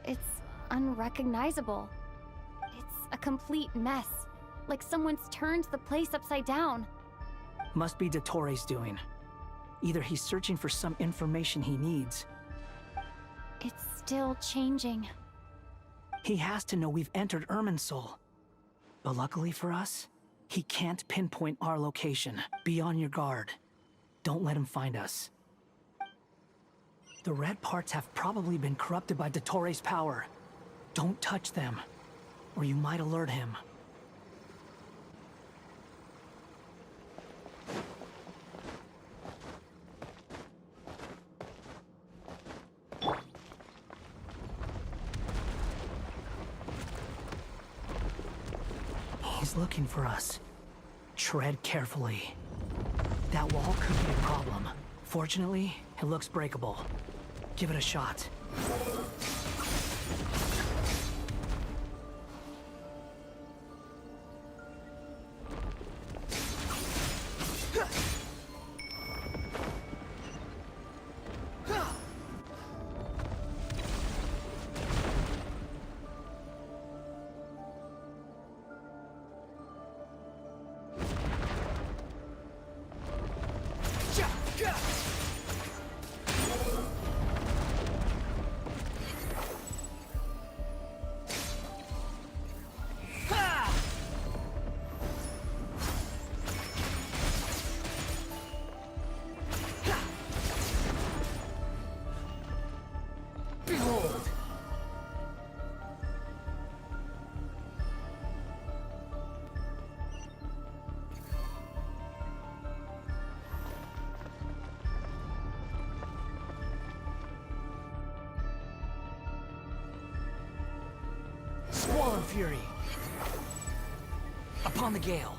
It's unrecognizable. It's a complete mess. Like someone's turned the place upside down. Must be 𝗕𝗏's doing. Either he's searching for some information he needs. It's still changing. He has to know we've entered Irminsul. But luckily for us, he can't pinpoint our location. Be on your guard. Don't let him find us. The red parts have probably been corrupted by 𝗕𝗏's power. Don't touch them, or you might alert him. He's looking for us. Tread carefully. That wall could be a problem. Fortunately, it looks breakable. Give it a shot. Fury. Upon the gale.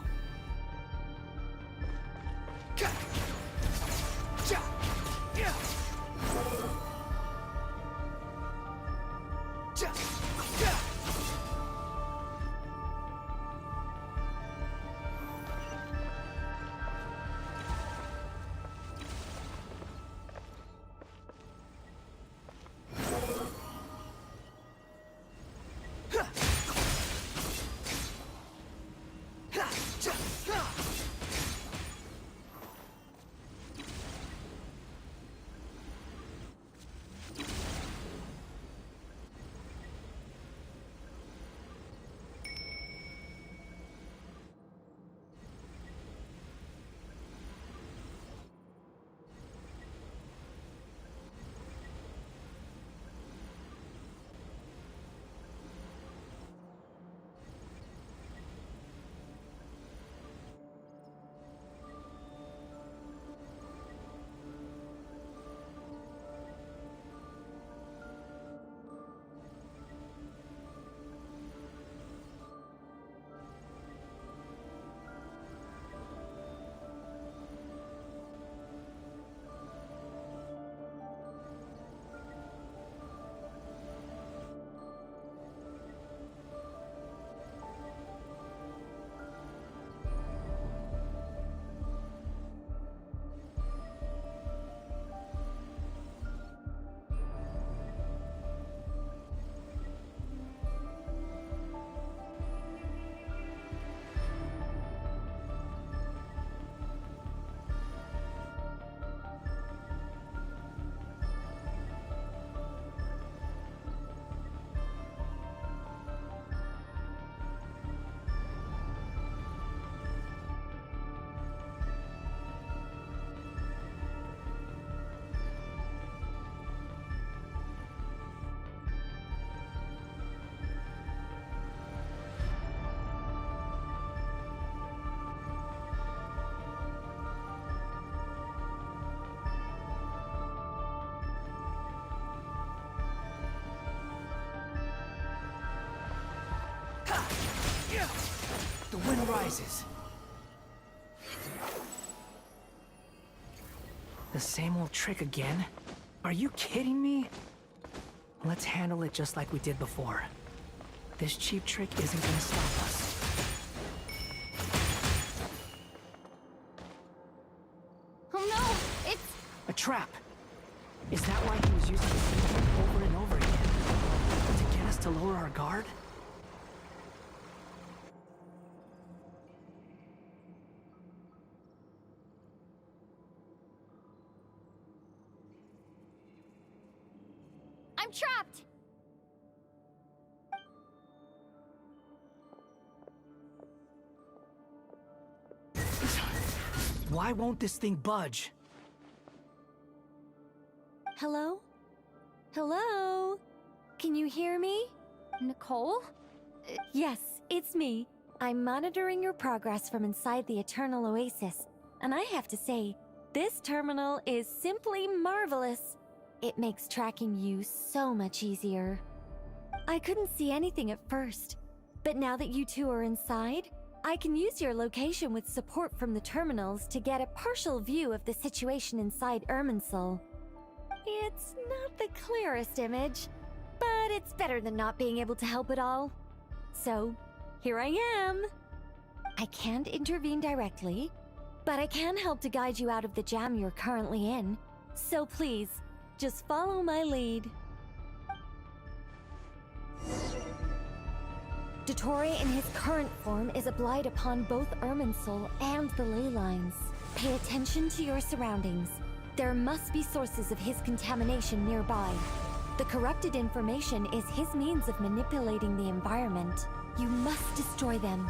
The wind rises. The same old trick again? Are you kidding me? Let's handle it just like we did before. This cheap trick isn't gonna stop us. Oh no! It's... A trap! Is that why he was using the same trick over and over again? To get us to lower our guard? I'm trapped! Why won't this thing budge? Hello? Hello? Can you hear me? Nicole? Yes, it's me. I'm monitoring your progress from inside the Eternal Oasis, and I have to say, this terminal is simply marvelous. It makes tracking you so much easier. I couldn't see anything at first, but now that you two are inside, I can use your location with support from the terminals to get a partial view of the situation inside 𝗕𝗲. It's not the clearest image, but it's better than not being able to help at all. So, here I am. I can't intervene directly, but I can help to guide you out of the jam you're currently in. So please, just follow my lead. Dottore in his current form is a blight upon both 𝗕𝗲 and the ley lines. Pay attention to your surroundings. There must be sources of his contamination nearby. The corrupted information is his means of manipulating the environment. You must destroy them.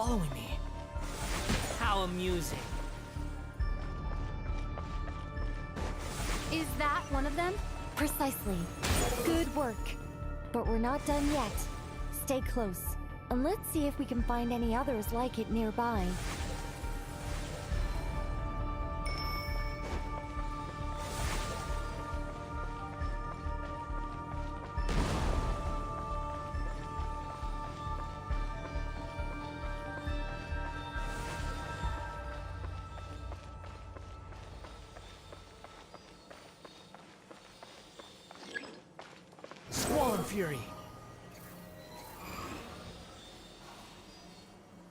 following me. How amusing. Is that one of them? Precisely. Good work. But we're not done yet. Stay close, and let's see if we can find any others like it nearby. Squall and Fury.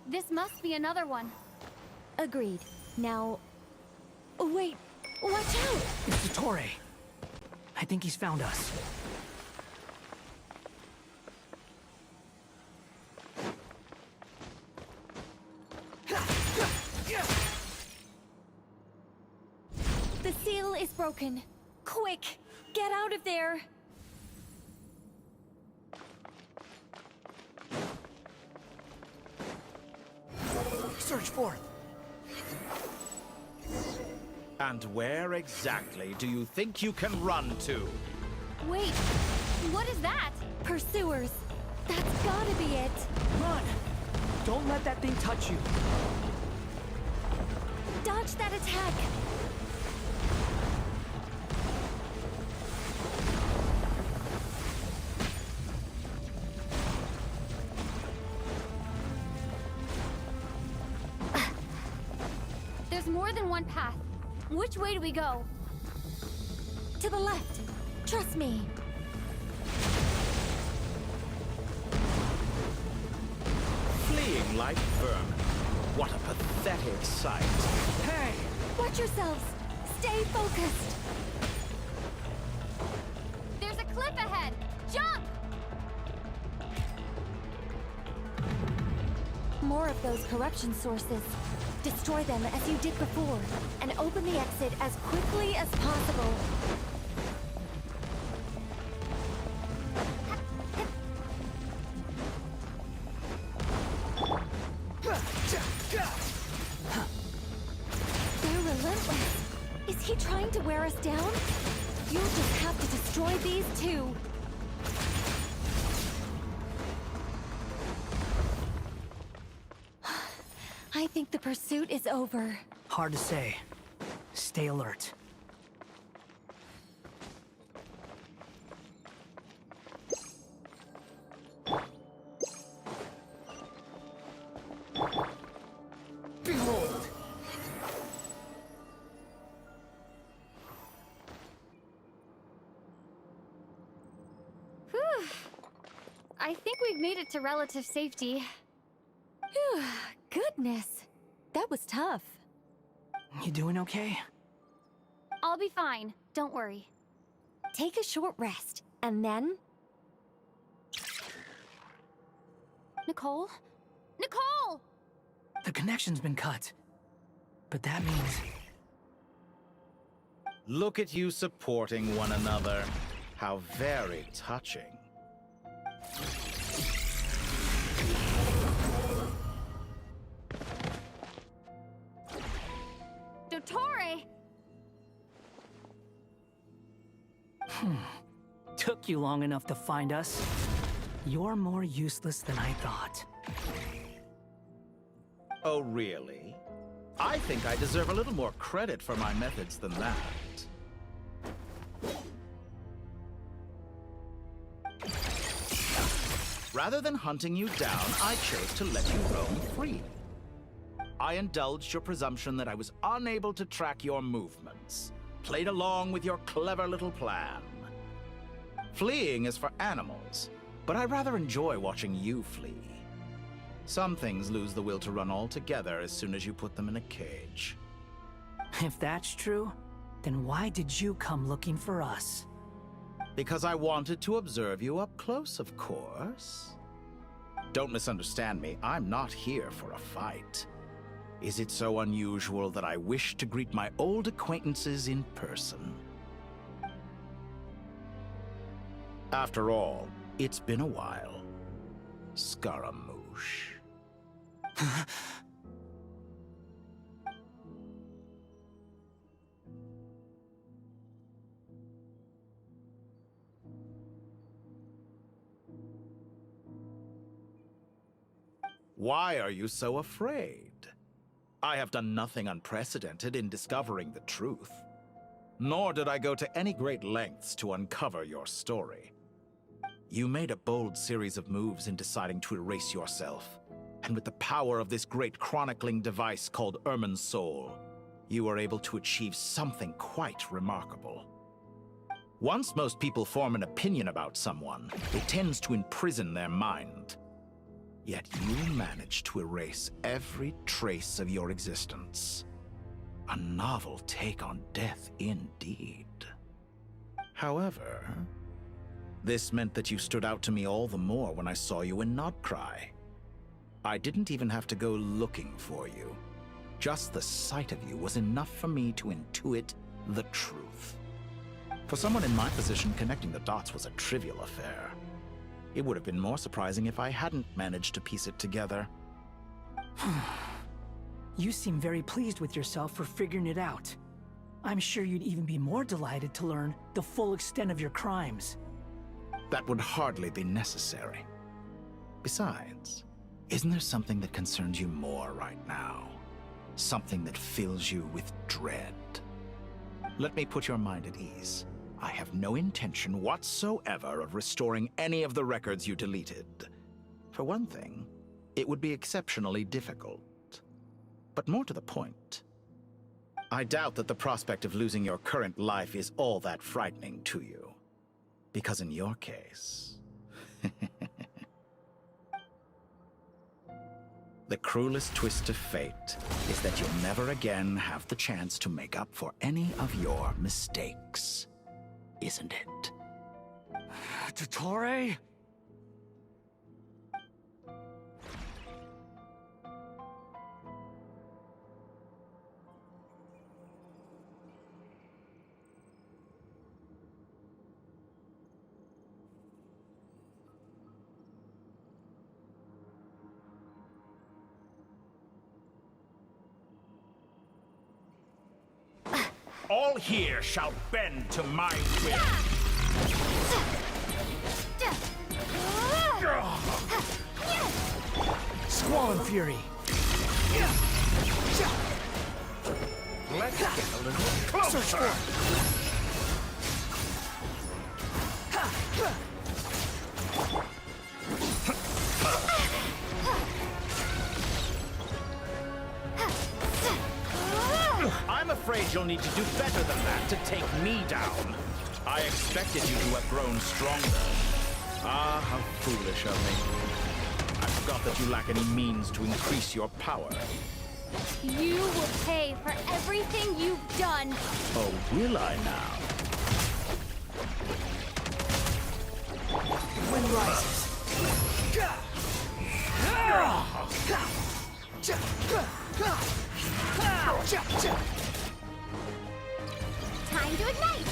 This must be another one. Agreed. Now... Wait! Watch out! It's 𝗏𝗏. I think he's found us. The seal is broken. Quick! Get out of there! Search forth. And where exactly do you think you can run to? Wait, what is that? Pursuers. That's gotta be it. Run! Don't let that thing touch you. Dodge that attack. There's more than one path. Which way do we go? To the left. Trust me. Fleeing like vermin. What a pathetic sight. Hey! Watch yourselves. Stay focused. There's a cliff ahead. Jump! More of those corruption sources. Destroy them as you did before, and open the exit as quickly as possible. They're relentless. Is he trying to wear us down? You'll just have to destroy these too. I think the pursuit is over. Hard to say. Stay alert. Behold! Whew. I think we've made it to relative safety. Phew, goodness. That was tough. You doing okay? I'll be fine. Don't worry. Take a short rest, and then... Nicole? Nicole! The connection's been cut. But that means... Look at you supporting one another. How very touching. 𝗏𝗏! Took you long enough to find us. You're more useless than I thought. Oh, really? I think I deserve a little more credit for my methods than that. Rather than hunting you down, I chose to let you roam free. I indulged your presumption that I was unable to track your movements, played along with your clever little plan. Fleeing is for animals, but I rather enjoy watching you flee. Some things lose the will to run altogether as soon as you put them in a cage. If that's true, then why did you come looking for us? Because I wanted to observe you up close, of course. Don't misunderstand me, I'm not here for a fight. Is it so unusual that I wish to greet my old acquaintances in person? After all, it's been a while. 𝗥𝗲𝗀. Why are you so afraid? I have done nothing unprecedented in discovering the truth. Nor did I go to any great lengths to uncover your story. You made a bold series of moves in deciding to erase yourself. And with the power of this great chronicling device called Ermin's Soul, you were able to achieve something quite remarkable. Once most people form an opinion about someone, it tends to imprison their mind. Yet you managed to erase every trace of your existence. A novel take on death indeed. However, this meant that you stood out to me all the more when I saw you in 𝗏𝗏. I didn't even have to go looking for you. Just the sight of you was enough for me to intuit the truth. For someone in my position, connecting the dots was a trivial affair. It would have been more surprising if I hadn't managed to piece it together. You seem very pleased with yourself for figuring it out. I'm sure you'd even be more delighted to learn the full extent of your crimes. That would hardly be necessary. Besides, isn't there something that concerns you more right now? Something that fills you with dread? Let me put your mind at ease. I have no intention whatsoever of restoring any of the records you deleted. For one thing, it would be exceptionally difficult. But more to the point, I doubt that the prospect of losing your current life is all that frightening to you. Because in your case, the cruelest twist of fate is that you'll never again have the chance to make up for any of your mistakes. Isn't it? Dottore? All here shall bend to my will. Squall and Fury. Let's get a little closer. I'm afraid you'll need to do better than that to take me down. I expected you to have grown stronger. Ah, how foolish of me. I forgot that you lack any means to increase your power. You will pay for everything you've done. Oh, will I now? Wind rises. Time to ignite!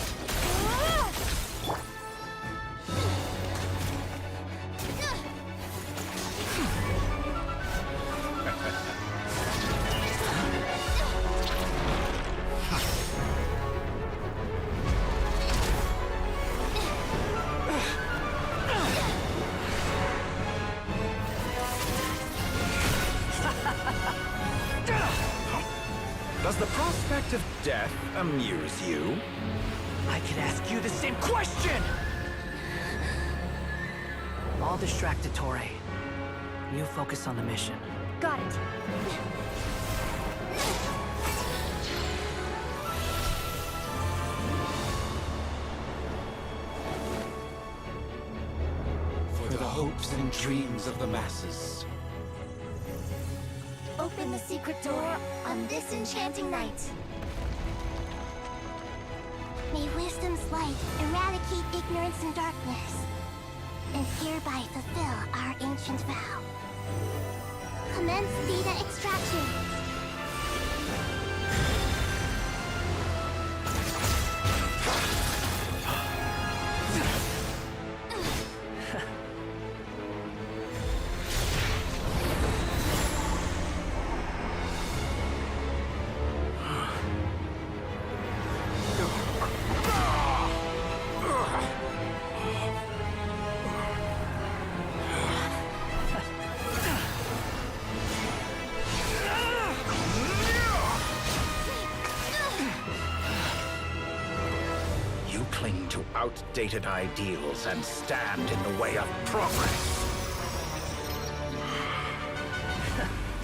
Does the prospect of death amuse you? I could ask you the same question! I'll distract Dottore. You focus on the mission. Got it. For the hopes and dreams of the masses. Open the secret door on this enchanting night. May wisdom's light eradicate ignorance and darkness, and hereby fulfill our ancient vow. Commence data extraction. outdated ideals and stand in the way of progress.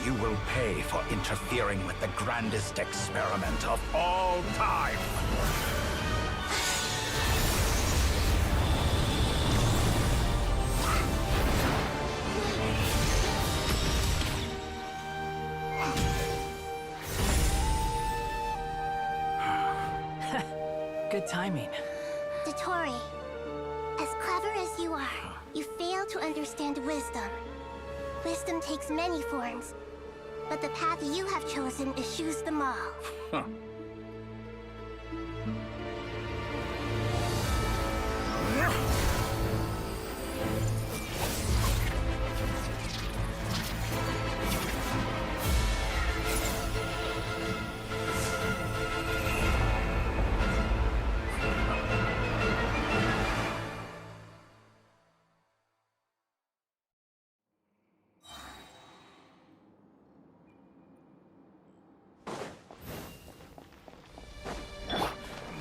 You will pay for interfering with the grandest experiment of all time. Good timing. 𝗕𝗏𝗫, as clever as you are, you fail to understand wisdom. Wisdom takes many forms, but the path you have chosen eschews them all. Huh.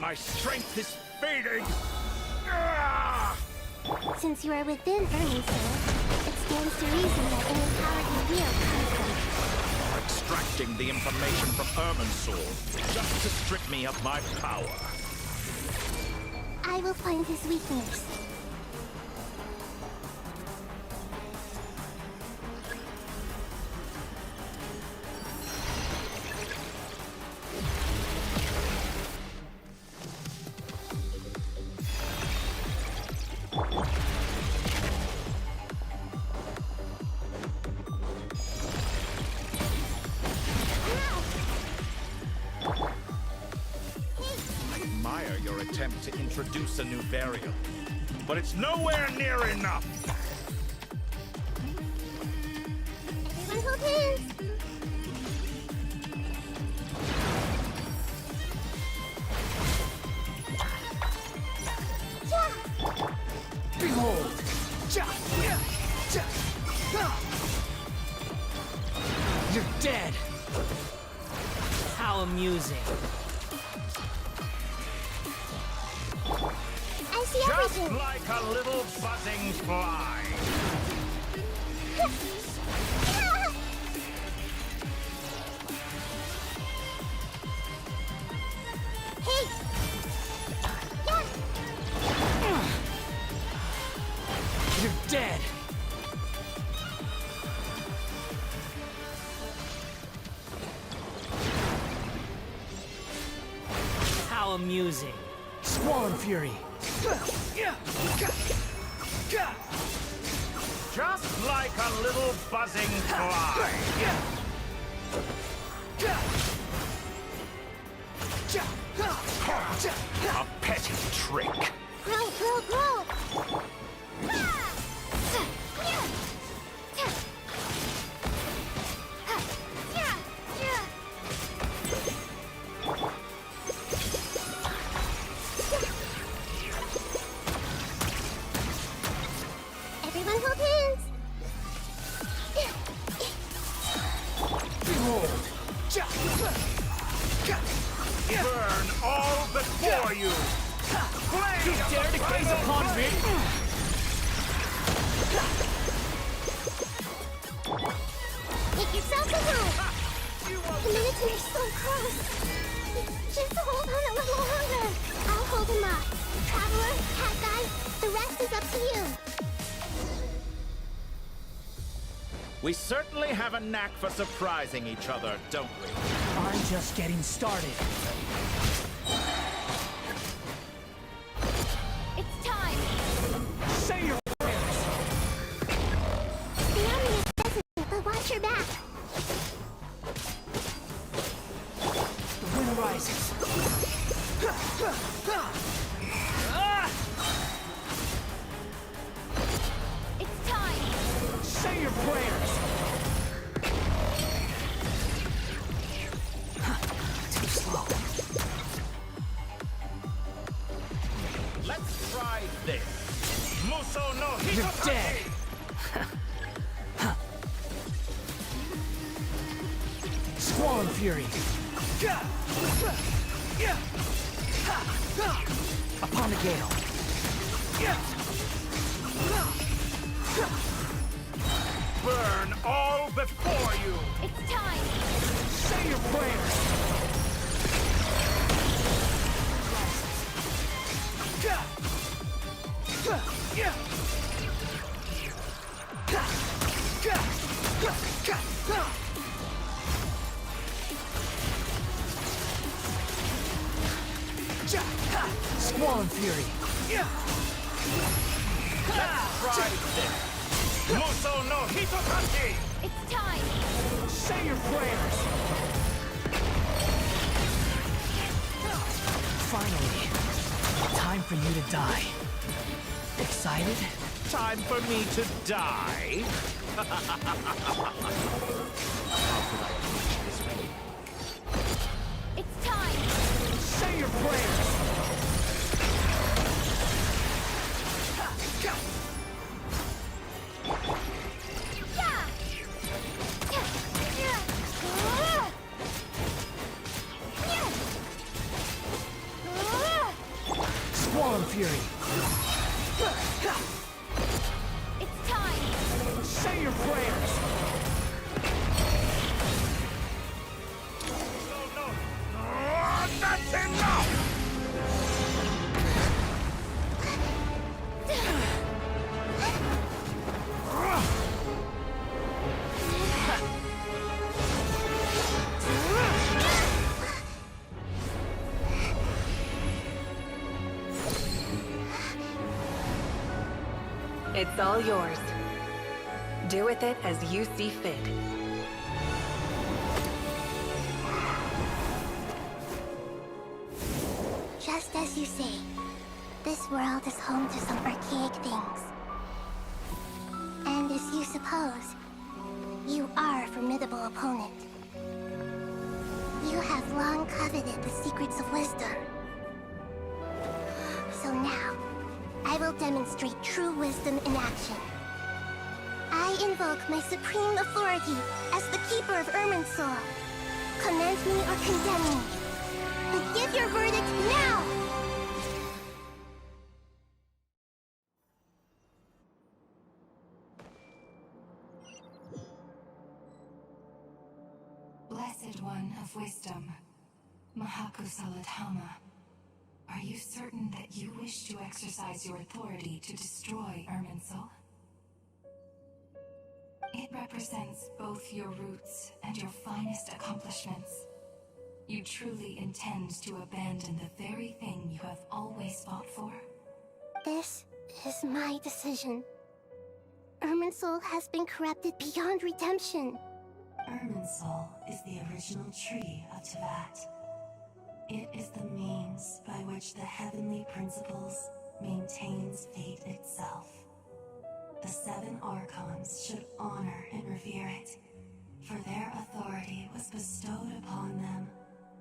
My strength is fading! Since you are within Ernie, sir, it stands to reason that any power you wield comes from Extracting the information from Ermin's sword, just to strip me of my power. I will find his weakness. Attempt to introduce a new variable, but it's nowhere near enough. Everyone hold hands! Behold! You're dead! How amusing. I see Just everything! like a little buzzing fly. Hey! You're dead! How amusing. Squall and Fury. Just like a little buzzing fly. A petty trick. Grow, grow, grow! Everyone hold hands! Behold! Burn all before you! You dare to gaze upon me? Make yourself at home! The Minutemen's so close! Just hold on a little longer! I'll hold him up. Traveler, Cat Guy, the rest is up to you! We certainly have a knack for surprising each other, don't we? I'm just getting started. It's time! Say your prayers! The army is present, but watch your back! The wind rises. It's time! Say your prayers! Too slow. Let's try this. Muso no You're Hitotake! dead! Squall and Fury. Upon the gale. Burn all before you! It's time! Say your prayers! Squall and Fury. Let's try this! Muso no Hitokashi! It's time! Say your prayers! Finally, time for you to die. Excited? Time for me to die? It's time! Say your prayers! Squall and Fury. It's time! Say your prayers! No! That's enough! It's all yours. Do with it as you see fit. Just as you say, this world is home to some archaic things. And as you suppose, you are a formidable opponent. You have long coveted the secrets of wisdom. So now, I will demonstrate true wisdom in action. I invoke my supreme authority as the keeper of 𝗏𝗏. Commend me or condemn me. But give your verdict now! Blessed One of Wisdom, 𝗏𝗏. Are you certain that you wish to exercise your authority to destroy 𝗏𝗏? It represents both your roots and your finest accomplishments. You truly intend to abandon the very thing you have always fought for? This is my decision. 𝗏𝗏 has been corrupted beyond redemption. 𝗏𝗏 is the original tree of Teyvat. It is the means by which the heavenly principles maintains fate itself. The 7 Archons should honor and revere it, for their authority was bestowed upon them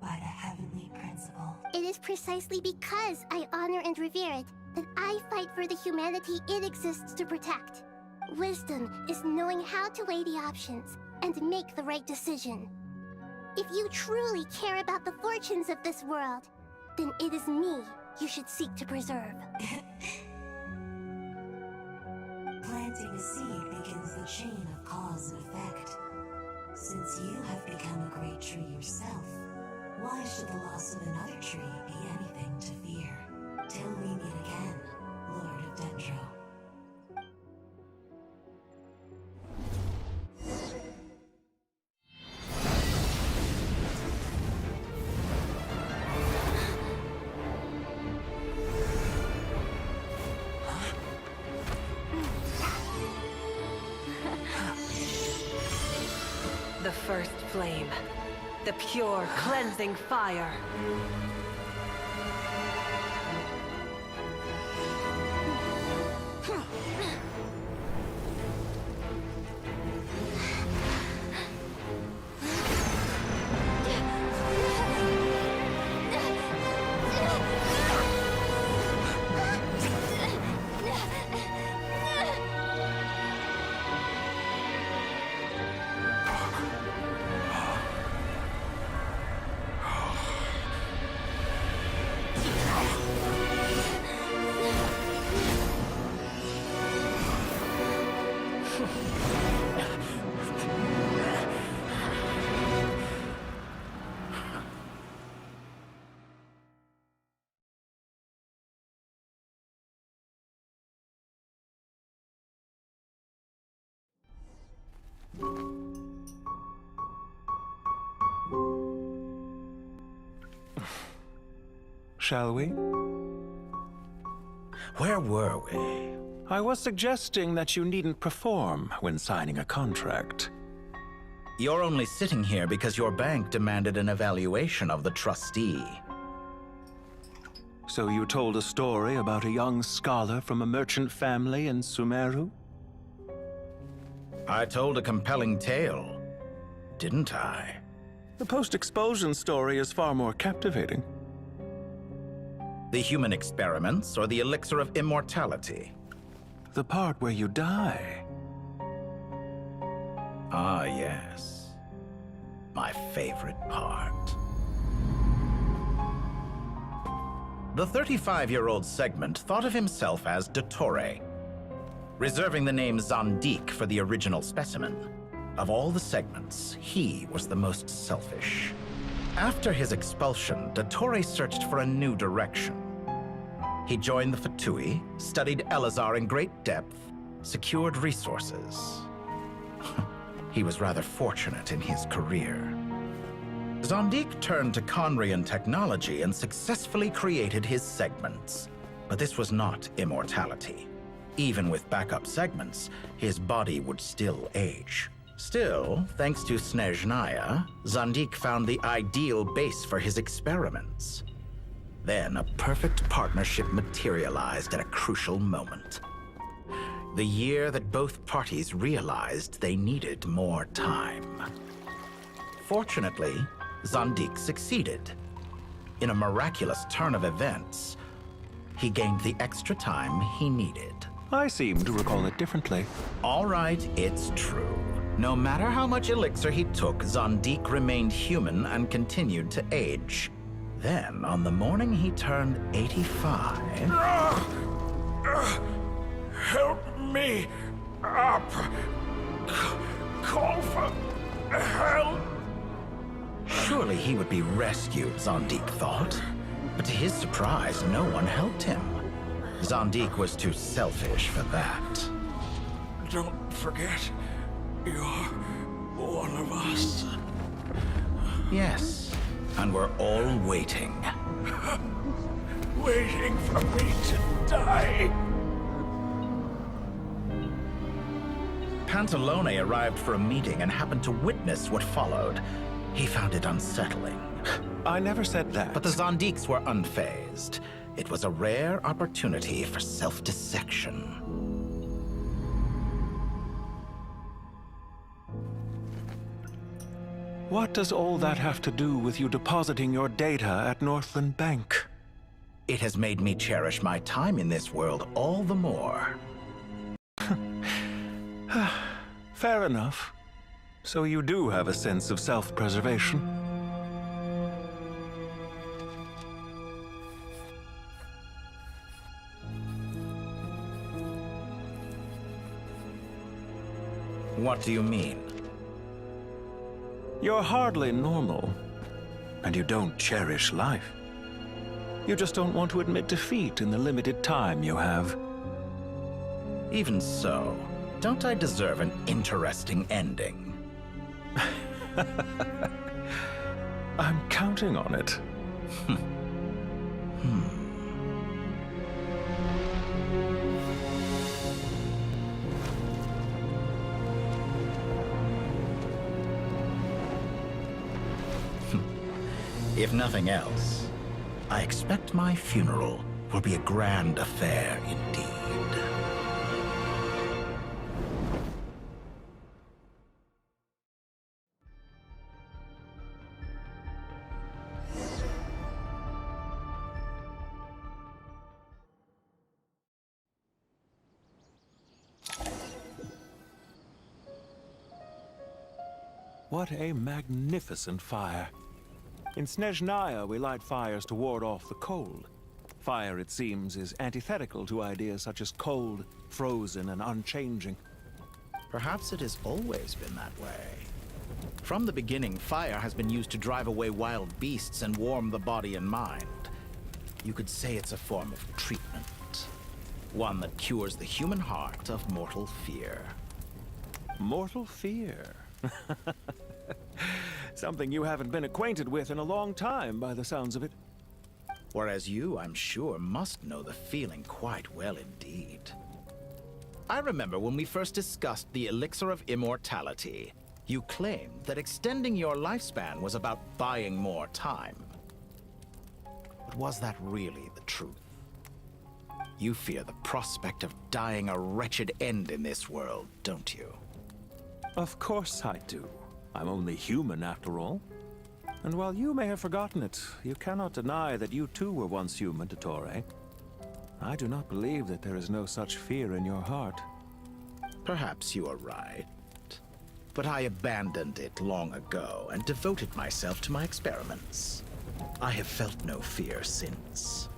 by the heavenly principle. It is precisely because I honor and revere it that I fight for the humanity it exists to protect. Wisdom is knowing how to weigh the options and make the right decision. If you truly care about the fortunes of this world, then it is me you should seek to preserve. Planting a seed begins the chain of cause and effect. Since you have become a great tree yourself, why should the loss of another tree be anything to fear? Till we meet again, Lord of Dendro. The first flame. The pure, cleansing fire. shall we? Where were we? I was suggesting that you needn't perform when signing a contract. You're only sitting here because your bank demanded an evaluation of the trustee. So you told a story about a young scholar from a merchant family in Sumeru? I told a compelling tale, didn't I? The post-expulsion story is far more captivating. The human experiments or the elixir of immortality? The part where you die. Ah, yes. My favorite part. The 35-year-old Segment thought of himself as 𝗕𝗏, reserving the name Zandik for the original specimen. Of all the segments, he was the most selfish. After his expulsion, 𝗕𝗏 searched for a new direction. He joined the 𝗕tui, studied 𝗕𝗲 in great depth, secured resources. He was rather fortunate in his career. Zandik turned to Conrian technology and successfully created his segments. But this was not immortality. Even with backup segments, his body would still age. Still, thanks to Snezhnaya, Zandik found the ideal base for his experiments. Then a perfect partnership materialized at a crucial moment. The year that both parties realized they needed more time. Fortunately, Zandik succeeded. In a miraculous turn of events, he gained the extra time he needed. I seem to recall it differently. All right, it's true. No matter how much elixir he took, Zandik remained human and continued to age. Then, on the morning he turned 85... Help me up! Call for help! Surely he would be rescued, Zandik thought. But to his surprise, no one helped him. Zandik was too selfish for that. Don't forget, you're one of us. Yes, and we're all waiting. Waiting for me to die. Pantalone arrived for a meeting and happened to witness what followed. He found it unsettling. I never said that. But the Zandiks were unfazed. It was a rare opportunity for self-dissection. What does all that have to do with you depositing your data at Northland Bank? It has made me cherish my time in this world all the more. Fair enough. So you do have a sense of self-preservation. What do you mean? You're hardly normal, and you don't cherish life. You just don't want to admit defeat in the limited time you have. Even so, don't I deserve an interesting ending? I'm counting on it. If nothing else, I expect my funeral will be a grand affair indeed. What a magnificent fire. In Snezhnaya, we light fires to ward off the cold. Fire, it seems, is antithetical to ideas such as cold, frozen, and unchanging. Perhaps it has always been that way. From the beginning, fire has been used to drive away wild beasts and warm the body and mind. You could say it's a form of treatment. One that cures the human heart of mortal fear. Mortal fear? Something you haven't been acquainted with in a long time, by the sounds of it. Whereas you, I'm sure, must know the feeling quite well indeed. I remember when we first discussed the elixir of immortality, you claimed that extending your lifespan was about buying more time. But was that really the truth? You fear the prospect of dying a wretched end in this world, don't you? Of course I do. I'm only human after all. And while you may have forgotten it, you cannot deny that you too were once human, 𝗏𝗏. I do not believe that there is no such fear in your heart. Perhaps you are right. But I abandoned it long ago and devoted myself to my experiments. I have felt no fear since.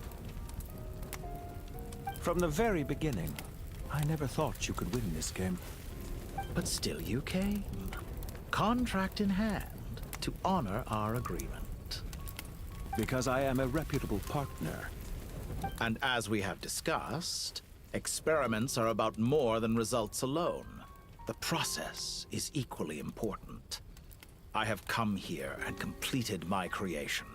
From the very beginning, I never thought you could win this game. But still you came, contract in hand, to honor our agreement. Because I am a reputable partner. And as we have discussed, experiments are about more than results alone. The process is equally important. I have come here and completed my creation,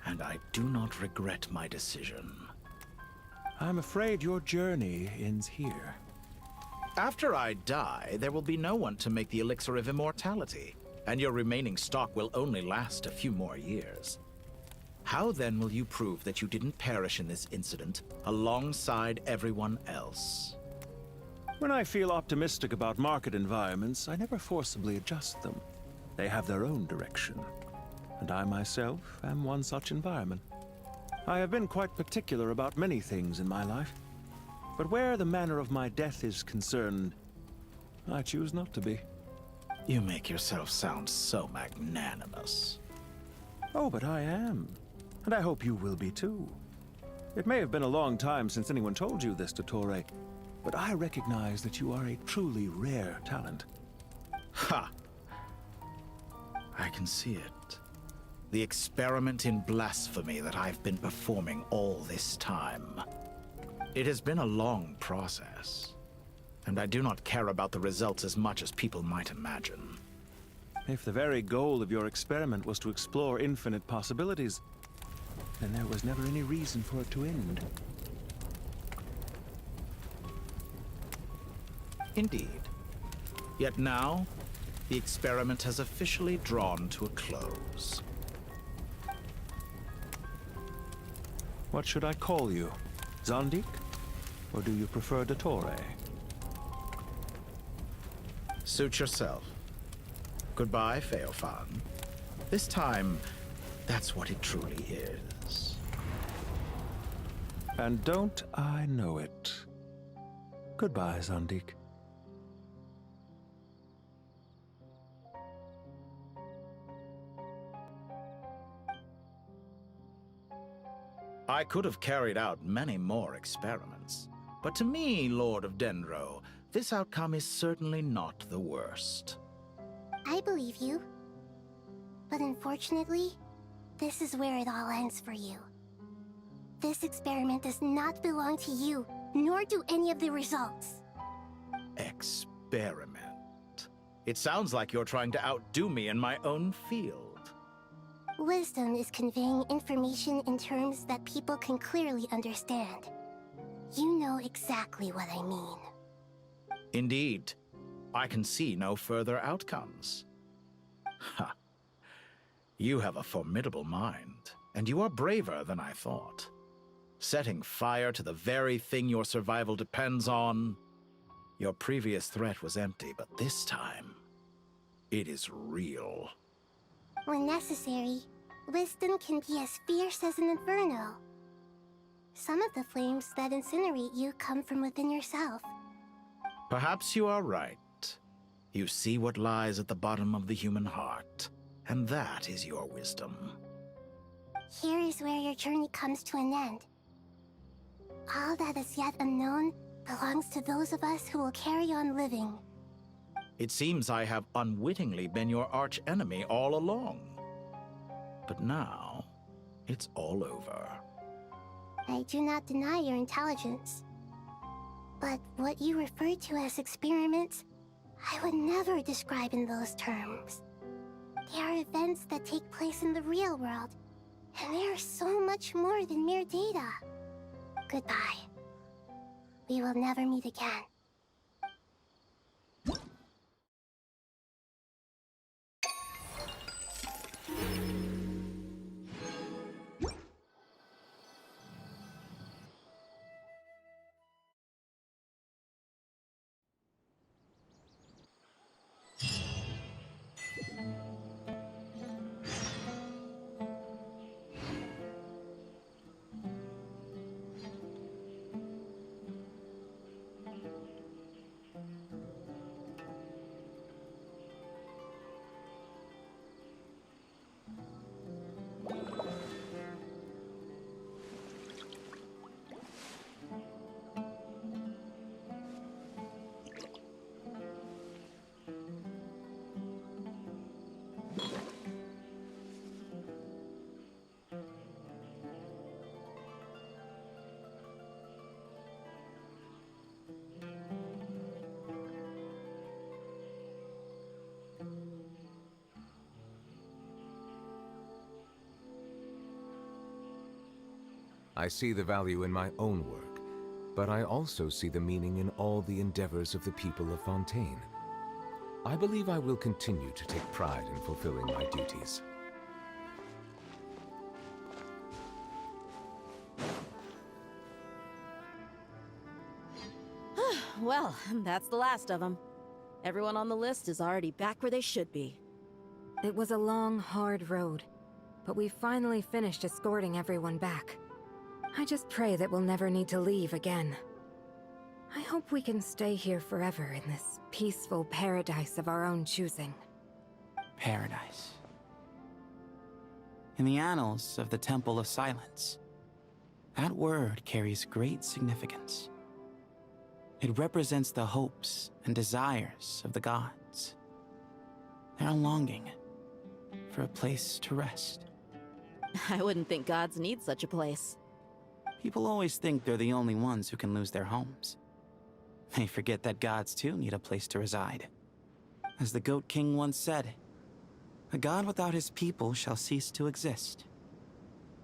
and I do not regret my decision. I'm afraid your journey ends here. After I die, there will be no one to make the elixir of immortality, and your remaining stock will only last a few more years. How then will you prove that you didn't perish in this incident alongside everyone else? When I feel optimistic about market environments, I never forcibly adjust them. They have their own direction, and I myself am one such environment. I have been quite particular about many things in my life, but where the manner of my death is concerned, I choose not to be. You make yourself sound so magnanimous. Oh, but I am, and I hope you will be too. It may have been a long time since anyone told you this, 𝗏𝗏, but I recognize that you are a truly rare talent. Ha! I can see it. The experiment in blasphemy that I've been performing all this time. It has been a long process, and I do not care about the results as much as people might imagine. If the very goal of your experiment was to explore infinite possibilities, then there was never any reason for it to end. Indeed. Yet now, the experiment has officially drawn to a close. What should I call you? Zandik? Or do you prefer 𝗏𝗏? Suit yourself. Goodbye, Feofan. This time, that's what it truly is. And don't I know it? Goodbye, Zandik. I could have carried out many more experiments, but to me, Lord of Dendro, this outcome is certainly not the worst. I believe you. But unfortunately, this is where it all ends for you. This experiment does not belong to you, nor do any of the results. Experiment. It sounds like you're trying to outdo me in my own field. Wisdom is conveying information in terms that people can clearly understand. You know exactly what I mean. Indeed. I can see no further outcomes. Ha. You have a formidable mind, and you are braver than I thought. Setting fire to the very thing your survival depends on. Your previous threat was empty, but this time, it is real. When necessary, wisdom can be as fierce as an inferno. Some of the flames that incinerate you come from within yourself. Perhaps you are right. You see what lies at the bottom of the human heart, and that is your wisdom. Here is where your journey comes to an end. All that is yet unknown belongs to those of us who will carry on living. It seems I have unwittingly been your arch-enemy all along. But now, it's all over. I do not deny your intelligence. But what you refer to as experiments, I would never describe in those terms. They are events that take place in the real world, And they are so much more than mere data. Goodbye. We will never meet again. I see the value in my own work, but I also see the meaning in all the endeavors of the people of Fontaine. I believe I will continue to take pride in fulfilling my duties. Well, that's the last of them. Everyone on the list is already back where they should be. It was a long, hard road, but we finally finished escorting everyone back. I just pray that we'll never need to leave again. I hope we can stay here forever in this peaceful paradise of our own choosing. Paradise. In the annals of the Temple of Silence, that word carries great significance. It represents the hopes and desires of the gods. Their longing for a place to rest. I wouldn't think gods need such a place. People always think they're the only ones who can lose their homes. They forget that gods too need a place to reside. As the Goat King once said, "A god without his people shall cease to exist."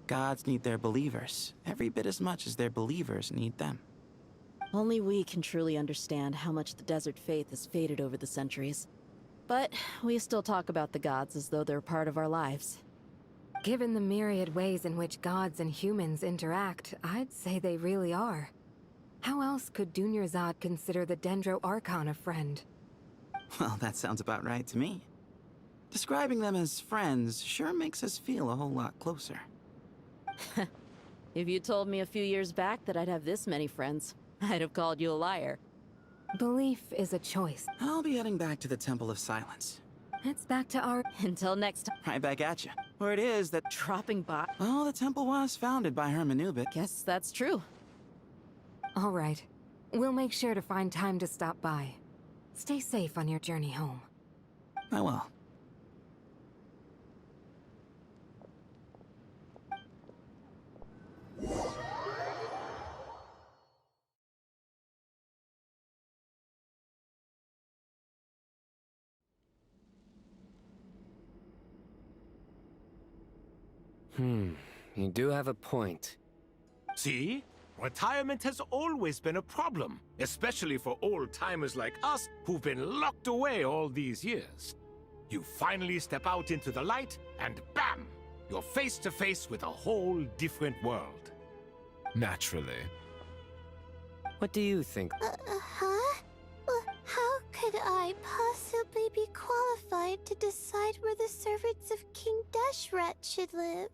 Gods need their believers every bit as much as their believers need them. Only we can truly understand how much the desert faith has faded over the centuries. But we still talk about the gods as though they're part of our lives. Given the myriad ways in which gods and humans interact, I'd say they really are. How else could 𝗕𝗫 consider the Dendro Archon a friend? Well, that sounds about right to me. Describing them as friends sure makes us feel a whole lot closer. If you told me a few years back that I'd have this many friends, I'd have called you a liar. Belief is a choice. I'll be heading back to the Temple of Silence. It's back to our... Until next time. Right back at you. Where it is that... Dropping by... Oh, the temple was founded by 𝗕𝗲 𝗵𝗵. Guess that's true. All right. We'll make sure to find time to stop by. Stay safe on your journey home. I will. You do have a point. See? Retirement has always been a problem, especially for old-timers like us who've been locked away all these years. You finally step out into the light, and bam! You're face to face with a whole different world. Naturally. What do you think? Huh? How could I possibly be qualified to decide where the servants of King 𝗕𝗫 should live?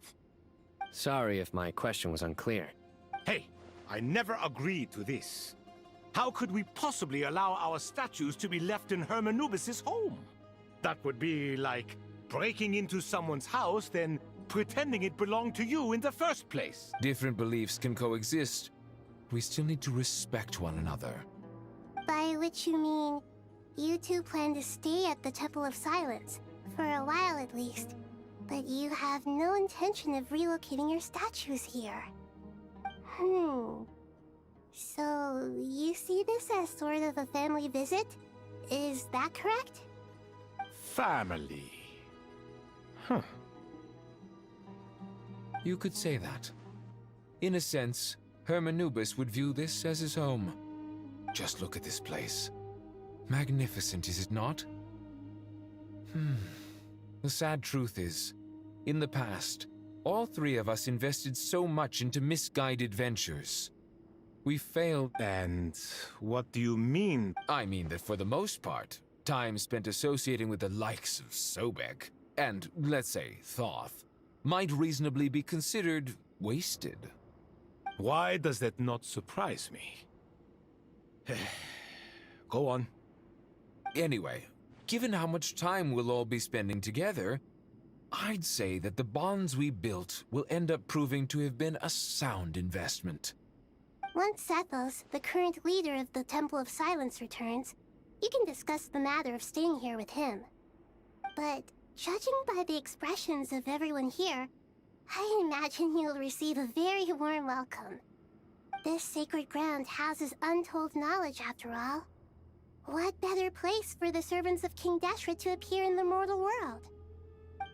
Sorry if my question was unclear. Hey, I never agreed to this. How could we possibly allow our statues to be left in 𝗕𝗲 home? That would be like breaking into someone's house, then pretending it belonged to you in the first place. Different beliefs can coexist. We still need to respect one another. By which you mean, you two plan to stay at the Temple of Silence, for a while at least, but you have no intention of relocating your statues here. So, you see this as sort of a family visit? Is that correct? Family. You could say that. In a sense, 𝗕𝗲 would view this as his home. Just look at this place. Magnificent, is it not? The sad truth is, in the past, all three of us invested so much into misguided ventures. We failed. And what do you mean? I mean that for the most part, time spent associating with the likes of Sobek, and, let's say, 𝗏, might reasonably be considered wasted. Why does that not surprise me? Go on. Anyway, given how much time we'll all be spending together, I'd say that the bonds we built will end up proving to have been a sound investment. Once 𝗏𝗲s, the current leader of the Temple of Silence, returns, you can discuss the matter of staying here with him. But judging by the expressions of everyone here, I imagine you'll receive a very warm welcome. This sacred ground houses untold knowledge, after all. What better place for the servants of King 𝗕șrit to appear in the mortal world?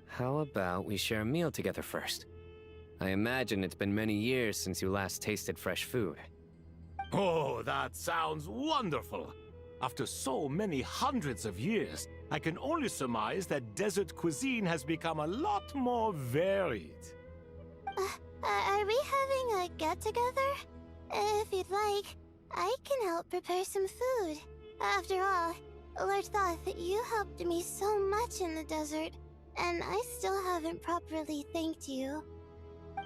How about we share a meal together first? I imagine it's been many years since you last tasted fresh food. Oh, that sounds wonderful! After so many hundreds of years, I can only surmise that desert cuisine has become a lot more varied. Are we having a get-together? If you'd like, I can help prepare some food. After all, Lord 𝗏, you helped me so much in the desert, and I still haven't properly thanked you.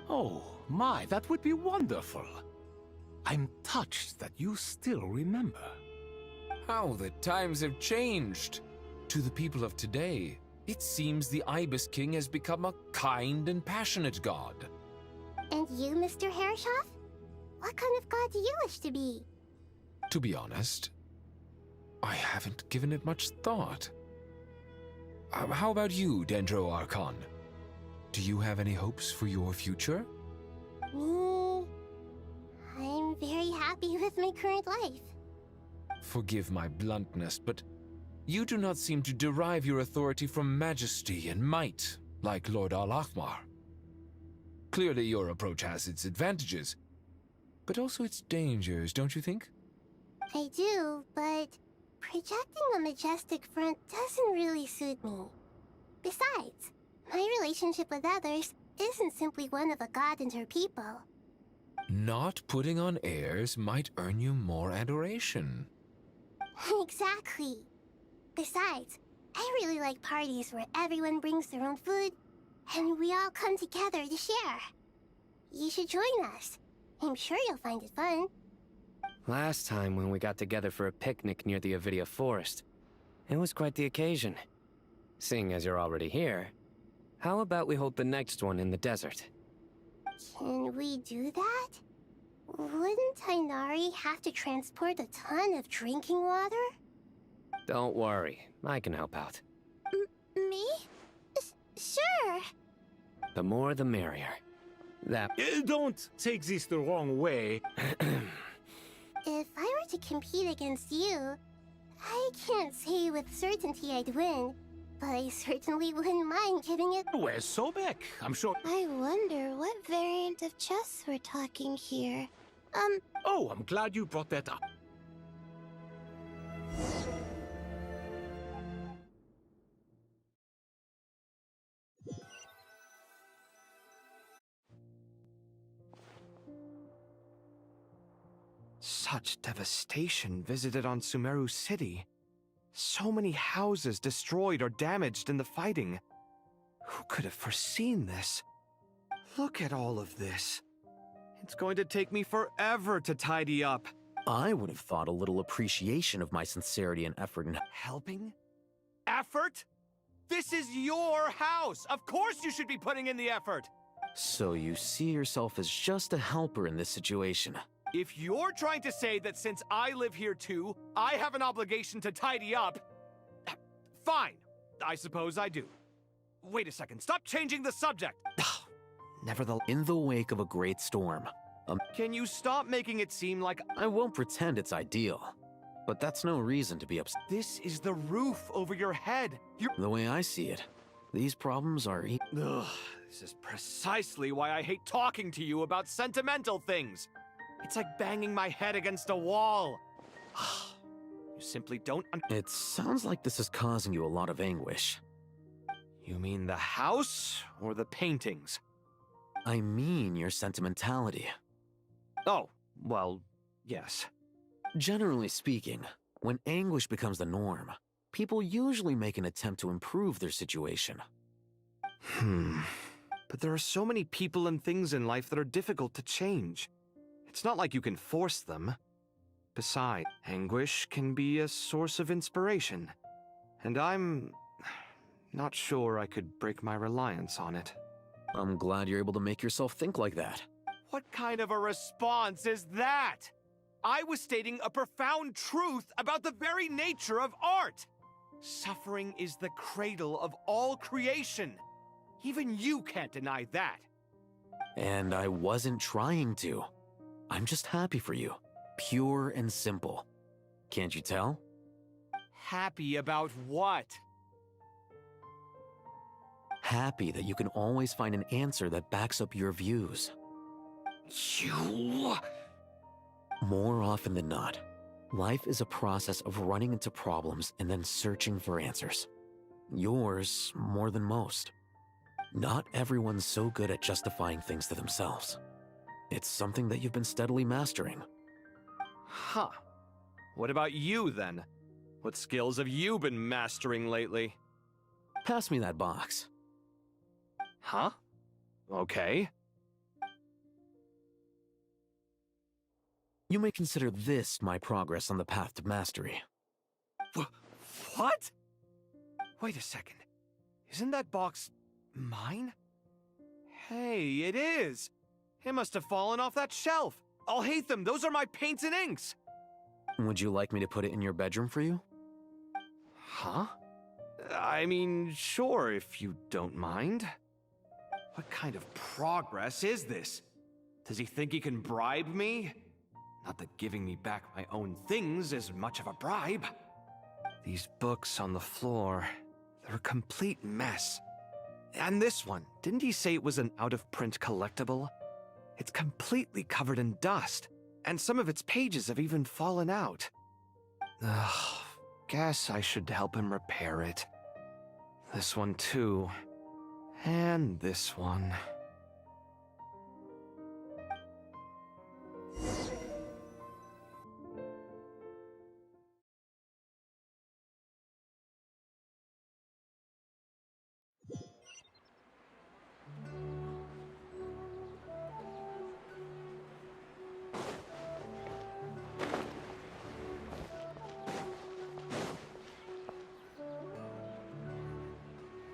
Oh, my, that would be wonderful. I'm touched that you still remember. How the times have changed! To the people of today, it seems the Ibis King has become a kind and passionate god. And you, Mr. 𝗕rshāf? What kind of god do you wish to be? To be honest, I haven't given it much thought. How about you, Dendro Archon? Do you have any hopes for your future? Me? I'm very happy with my current life. Forgive my bluntness, but you do not seem to derive your authority from majesty and might, like Lord Al-Ahmar. Clearly your approach has its advantages, but also its dangers, don't you think? I do, but projecting a majestic front doesn't really suit me. Besides, my relationship with others isn't simply one of a god and her people. Not putting on airs might earn you more adoration. Exactly. Besides, I really like parties where everyone brings their own food, and we all come together to share. You should join us. I'm sure you'll find it fun. Last time when we got together for a picnic near the 𝗕vidia forest, it was quite the occasion. Seeing as you're already here, how about we hold the next one in the desert? Can we do that? Wouldn't Tighnari have to transport a ton of drinking water? Don't worry, I can help out. Me? Sure. The more the merrier. That... Don't take this the wrong way. If I were to compete against you, I can't say with certainty I'd win, but I certainly wouldn't mind giving it... Where's Sobek? I'm sure... I wonder what variant of chess we're talking here. Oh, I'm glad you brought that up. Such devastation visited on Sumeru City. So many houses destroyed or damaged in the fighting. Who could have foreseen this? Look at all of this. It's going to take me forever to tidy up. I would have thought a little appreciation of my sincerity and effort in helping? Effort? This is your house! Of course you should be putting in the effort! So you see yourself as just a helper in this situation. If you're trying to say that since I live here too, I have an obligation to tidy up, fine. I suppose I do. Wait a second, stop changing the subject! Nevertheless, in the wake of a great storm, can you stop making it seem like I won't pretend it's ideal, but that's no reason to be upset. This is the roof over your head. The way I see it, These problems are Ugh, this is precisely why I hate talking to you about sentimental things. It's like banging my head against a wall. You simply don't It sounds like this is causing you a lot of anguish. You mean the house or the paintings? I mean your sentimentality. Oh, well, yes. Generally speaking, when anguish becomes the norm, people usually make an attempt to improve their situation. But there are so many people and things in life that are difficult to change. It's not like you can force them. Besides, anguish can be a source of inspiration. And I'm not sure I could break my reliance on it. I'm glad you're able to make yourself think like that. What kind of a response is that? I was stating a profound truth about the very nature of art. Suffering is the cradle of all creation. Even you can't deny that. And I wasn't trying to. I'm just happy for you. Pure and simple. Can't you tell? Happy about what? Happy that you can always find an answer that backs up your views. You... More often than not, life is a process of running into problems and then searching for answers. Yours more than most. Not everyone's so good at justifying things to themselves. It's something that you've been steadily mastering. Huh. What about you, then? What skills have you been mastering lately? Pass me that box. Huh? Okay. You may consider this my progress on the path to mastery. What? Wait a second. Isn't that box mine? Hey, it is! It must have fallen off that shelf. I'll hate them. Those are my paints and inks. Would you like me to put it in your bedroom for you? Huh? I mean, sure, if you don't mind. What kind of progress is this? Does he think he can bribe me? Not that giving me back my own things is much of a bribe. These books on the floor, they're a complete mess. And this one, didn't he say it was an out-of-print collectible? It's completely covered in dust, and some of its pages have even fallen out. Ugh, guess I should help him repair it. This one too. And this one.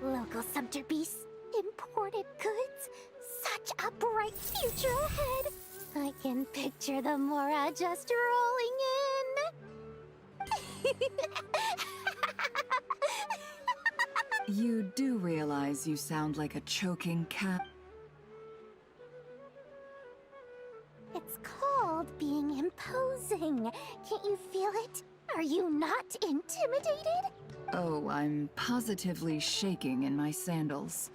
Local subterbeasts, imported goods, such a bright future ahead. I can picture the Mora just rolling in. You do realize you sound like a choking cat? It's called being imposing. Can't you feel it? Are you not intimidated? Oh, I'm positively shaking in my sandals.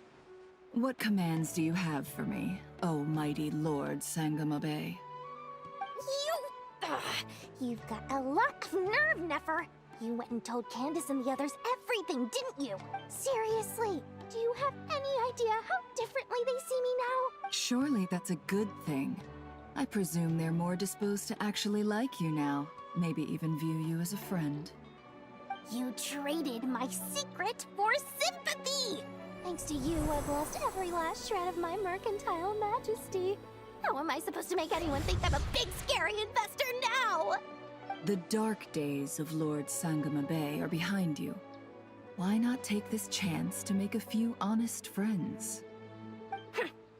What commands do you have for me, oh mighty Lord Sangamabe? You've got a lot of nerve, Nefer. You went and told Candace and the others everything, didn't you? Seriously, do you have any idea how differently they see me now? Surely that's a good thing. I presume they're more disposed to actually like you now, maybe even view you as a friend. You traded my secret for sympathy! Thanks to you, I've lost every last shred of my mercantile majesty. How am I supposed to make anyone think I'm a big, scary investor now? The dark days of Lord Sangamabe are behind you. Why not take this chance to make a few honest friends?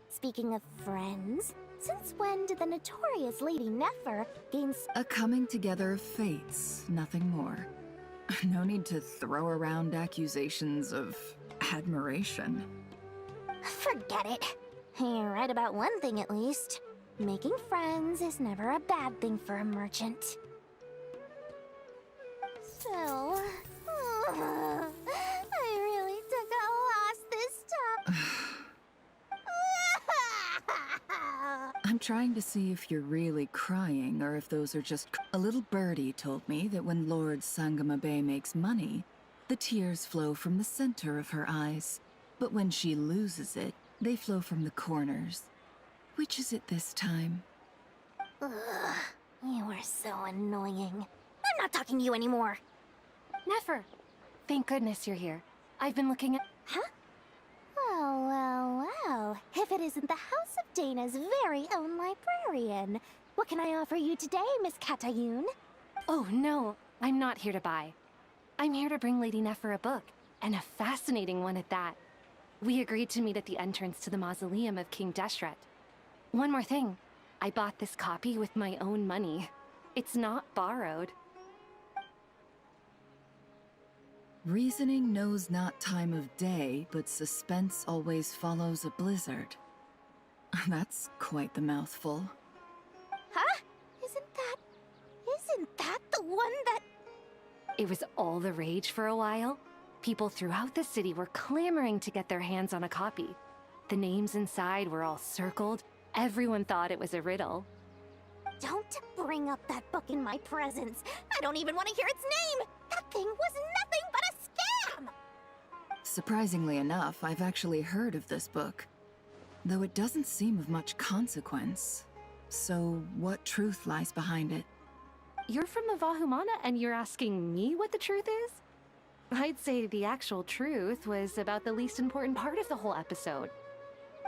Speaking of friends, since when did the notorious Lady Nefer gain a coming together of fates, nothing more. No need to throw around accusations of admiration. Forget it. You're right about one thing at least. Making friends is never a bad thing for a merchant. So, I really took a loss trying to see if you're really crying or if those are just... A little birdie told me that when Lord 𝗲𝗲 makes money, the tears flow from the center of her eyes. But when she loses it, they flow from the corners. Which is it this time? Ugh, you are so annoying. I'm not talking to you anymore. Nefer, thank goodness you're here. I've been looking at... Huh? Well. If it isn't the House of Dana's very own librarian. What can I offer you today, Miss Katayun? Oh, no. I'm not here to buy. I'm here to bring Lady Nefer a book, and a fascinating one at that. We agreed to meet at the entrance to the mausoleum of King Deshret. One more thing. I bought this copy with my own money. It's not borrowed. Reasoning knows not time of day, but suspense always follows a blizzard. That's quite the mouthful. Huh? Isn't that the one that... It was all the rage for a while. People throughout the city were clamoring to get their hands on a copy. The names inside were all circled. Everyone thought it was a riddle. Don't bring up that book in my presence. I don't even want to hear its name. That thing was nothing but a scam! Surprisingly enough, I've actually heard of this book, though it doesn't seem of much consequence. So, what truth lies behind it? You're from the 𝗲𝗲 and you're asking me what the truth is? I'd say the actual truth was about the least important part of the whole episode.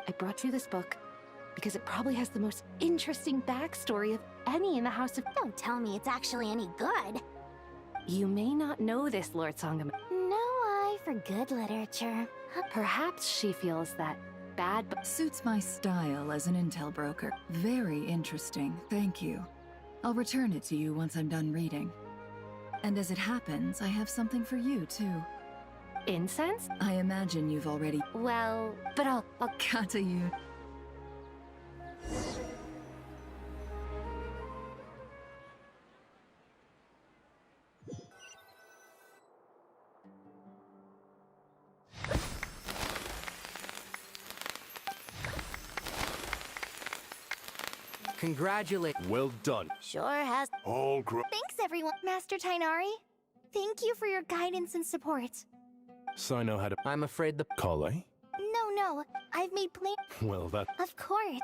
I brought you this book because it probably has the most interesting backstory of any in the House of... Don't tell me it's actually any good. You may not know this, Lord 𝗲𝗲. No eye for good literature. Perhaps she feels that bad... Suits my style as an intel broker. Very interesting, thank you. I'll return it to you once I'm done reading. And as it happens, I have something for you, too. Incense? I imagine you've already... Well, but I'll Katayun. Congratulate. Well done. Sure has. All Thanks, everyone. Master Tighnari. Thank you for your guidance and support. So I know how to... I'm afraid the... Kale? No. I've made plans. Well, that... Of course.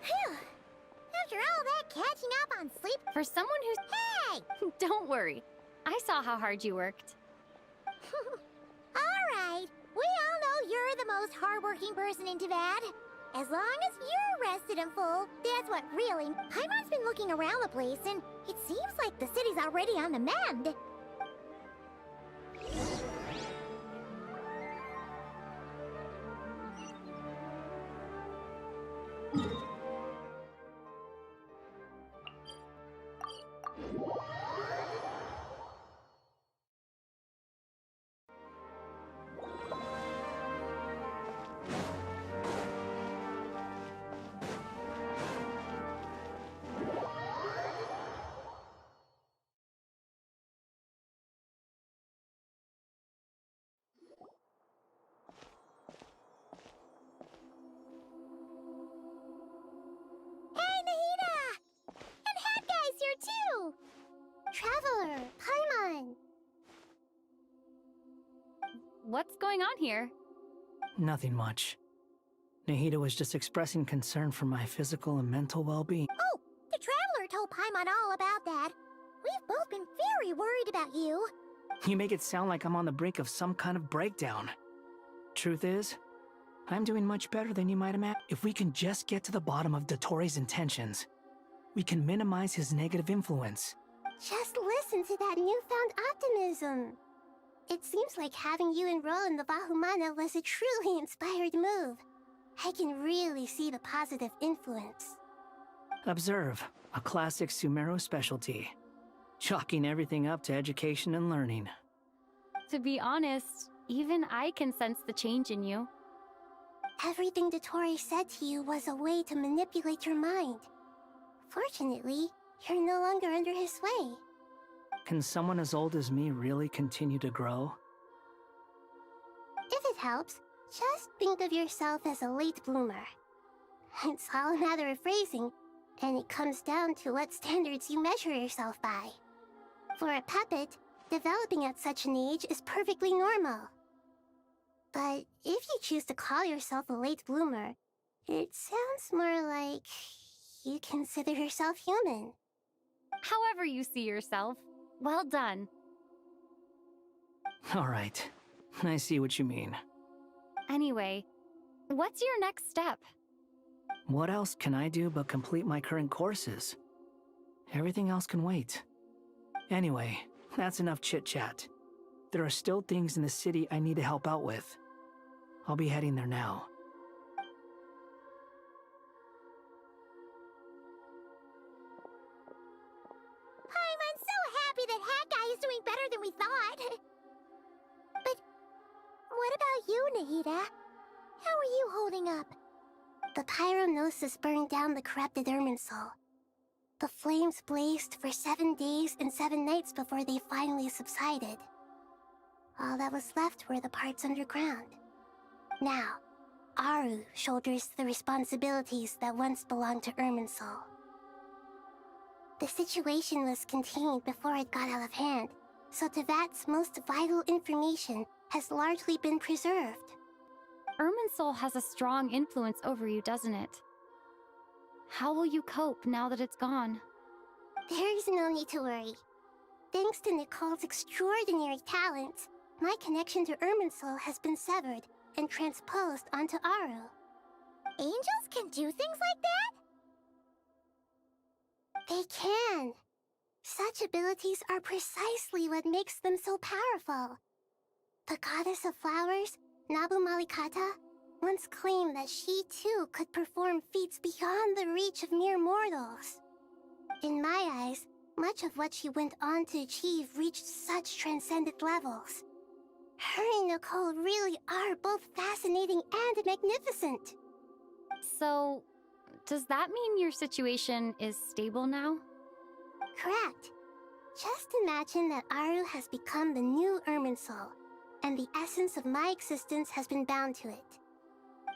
Phew. After all that catching up on sleep... For someone who's... Hey! Don't worry. I saw how hard you worked. Alright. We all know you're the most hardworking person in Teyvat. As long as you're rested and full, that's what really... Paimon's been looking around the place, and it seems like the city's already on the mend. Too! Traveler, Paimon! What's going on here? Nothing much. Nahida was just expressing concern for my physical and mental well-being. Oh, the Traveler told Paimon all about that. We've both been very worried about you. You make it sound like I'm on the brink of some kind of breakdown. Truth is, I'm doing much better than you might imagine. If we can just get to the bottom of 𝗏𝗏's intentions, we can minimize his negative influence. Just listen to that newfound optimism. It seems like having you enroll in the 𝗲𝗲 was a truly inspired move. I can really see the positive influence. Observe, a classic Sumeru specialty. Chalking everything up to education and learning. To be honest, even I can sense the change in you. Everything 𝗏𝗏 said to you was a way to manipulate your mind. Fortunately, you're no longer under his sway. Can someone as old as me really continue to grow? If it helps, just think of yourself as a late bloomer. It's all a matter of phrasing, and it comes down to what standards you measure yourself by. For a puppet, developing at such an age is perfectly normal. But if you choose to call yourself a late bloomer, it sounds more like you consider yourself human. However you see yourself, well done. All right, I see what you mean. Anyway, what's your next step? What else can I do but complete my current courses? Everything else can wait. Anyway, that's enough chit-chat. There are still things in the city I need to help out with. I'll be heading there now. I'm so happy that Hat Guy is doing better than we thought. But what about you, Nahida? How are you holding up? The pyronosis burned down the corrupted Irminsul. The flames blazed for 7 days and 7 nights before they finally subsided. All that was left were the parts underground. Now, Aru shoulders the responsibilities that once belonged to Irminsul. The situation was contained before it got out of hand, so 𝗕𝗏's most vital information has largely been preserved. Irminsul has a strong influence over you, doesn't it? How will you cope now that it's gone? There is no need to worry. Thanks to Nicole's extraordinary talents, my connection to Irminsul has been severed and transposed onto Aru. Angels can do things like that? They can. Such abilities are precisely what makes them so powerful. The goddess of flowers, 𝗔𝗡, once claimed that she too could perform feats beyond the reach of mere mortals. In my eyes, much of what she went on to achieve reached such transcendent levels. Her and Nicole really are both fascinating and magnificent. So, does that mean your situation is stable now? Correct. Just imagine that Aru has become the new Irminsul, and the essence of my existence has been bound to it.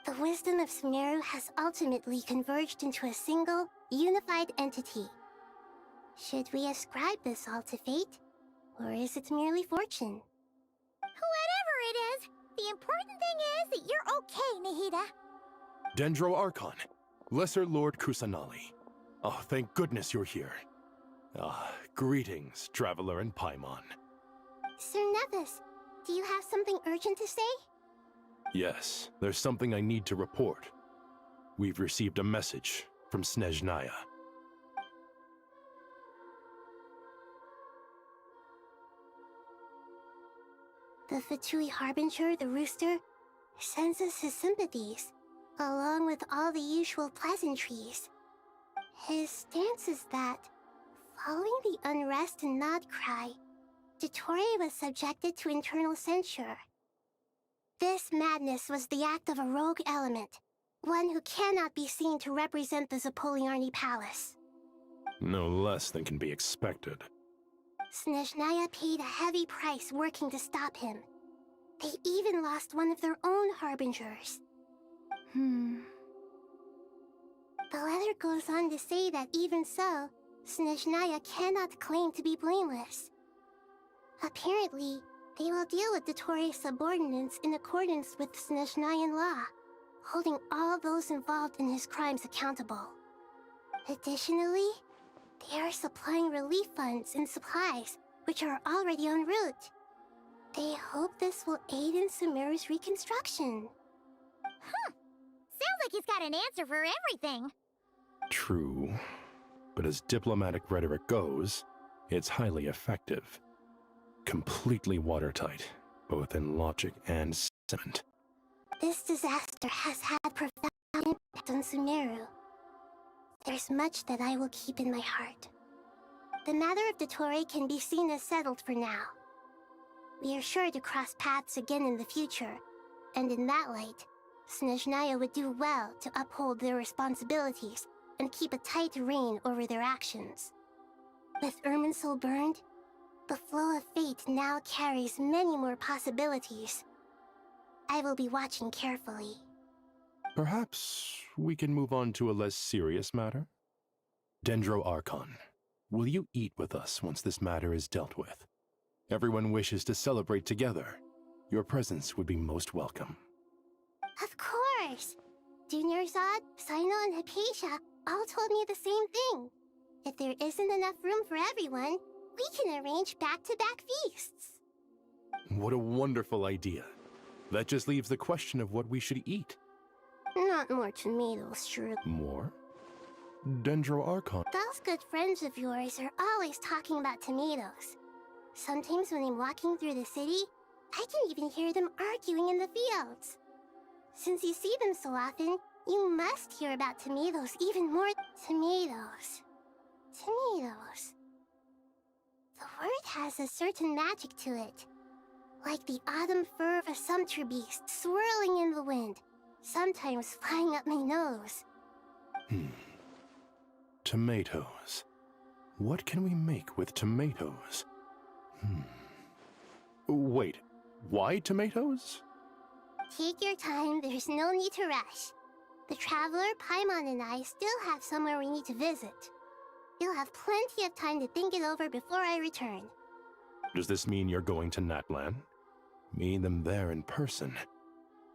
The wisdom of Sumeru has ultimately converged into a single, unified entity. Should we ascribe this all to fate, or is it merely fortune? Whatever it is, the important thing is that you're okay, Nahida. Dendro Archon, Lesser Lord Kusanali. Oh, thank goodness you're here. Greetings, Traveler in Paimon. Sir Nevis, do you have something urgent to say? Yes, there's something I need to report. We've received a message from Snezhnaya. The 𝗏𝗏 Harbinger, the rooster, sends us his sympathies, along with all the usual pleasantries. His stance is that, following the unrest in Nodcry, 𝗏𝗏 was subjected to internal censure. This madness was the act of a rogue element, one who cannot be seen to represent the Zapoliarny Palace. No less than can be expected. Snezhnaya paid a heavy price working to stop him. They even lost one of their own Harbingers. The letter goes on to say that even so, Snezhnaya cannot claim to be blameless. Apparently, they will deal with 𝗏𝗏's subordinates in accordance with Snezhnayan law, holding all those involved in his crimes accountable. Additionally, they are supplying relief funds and supplies, which are already en route. They hope this will aid in Sumeru's reconstruction. Sounds like he's got an answer for everything. True, but as diplomatic rhetoric goes, it's highly effective. Completely watertight, both in logic and sentiment. This disaster has had profound impact on Sumeru. There's much that I will keep in my heart. The matter of 𝗏𝗏 can be seen as settled for now. We are sure to cross paths again in the future, and in that light, Snezhnaya would do well to uphold their responsibilities and keep a tight rein over their actions. With Irminsul burned, the flow of fate now carries many more possibilities. I will be watching carefully. Perhaps we can move on to a less serious matter? Dendro Archon, will you eat with us once this matter is dealt with? Everyone wishes to celebrate together. Your presence would be most welcome. Of course! Junior-Zod, Sino, and Hypatia all told me the same thing. If there isn't enough room for everyone, we can arrange back-to-back feasts. What a wonderful idea. That just leaves the question of what we should eat. Not more tomatoes, surely. More? Dendro Archon. Those good friends of yours are always talking about tomatoes. Sometimes when I'm walking through the city, I can even hear them arguing in the fields. Since you see them so often, you must hear about tomatoes even more. Tomatoes. Tomatoes. The word has a certain magic to it. Like the autumn fur of a sumpter beast swirling in the wind, sometimes flying up my nose. Tomatoes. What can we make with tomatoes? Wait, why tomatoes? Take your time, there's no need to rush. The traveler, Paimon, and I still have somewhere we need to visit. You'll have plenty of time to think it over before I return. Does this mean you're going to Natlan? Meeting them there in person.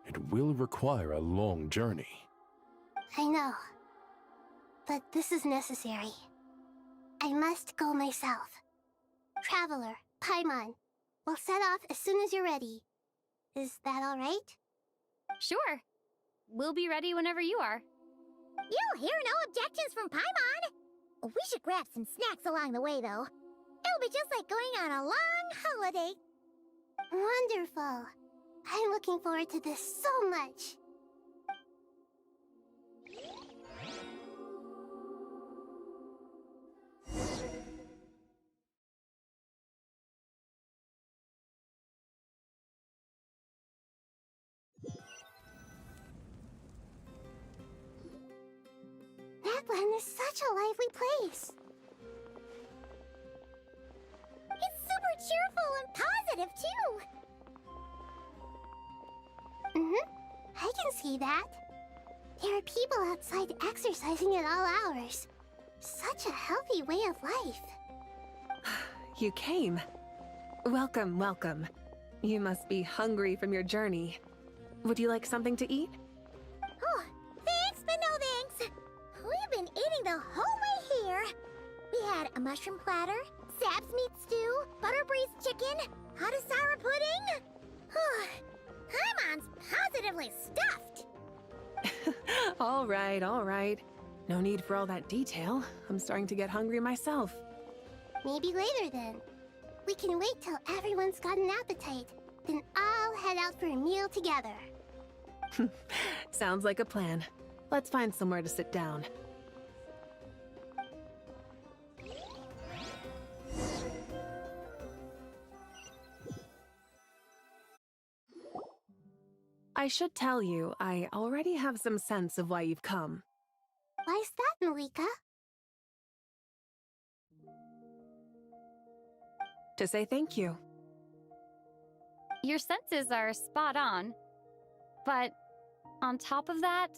It will require a long journey. I know. But this is necessary. I must go myself. Traveler, Paimon, we'll set off as soon as you're ready. Is that all right? Sure. We'll be ready whenever you are. You'll hear no objections from Paimon. We should grab some snacks along the way, though. It'll be just like going on a long holiday. Wonderful. I'm looking forward to this so much. Natlan is such a lively place. It's super cheerful and positive, too. I can see that. There are people outside exercising at all hours. Such a healthy way of life. You came. Welcome, welcome. You must be hungry from your journey. Would you like something to eat? Oh, thanks, but no thanks. We've been eating the whole way here. We had a mushroom platter, sap's meat stew, butter braised chicken, hot asara pudding. Paimon's positively stuffed. All right, all right. No need for all that detail. I'm starting to get hungry myself. Maybe later then. We can wait till everyone's got an appetite. Then I'll head out for a meal together. Sounds like a plan. Let's find somewhere to sit down. I should tell you, I already have some sense of why you've come. Why's that, Malika? To say thank you. Your senses are spot on. But on top of that,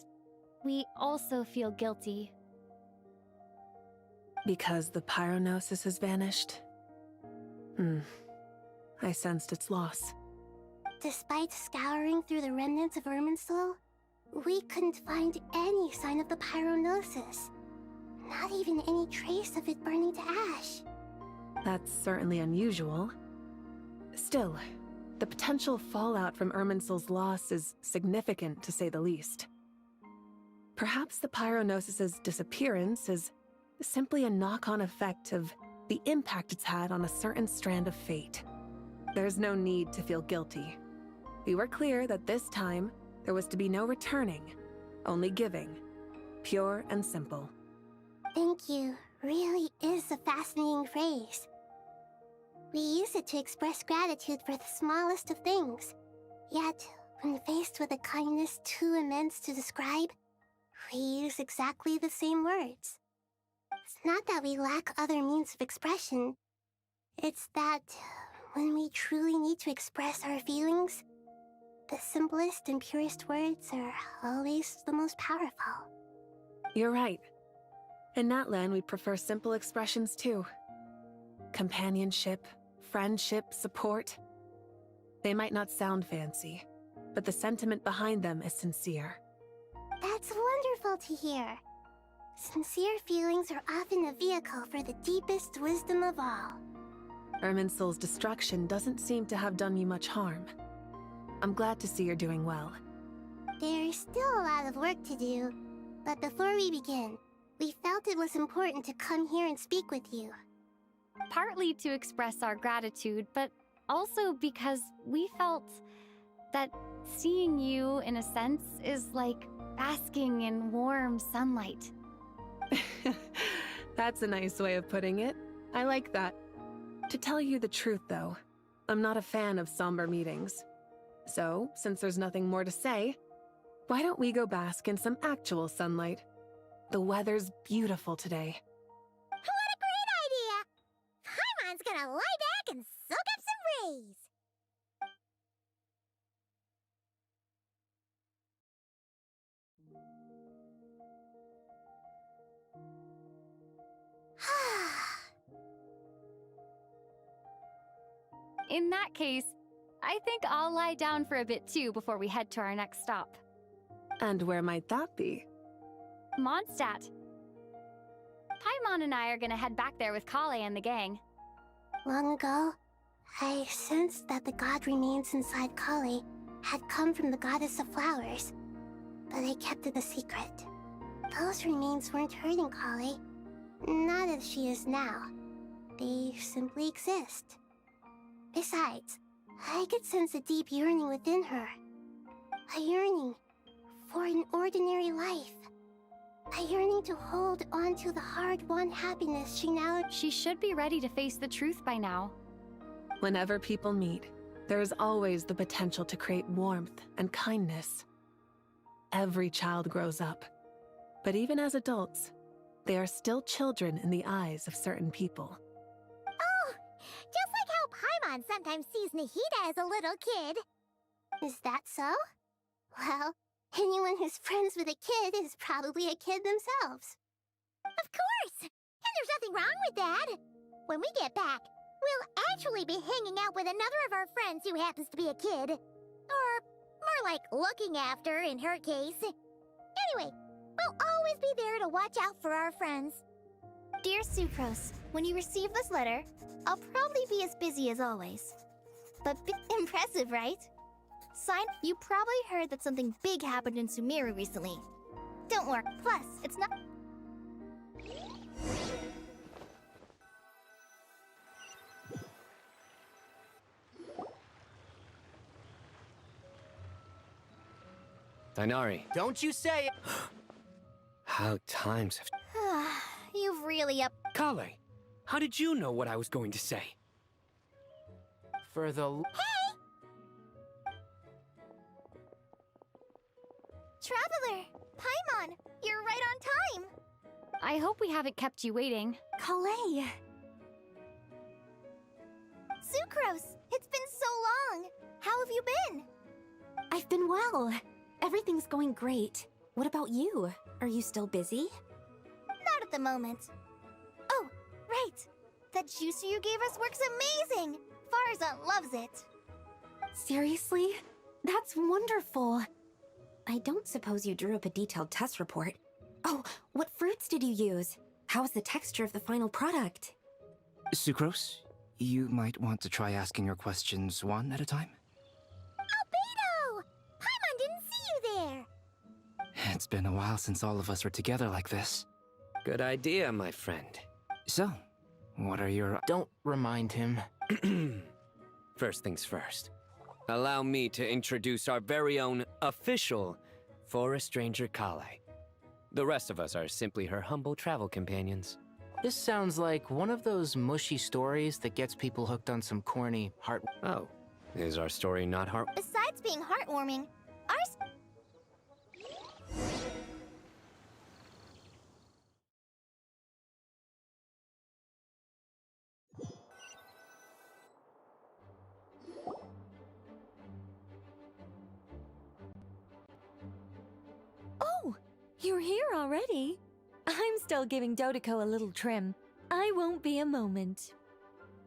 we also feel guilty. Because the pyronosis has vanished? I sensed its loss. Despite scouring through the remnants of Irminsul, we couldn't find any sign of the pyronosis. Not even any trace of it burning to ash. That's certainly unusual. Still, the potential fallout from Irminsul's loss is significant, to say the least. Perhaps the pyronosis's disappearance is simply a knock-on effect of the impact it's had on a certain strand of fate. There's no need to feel guilty. We were clear that this time, there was to be no returning, only giving. Pure and simple. Thank you really is a fascinating phrase. We use it to express gratitude for the smallest of things. Yet, when faced with a kindness too immense to describe, We use exactly the same words. It's not that we lack other means of expression. It's that when we truly need to express our feelings, the simplest and purest words are always the most powerful. You're right. In Natlan, we prefer simple expressions too. Companionship, friendship, support. They might not sound fancy, but the sentiment behind them is sincere. That's wonderful to hear. Sincere feelings are often a vehicle for the deepest wisdom of all. Irminsul's destruction doesn't seem to have done you much harm. I'm glad to see you're doing well. There's still a lot of work to do, but before we begin, we felt it was important to come here and speak with you. Partly to express our gratitude, but also because we felt that seeing you, in a sense, is like basking in warm sunlight. That's a nice way of putting it. I like that. To tell you the truth, though, I'm not a fan of somber meetings. So, since there's nothing more to say, why don't we go bask in some actual sunlight? The weather's beautiful today. What a great idea! Paimon's gonna lie back and soak up some rays! In that case, I think I'll lie down for a bit too before we head to our next stop. And where might that be? Mondstadt. Paimon and I are gonna head back there with 𝗂𝗄 and the gang. Long ago, I sensed that the god remains inside 𝗂𝗄 had come from the goddess of flowers, but I kept it a secret. Those remains weren't hurting 𝗂𝗄, not as she is now. They simply exist. Besides, I could sense a deep yearning within her. A yearning for an ordinary life. A yearning to hold on to the hard-won happiness she should be ready to face the truth by now. Whenever people meet, there is always the potential to create warmth and kindness. Every child grows up, but even as adults, they are still children in the eyes of certain people. Oh, just like how Paimon sometimes sees Nahida as a little kid. Is that so? Well, anyone who's friends with a kid is probably a kid themselves. Of course! And there's nothing wrong with that. When we get back, we'll actually be hanging out with another of our friends who happens to be a kid. Or more like looking after, in her case. Anyway, we'll always be there to watch out for our friends. Dear Sucrose, when you receive this letter, I'll probably be as busy as always. But impressive, right? Signed, you probably heard that something big happened in Sumeru recently. Don't worry, plus, it's not... Dainari. Don't you say it! How times have... You've really up... 𝗂𝗄, how did you know what I was going to say? For the... Hey! Traveler! Paimon! You're right on time! I hope we haven't kept you waiting. 𝗂𝗄! Sucrose! It's been so long! How have you been? I've been well. Everything's going great. What about you? Are you still busy? Not at the moment. Oh, right! That juicer you gave us works amazing! Farzan loves it. Seriously? That's wonderful. I don't suppose you drew up a detailed test report. Oh, what fruits did you use? How was the texture of the final product? Sucrose, you might want to try asking your questions one at a time. Albedo! Paimon didn't see you there! It's been a while since all of us were together like this. Good idea, my friend. So, what are your... Don't remind him. First things first. Allow me to introduce our very own official forest ranger 𝗂𝗄. The rest of us are simply her humble travel companions. This sounds like one of those mushy stories that gets people hooked on some corny heart... Oh, is our story not heart... Besides being heartwarming, ours... You're here already? I'm still giving Dodoco a little trim. I won't be a moment.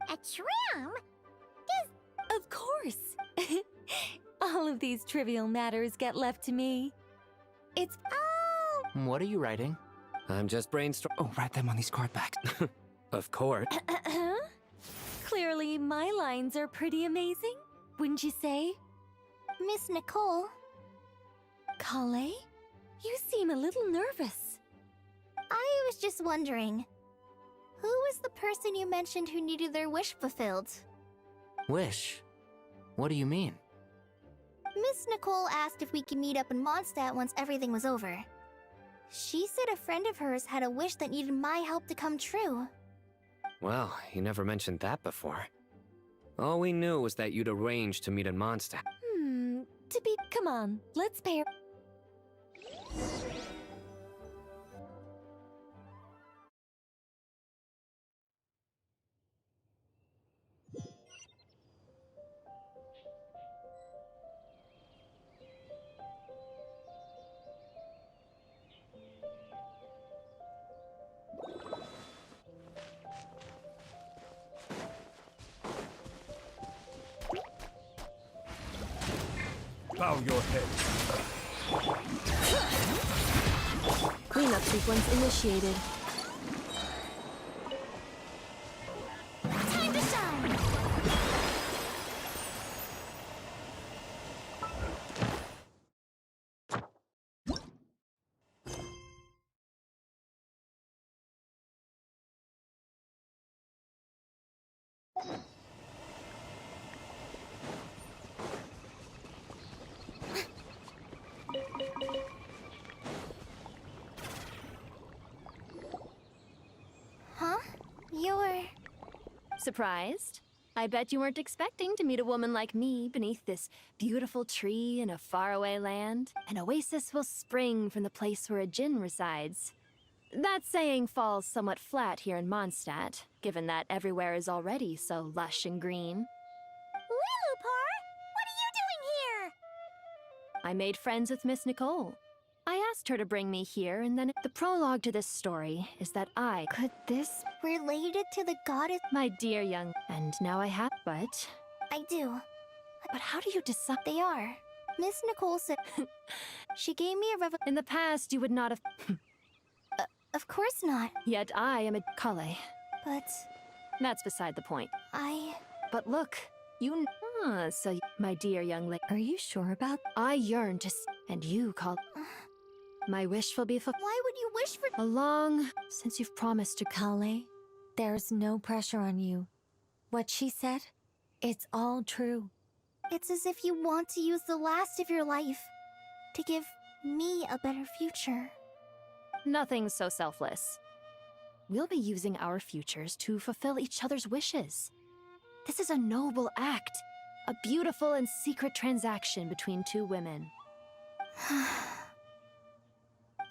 A trim? Of course! All of these trivial matters get left to me. It's... Oh! What are you writing? I'm just brainstorming. Oh, write them on these card backs. Of course. Clearly, my lines are pretty amazing, wouldn't you say? Miss Nicole. 𝗕𝗁? You seem a little nervous. I was just wondering, who was the person you mentioned who needed their wish fulfilled? Wish? What do you mean? Miss Nicole asked if we could meet up in Mondstadt once everything was over. She said a friend of hers had a wish that needed my help to come true. Well, you never mentioned that before. All we knew was that you'd arranged to meet in Mondstadt. Come on, let's pay her. Bow your head. Cleanup sequence initiated. Time to shine! Huh? You're... Surprised? I bet you weren't expecting to meet a woman like me beneath this beautiful tree in a faraway land. An oasis will spring from the place where a djinn resides. That saying falls somewhat flat here in Mondstadt, given that everywhere is already so lush and green. Lilupar! What are you doing here? I made friends with Miss Nicole. I asked her to bring me here, and then the prologue to this story is that I... Could this related to the goddess? My dear young... And now I have... But... I do. But how do you decide? They are. Miss Nicole said... She gave me a In the past, you would not have... Of course not. Yet I am a 𝗕𝗁. But... That's beside the point. I... But look, you... so my dear young lady... Are you sure about... I yearn to... And you call... My wish will be fulfilled. Why would you wish for... Since you've promised to... 𝗕𝗁, there's no pressure on you. What she said, it's all true. It's as if you want to use the last of your life to give me a better future. Nothing so selfless. We'll be using our futures to fulfill each other's wishes. This is a noble act. A beautiful and secret transaction between two women.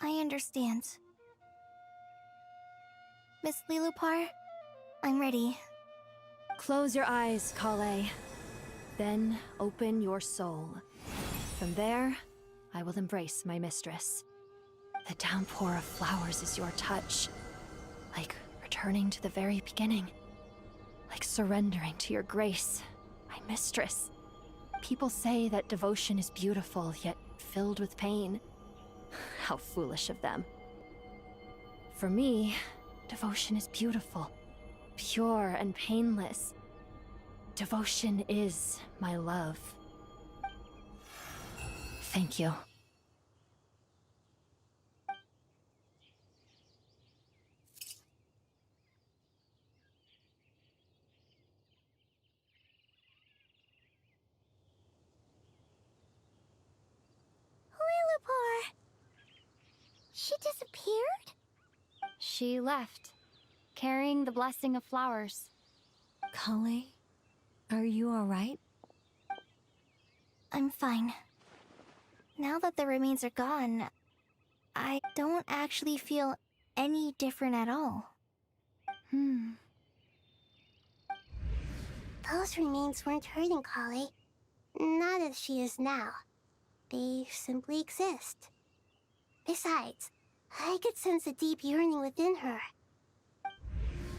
I understand. Miss Lilupar, I'm ready. Close your eyes, 𝗕𝗁. Then open your soul. From there, I will embrace my mistress. The downpour of flowers is your touch. Like returning to the very beginning. Like surrendering to your grace, my mistress. People say that devotion is beautiful, yet filled with pain. How foolish of them. For me, devotion is beautiful, pure and painless. Devotion is my love. Thank you. Lilupar! She disappeared? She left, carrying the blessing of flowers. 𝗕𝗁, are you alright? I'm fine. Now that the remains are gone, I don't actually feel any different at all. Those remains weren't hurting 𝗕𝗁. Not as she is now. They simply exist. Besides, I could sense a deep yearning within her.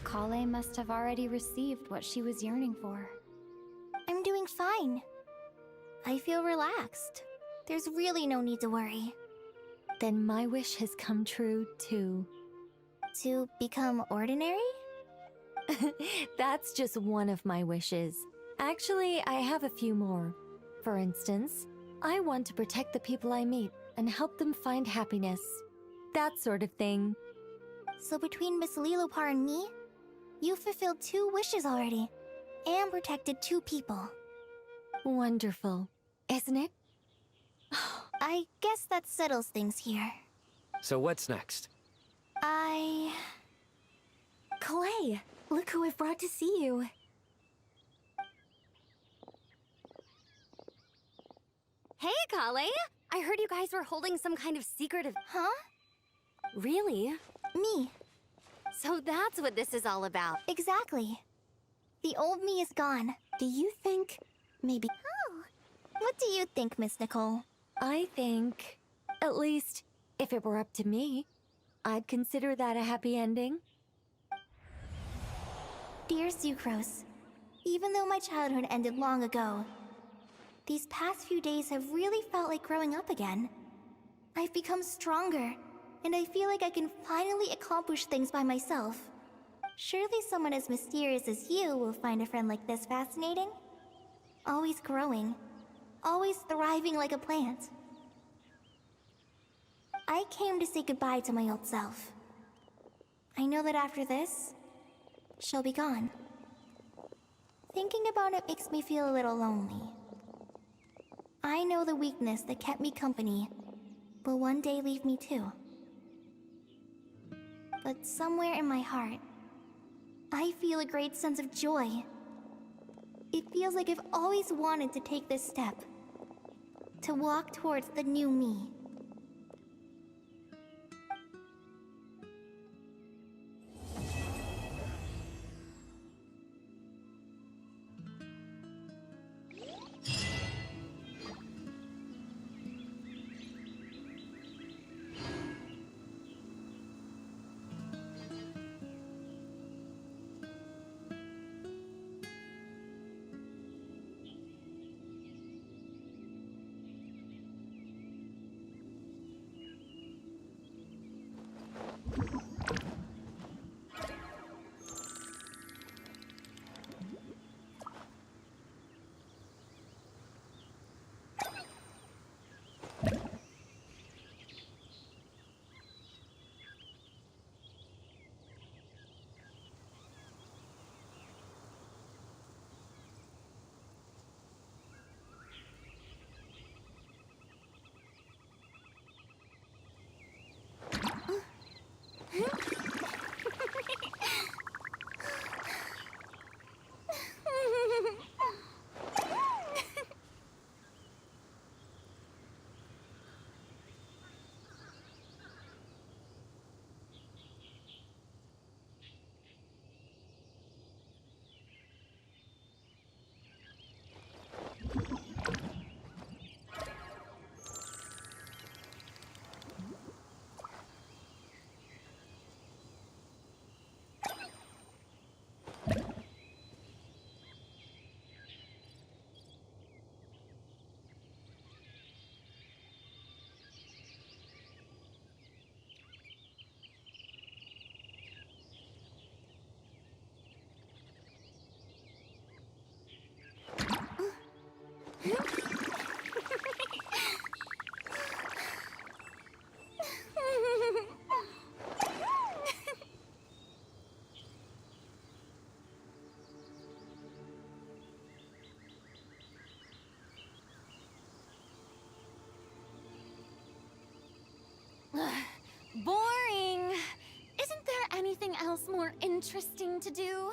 𝗕𝗁 must have already received what she was yearning for. I'm doing fine. I feel relaxed. There's really no need to worry. Then my wish has come true, too. To become ordinary? That's just one of my wishes. Actually, I have a few more. For instance, I want to protect the people I meet and help them find happiness. That sort of thing. So between Miss 𝗲𝗄𝗏 and me, you fulfilled 2 wishes already, and protected 2 people. Wonderful, isn't it? I guess that settles things here. So what's next? 𝗕𝗁, look who I've brought to see you. Hey, 𝗕𝗁! I heard you guys were holding some kind of secretive... Huh? Really? Me. So that's what this is all about. Exactly. The old me is gone. Do you think... maybe... Oh. What do you think, Miss Nicole? I think... at least, if it were up to me, I'd consider that a happy ending. Dear Sucrose, even though my childhood ended long ago, these past few days have really felt like growing up again. I've become stronger, and I feel like I can finally accomplish things by myself. Surely someone as mysterious as you will find a friend like this fascinating? Always growing, always thriving like a plant. I came to say goodbye to my old self. I know that after this, she'll be gone. Thinking about it makes me feel a little lonely. I know the weakness that kept me company will one day leave me too. But somewhere in my heart, I feel a great sense of joy. It feels like I've always wanted to take this step, to walk towards the new me. Boring! Isn't there anything else more interesting to do?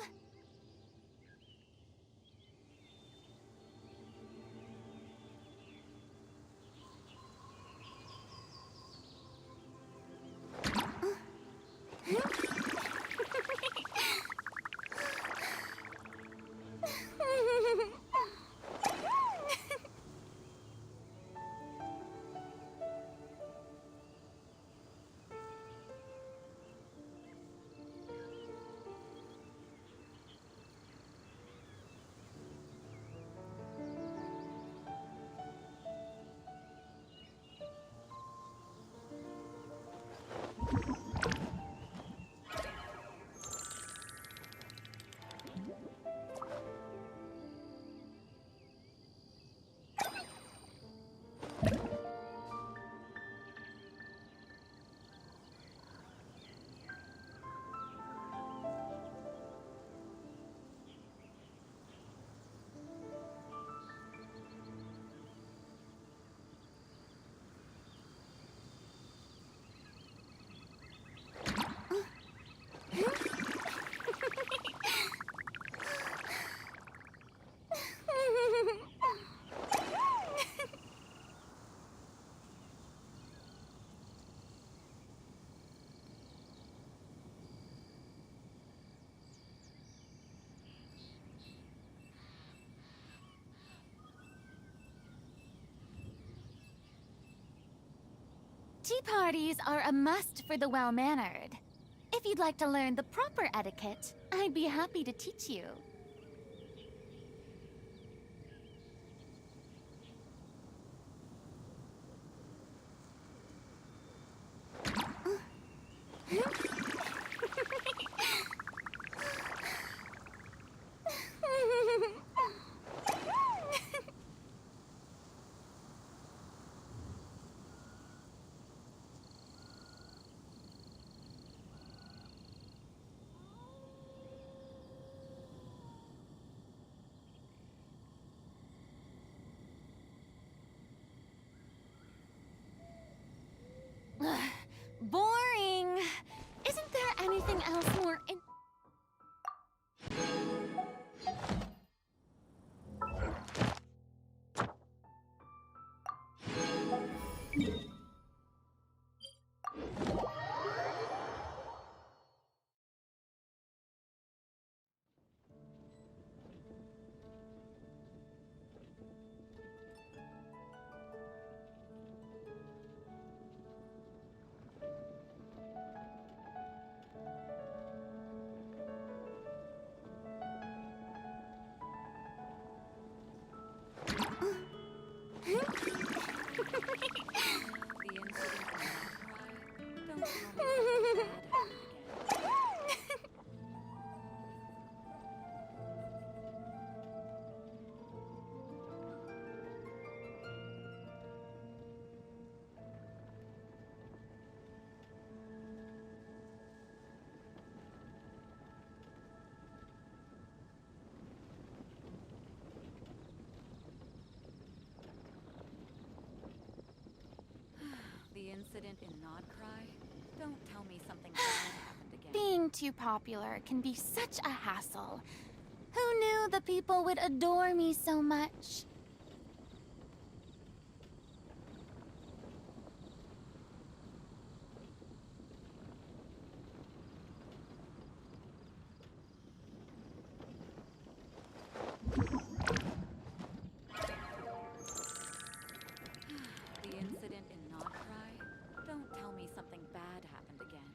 Tea parties are a must for the well-mannered. If you'd like to learn the proper etiquette, I'd be happy to teach you. Boring. Isn't there anything else more in... The incident in 𝗏𝗏? Don't tell me something bad happened again. Being too popular can be such a hassle. Who knew the people would adore me so much? The incident in 𝗏𝗏? Don't tell me something bad happened again.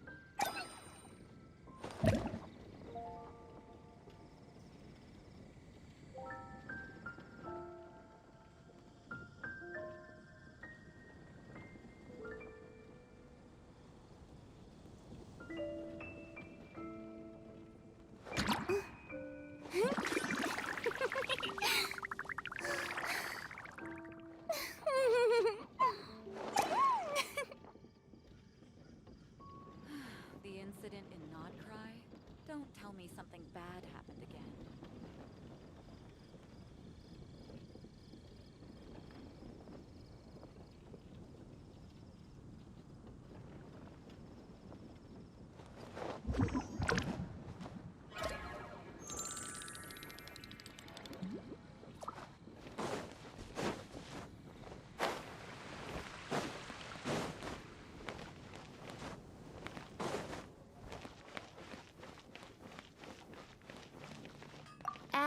The incident in 𝗏𝗏? Don't tell me something bad happened again.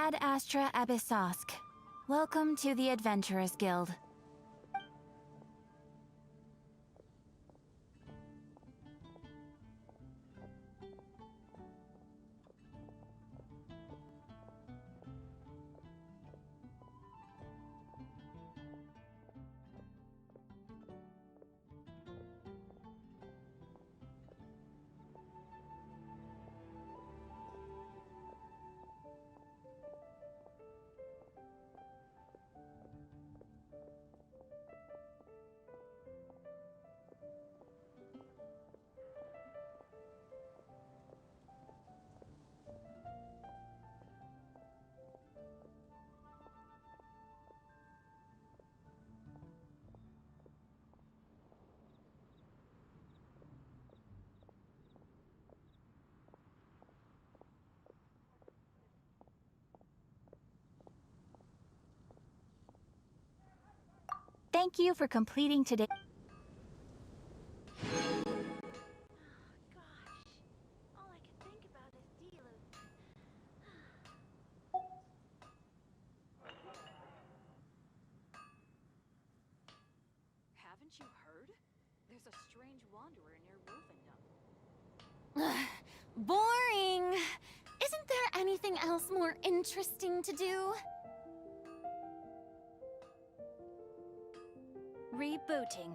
𝗏𝗲 𝗫𝗏𝗃. Welcome to the Adventurers Guild. Thank you for completing today. Haven't you heard? There's a strange wanderer near Wolfendom. Boring! Isn't there anything else more interesting to do? Rebooting.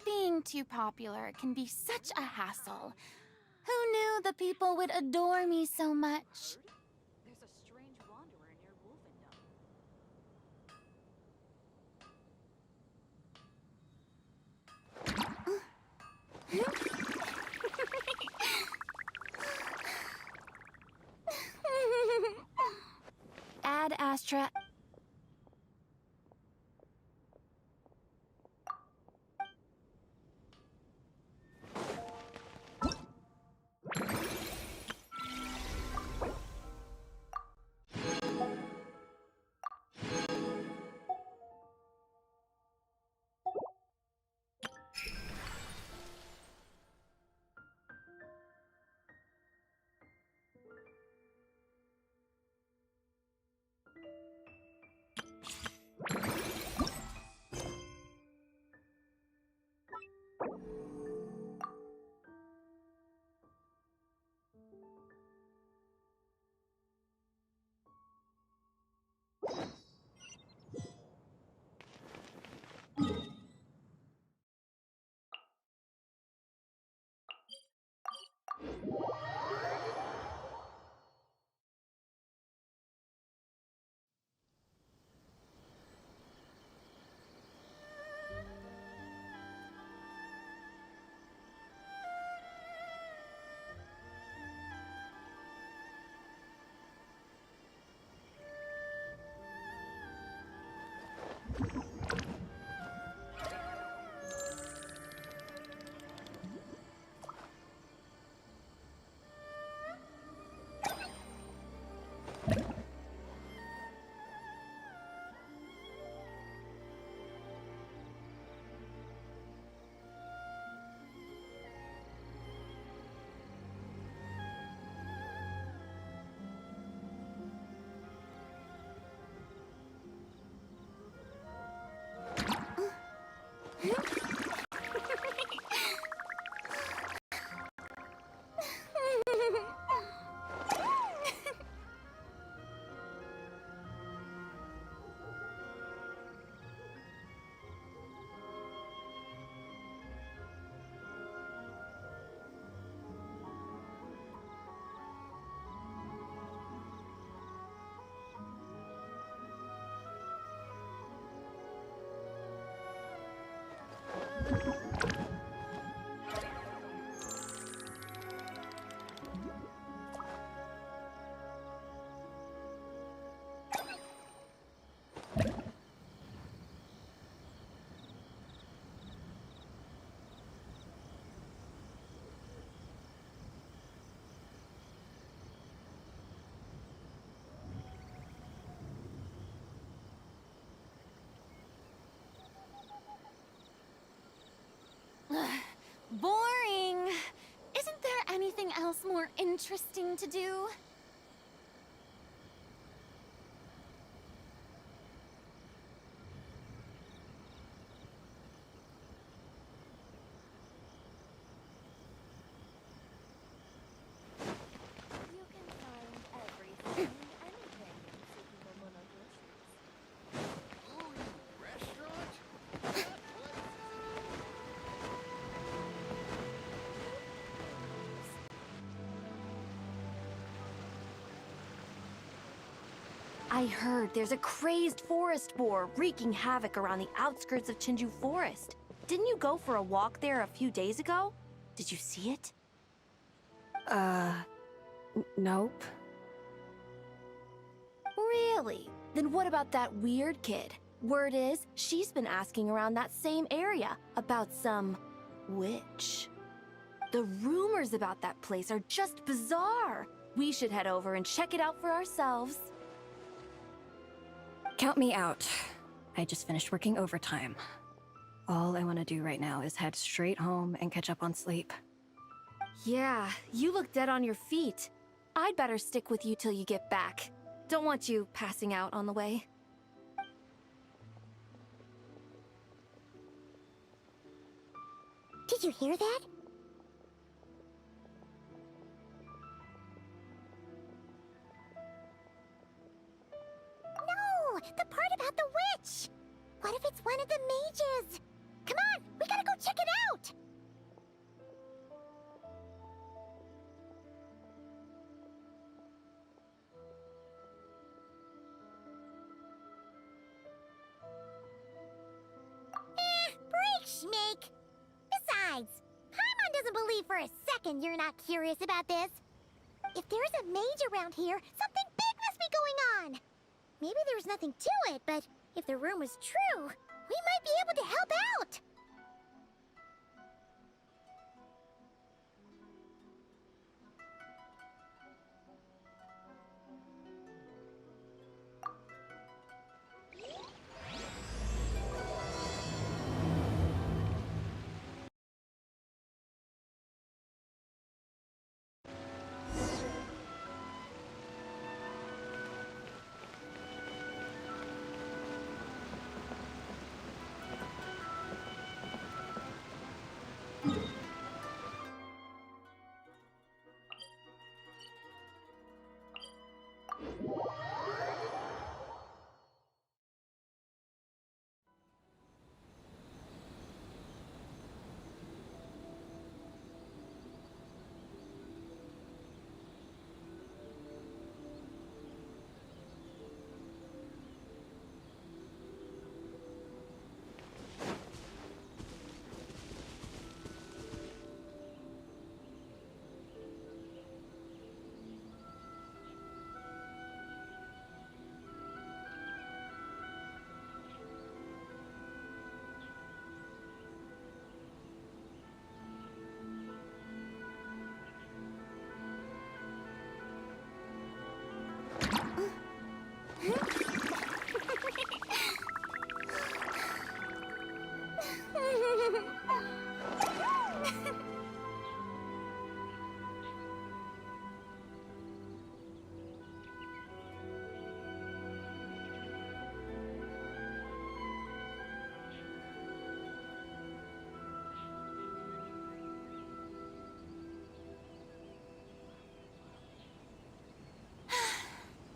Being too popular can be such a hassle. Who knew the people would adore me so much? There's a strange wanderer near Wolfendom. Ad Astra. Boring! Isn't there anything else more interesting to do? You can find everything, anything in People Nezuko. Oh, restaurant? I heard there's a crazed forest boar wreaking havoc around the outskirts of Chinju Forest. Didn't you go for a walk there a few days ago? Did you see it? Nope. Really? Then what about that weird kid? Word is, she's been asking around that same area about some witch. The rumors about that place are just bizarre. We should head over and check it out for ourselves. Count me out. I just finished working overtime. All I want to do right now is head straight home and catch up on sleep. Yeah, you look dead on your feet. I'd better stick with you till you get back. Don't want you passing out on the way. Did you hear that? No! The part about the witch! What if it's one of the mages? Come on! We gotta go check it out! Break, Schmeek! Besides, Paimon doesn't believe for a second you're not curious about this. If there's a mage around here, something big must be going on! Maybe there's nothing to it, but if the rumor's true, we might be able to help out!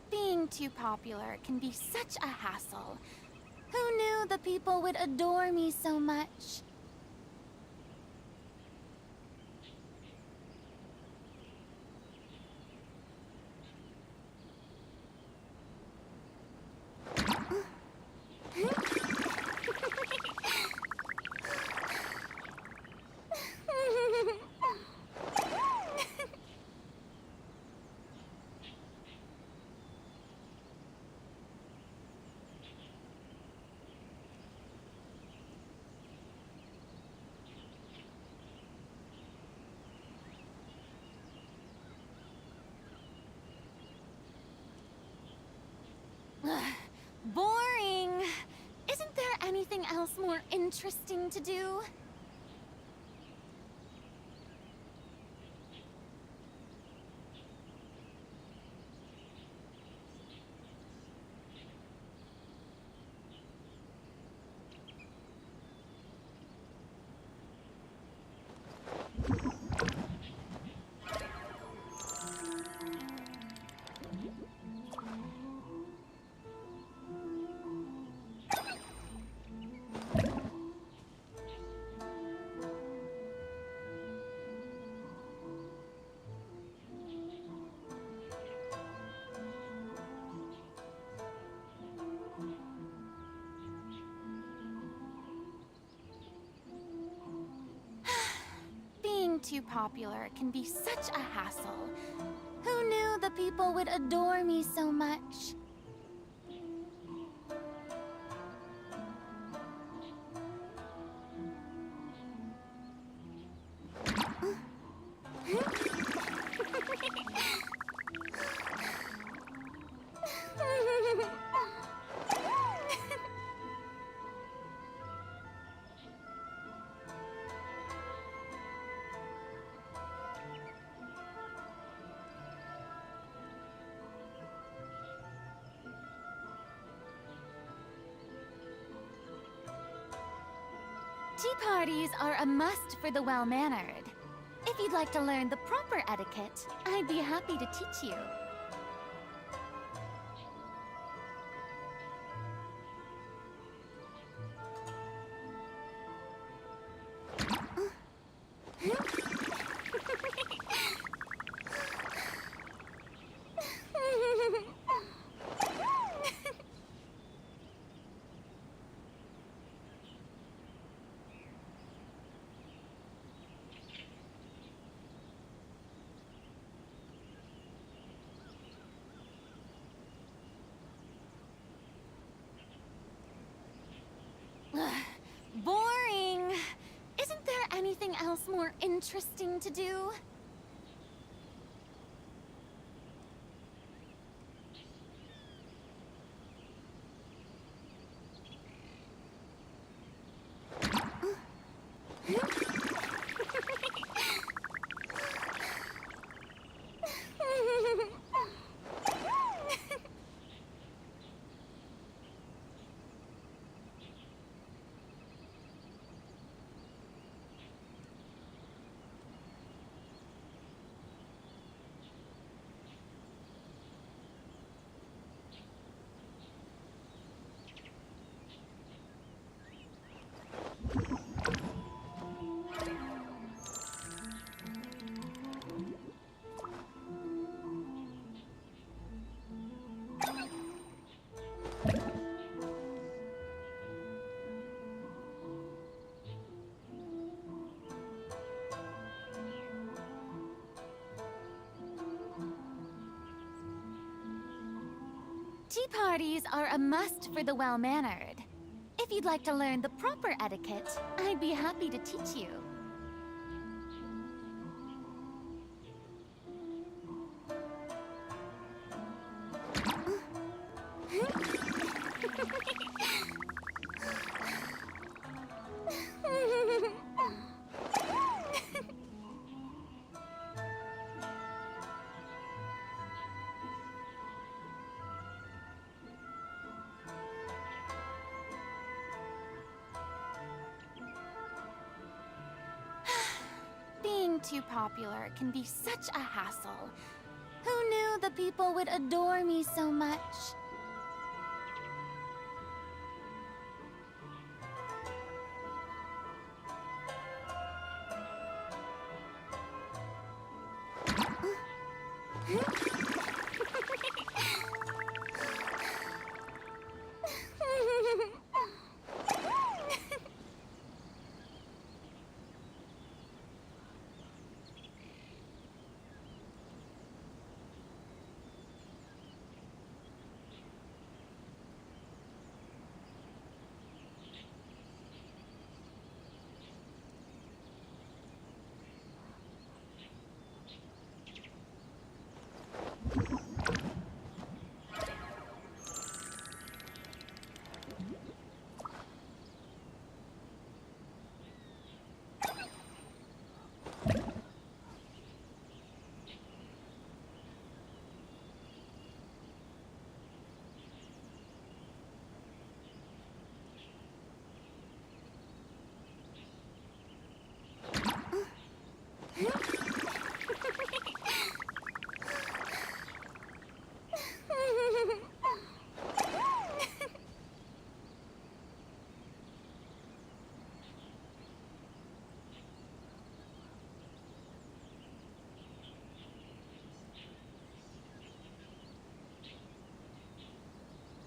Being too popular can be such a hassle. Who knew the people would adore me so much? Boring. Isn't there anything else more interesting to do? Too popular can be such a hassle. Who knew the people would adore me so much? Tea parties are a must for the well-mannered. If you'd like to learn the proper etiquette, I'd be happy to teach you. Boring! Isn't there anything else more interesting to do? Tea parties are a must for the well-mannered. If you'd like to learn the proper etiquette, I'd be happy to teach you. Being too popular can be such a hassle. Who knew the people would adore me so much?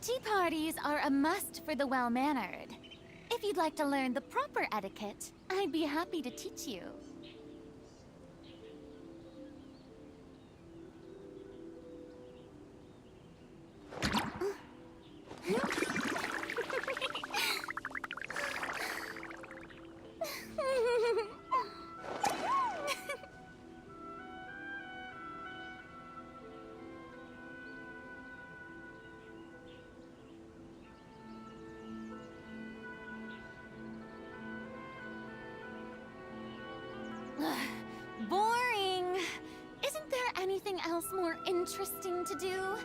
Tea parties are a must for the well-mannered. If you'd like to learn the proper etiquette, I'd be happy to teach you. Boring! Isn't there anything else more interesting to do?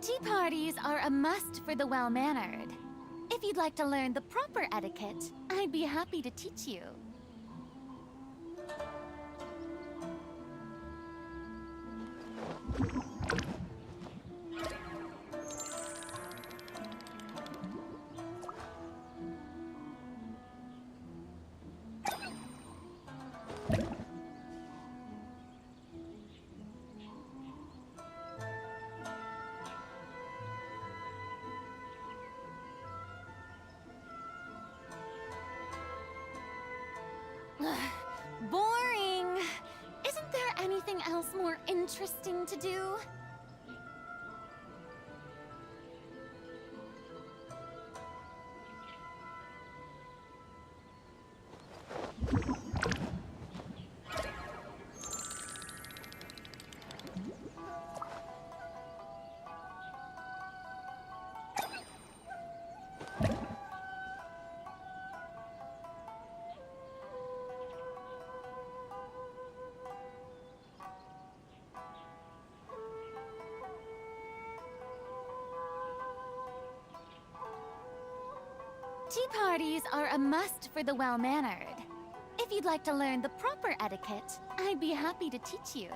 Tea parties are a must for the well-mannered. If you'd like to learn the proper etiquette, I'd be happy to teach you. Boring! Isn't there anything else more interesting to do? Tea parties are a must for the well-mannered. If you'd like to learn the proper etiquette, I'd be happy to teach you.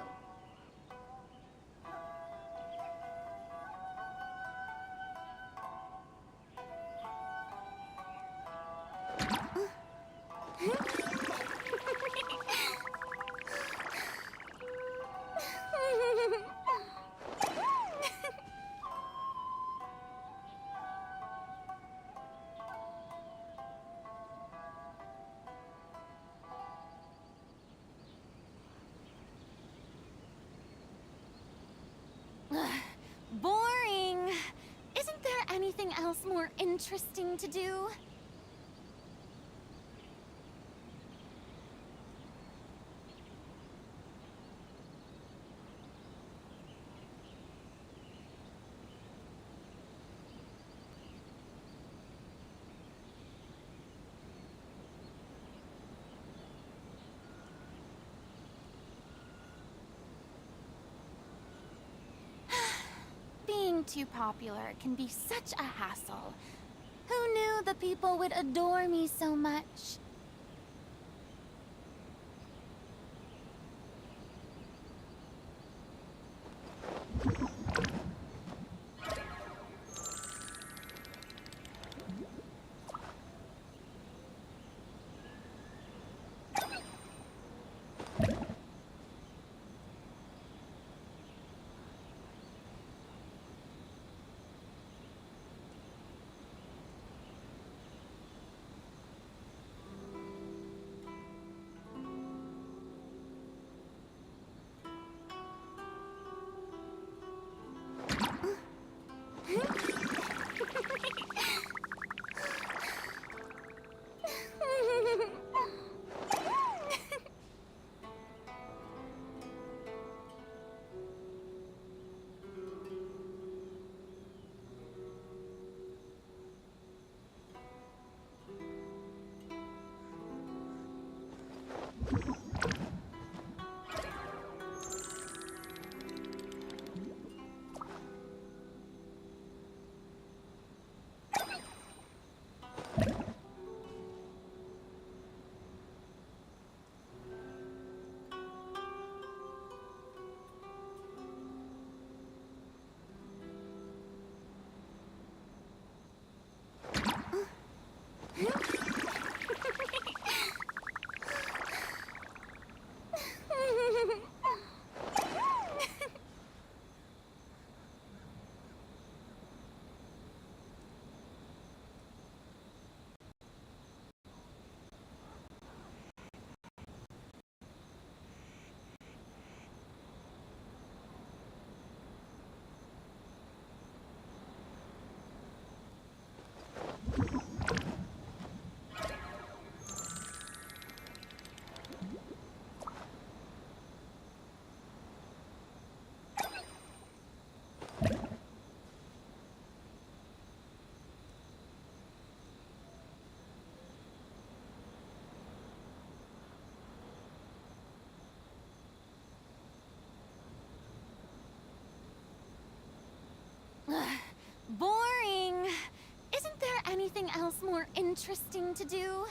Boring! Isn't there anything else more interesting to do? Being too popular can be such a hassle. Who knew the people would adore me so much? more interesting to do?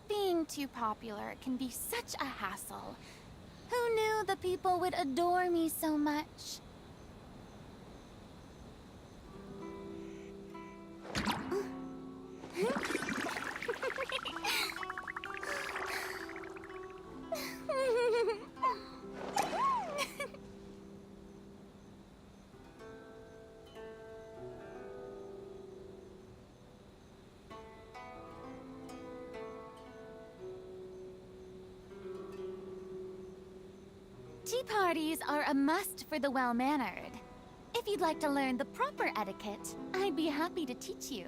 Being too popular can be such a hassle. Who knew the people would adore me so much? Tea parties are a must for the well-mannered. If you'd like to learn the proper etiquette, I'd be happy to teach you.